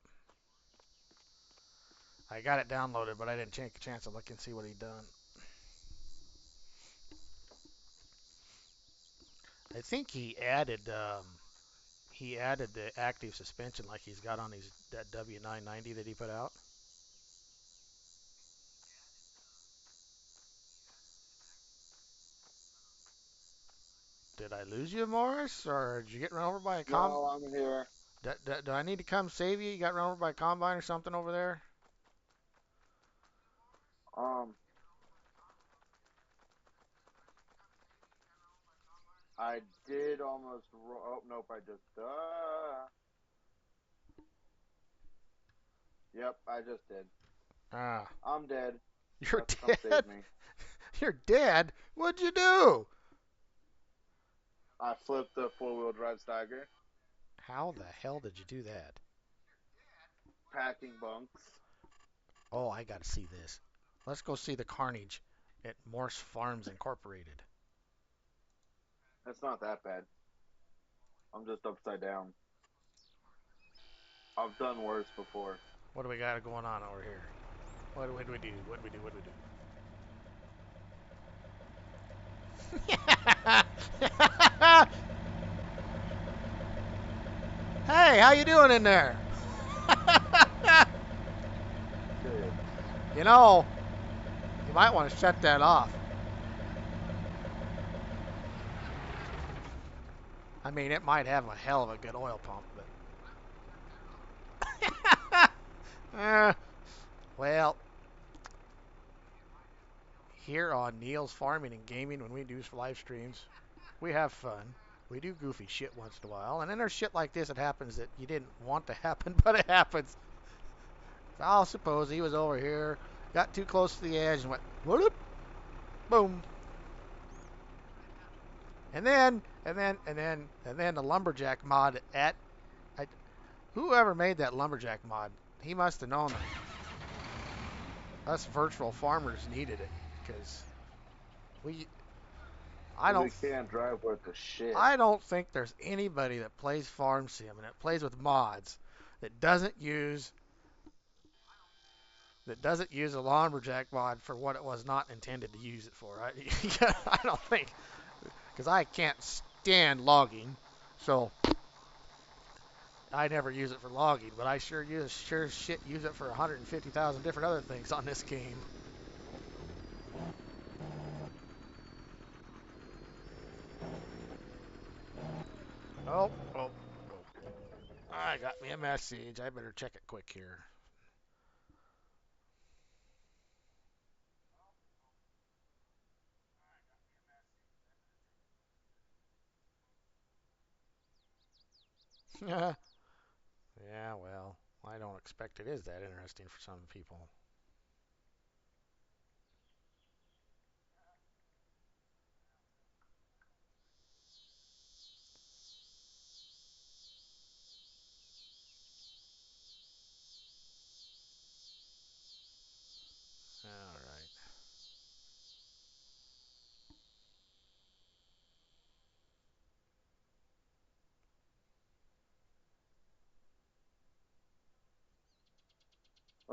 I got it downloaded, but I didn't take a chance to look and see what he'd done. I think he added the active suspension like he's got on that W990 that he put out. Did I lose you, Morris, or did you get run over by a No, I'm here. Do I need to come save you? You got run over by a combine or something over there? Um, I did almost. Oh nope, I just. Yep, I just did. Ah, I'm dead. you're Have to come dead. save me. You're dead. What'd you do? I flipped the 4-wheel drive Steiger. How the hell did you do that? Packing bunks. Oh, I got to see this. Let's go see the carnage at Morse Farms Incorporated. It's not that bad. I'm just upside down. I've done worse before. What do we got going on over here? What do we do? What do we do? What do we do? Hey, how you doing in there? Good. You know, you might want to shut that off. I mean, it might have a hell of a good oil pump, but eh, well, here on Neals Farming and Gaming, when we do live streams, we have fun. We do goofy shit once in a while, and then there's shit like this that happens that you didn't want to happen, but it happens. I'll suppose he was over here, got too close to the edge, and went whoop, boom, and then the lumberjack mod at I, whoever made that lumberjack mod, he must have known that us virtual farmers needed it because we I Because don't it can't drive worth a shit. I don't think there's anybody that plays Farm Sim and that plays with mods that doesn't use a lumberjack mod for what it was not intended to use it for. I don't think because I can't stand logging, so I never use it for logging. But I sure shit use it for 150,000 different other things on this game. Oh, oh, oh! I got me a message. I better check it quick here. Yeah, well, I don't expect it is that interesting for some people. All right.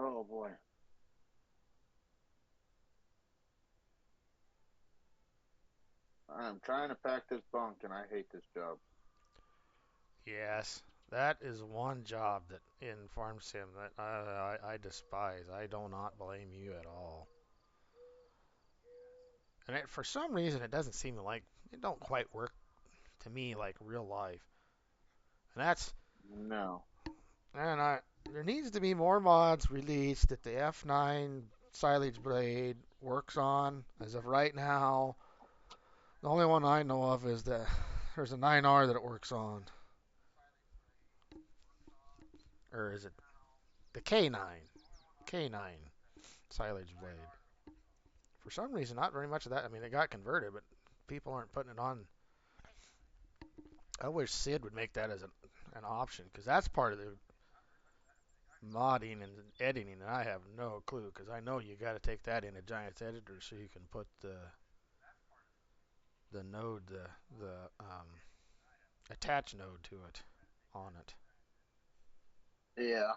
Oh boy. I'm trying to pack this bunk and I hate this job. Yes, that is one job that in Farm Sim that I despise. I do not blame you at all. And for some reason, it doesn't seem like it don't quite work to me like real life. And that's No. and I there needs to be more mods released that the F9 silage blade works on. As of right now, the only one I know of is that there's a 9R that it works on, or is it the K9? K9 silage blade. For some reason, not very much of that. I mean, it got converted, but people aren't putting it on. I wish Sid would make that as an option because that's part of the modding and editing, and I have no clue because I know you got to take that in a Giants editor so you can put the node, the attach node to it on it. Yeah.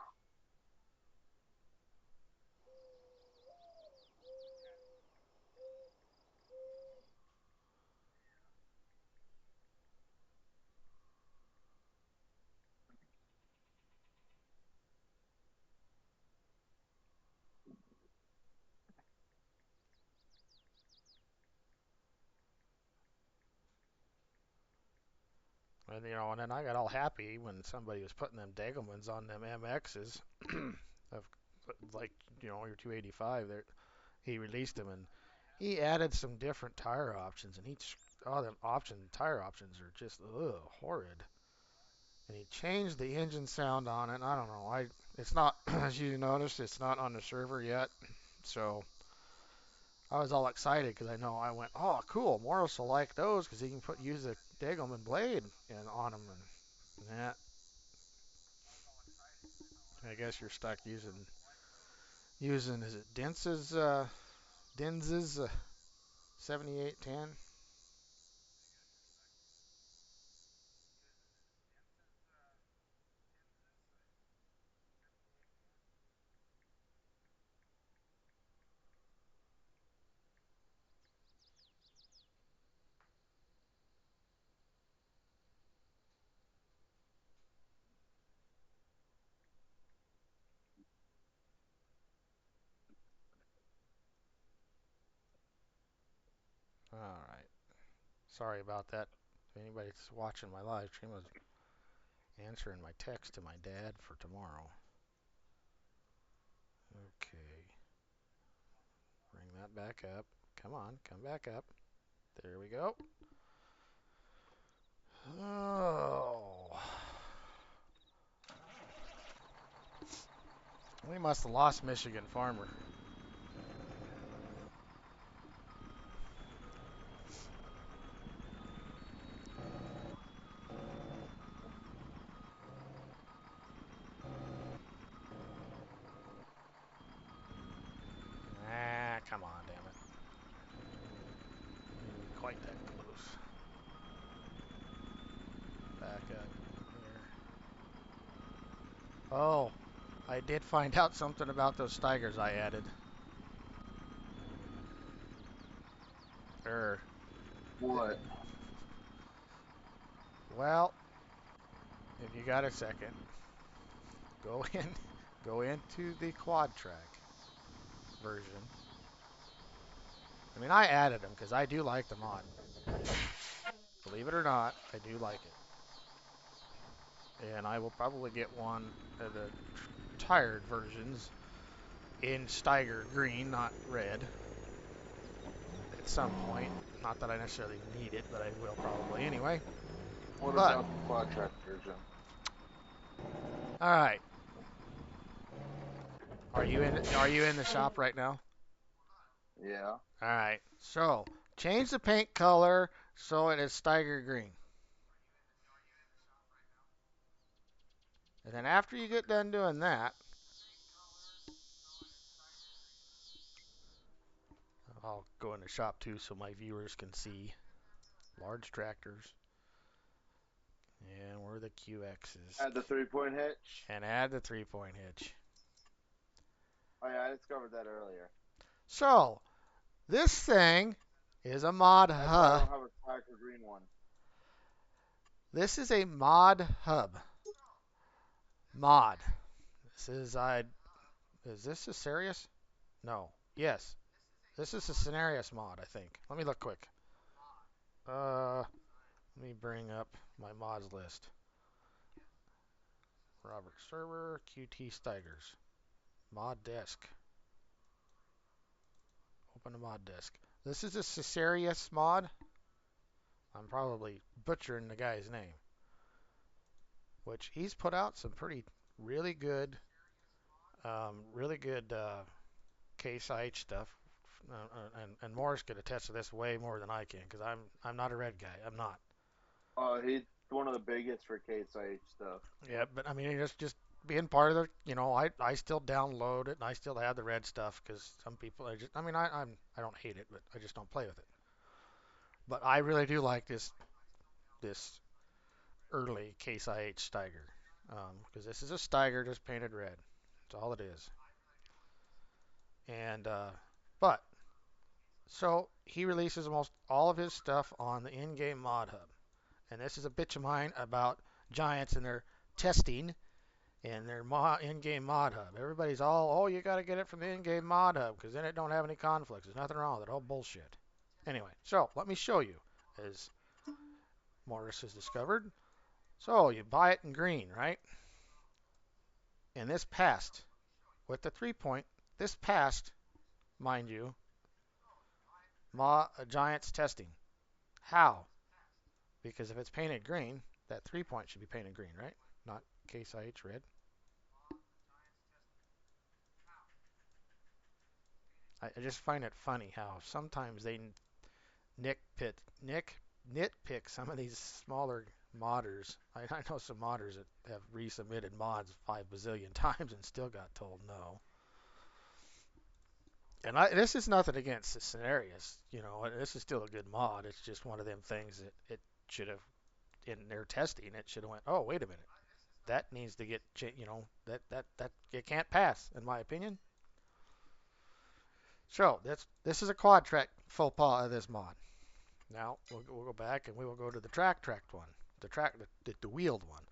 And and then I got all happy when somebody was putting them Degelmans on them MXs of like your 285 there. He released them and he added some different tire options, and each all them tire options are just horrid. And he changed the engine sound on it. I don't know. It's not as you noticed, it's not on the server yet. So I was all excited because I went, oh cool, Morris will like those because he can use the Degelman blade on them, and that I guess you're stuck using is it Denz's 7810. All right. Sorry about that. If anybody's watching my live stream, I was answering my text to my dad for tomorrow. Okay. Bring that back up. Come on, come back up. There we go. Oh. We must have lost Michigan Farmer. Ah, come on, damn it. Didn't quite that close. Back up here. Oh, I did find out something about those Steigers I added. Er, What? well, if you got a second, go in, go into the quad track version. I mean, I added them because I do like the mod. Believe it or not, I do like it. And I will probably get one of the tired versions in Steiger green, not red, at some point. Not that I necessarily need it, but I will probably anyway. What But, about the quad track version? all right. Are you in the shop right now? Yeah. All right. So, change the paint color so it is Steiger green. And then after you get done doing that, I'll go in the shop too so my viewers can see large tractors. And where are the QXs? Add the 3-point hitch. And add the 3-point hitch. Oh yeah, I discovered that earlier. So, this thing is a mod That's why I hub. don't have a Slacker green one. This is a mod hub. Mod. This is is this a serious? No. Yes. This is a Scenarius mod, I think. Let me look quick. Let me bring up my mods list. Robert Server, QT Steigers. Mod desk. Open a mod desk. This is a Caesarius mod. I'm probably butchering the guy's name. Which he's put out some pretty really good case IH stuff. And Morris could attest to this way more than I can because I'm not a red guy. I'm not. He's one of the biggest for Case IH stuff. Yeah, but I mean, just being part of the, I still download it and I still have the red stuff because some people, I mean, I don't hate it, but I just don't play with it. But I really do like this early Case IH Steiger because this is a Steiger just painted red. That's all it is. And but so he releases almost all of his stuff on the in-game mod hub, and this is a bitch of mine about Giants and their testing in their in-game mod hub. Everybody's all, oh, you got to get it from the in-game mod hub because then it don't have any conflicts. There's nothing wrong with it. All bullshit. Anyway, so let me show you, as Morris has discovered. So you buy it in green, right? And this passed with the 3-point. This passed, mind you, Giants testing. How? Because if it's painted green, that 3-point should be painted green, right? Not Case IH red. I just find it funny how sometimes they nitpick some of these smaller modders. I know some modders that have resubmitted mods 5 bazillion times and still got told no. And this is nothing against the Scenarius, this is still a good mod. It's just one of them things that it should have, in their testing, it should have went, oh, wait a minute. That needs to get, that it can't pass, in my opinion. So this is a quad track faux pas of this mod. Now we'll go back and we will go to the tracked one, the wheeled one,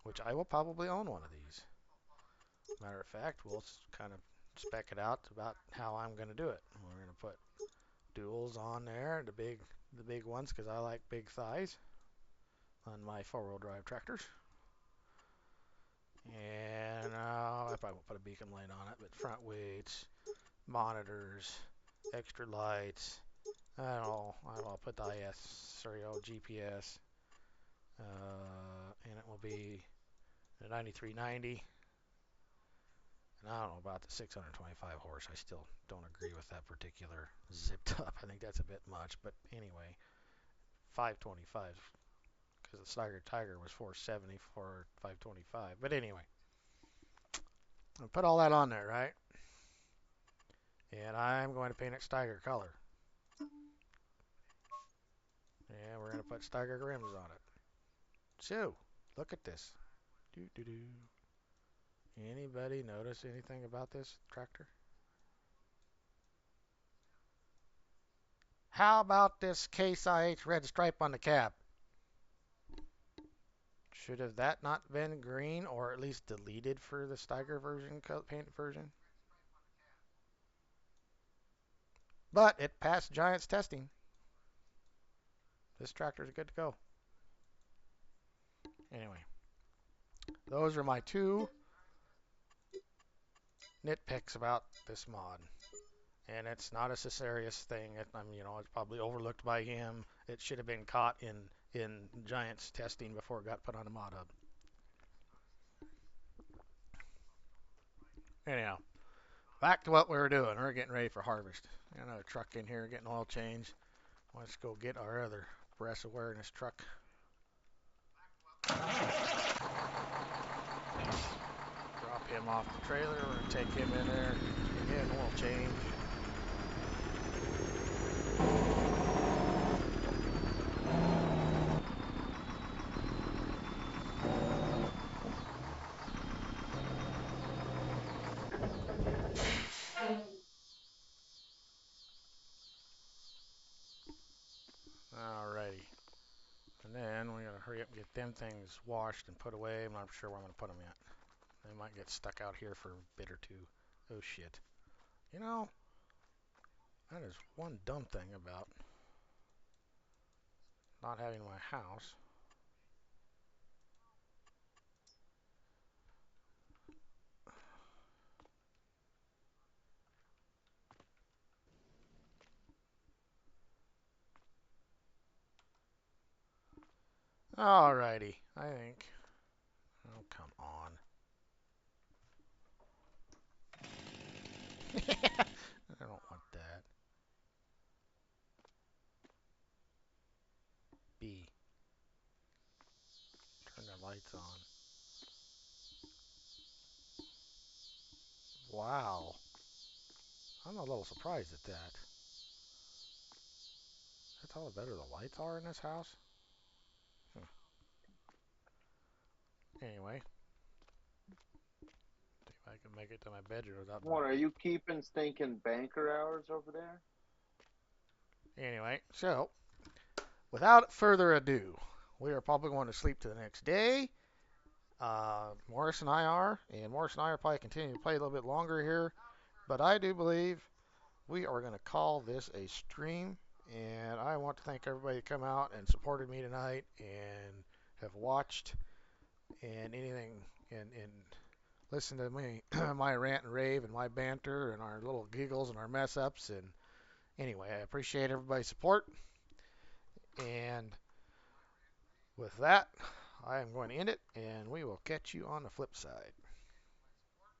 which I will probably own one of these. Matter of fact, we'll kind of spec it out about how I'm going to do it. We're going to put duals on there, the big ones, because I like big thighs. on my four-wheel drive tractors. And I probably won't put a beacon light on it, but front weights, monitors, extra lights. I'll put the GPS, and it will be the 9390. And I don't know about the 625 horse. I still don't agree with that particular zipped up. I think that's a bit much, but anyway, 525 because the Steiger Tiger was 470 for 525. But anyway, I put all that on there, right? And I'm going to paint it Steiger color. And we're going to put Steiger rims on it. So, look at this. Do do do. Anybody notice anything about this tractor? How about this Case IH red stripe on the cab? Should have that not been green or at least deleted for the Steiger version, paint version? But it passed Giants testing. This tractor is good to go. Anyway, those are my two nitpicks about this mod. And it's not a serious thing. It's probably overlooked by him. It should have been caught in Giants testing before it got put on the mod hub. Anyhow, back to what we were doing. We're getting ready for harvest. Got another truck in here getting oil changed. Let's go get our other breast awareness truck. Drop him off the trailer. We're going to take him in there, get an oil change. Alrighty. And then we got to hurry up and get them things washed and put away. I'm not sure where I'm going to put them yet. They might get stuck out here for a bit or two. Oh shit. You know, that is one dumb thing about not having my house. Alrighty, I think. Oh, come on. I don't want that. B. Turn the lights on. Wow. I'm a little surprised at that. That's how better the lights are in this house? Anyway. See if I can make it to my bedroom without... What, are you keeping stinking banker hours over there? Anyway, so, without further ado, we are probably going to sleep to the next day. Morris and I are, and Morris and I are probably continuing to play a little bit longer here, but I do believe we are going to call this a stream, and I want to thank everybody that come out and supported me tonight and have watched and anything and listen to me, my rant and rave and my banter and our little giggles and our mess ups. And anyway, I appreciate everybody's support. And with that, I am going to end it, and we will catch you on the flip side.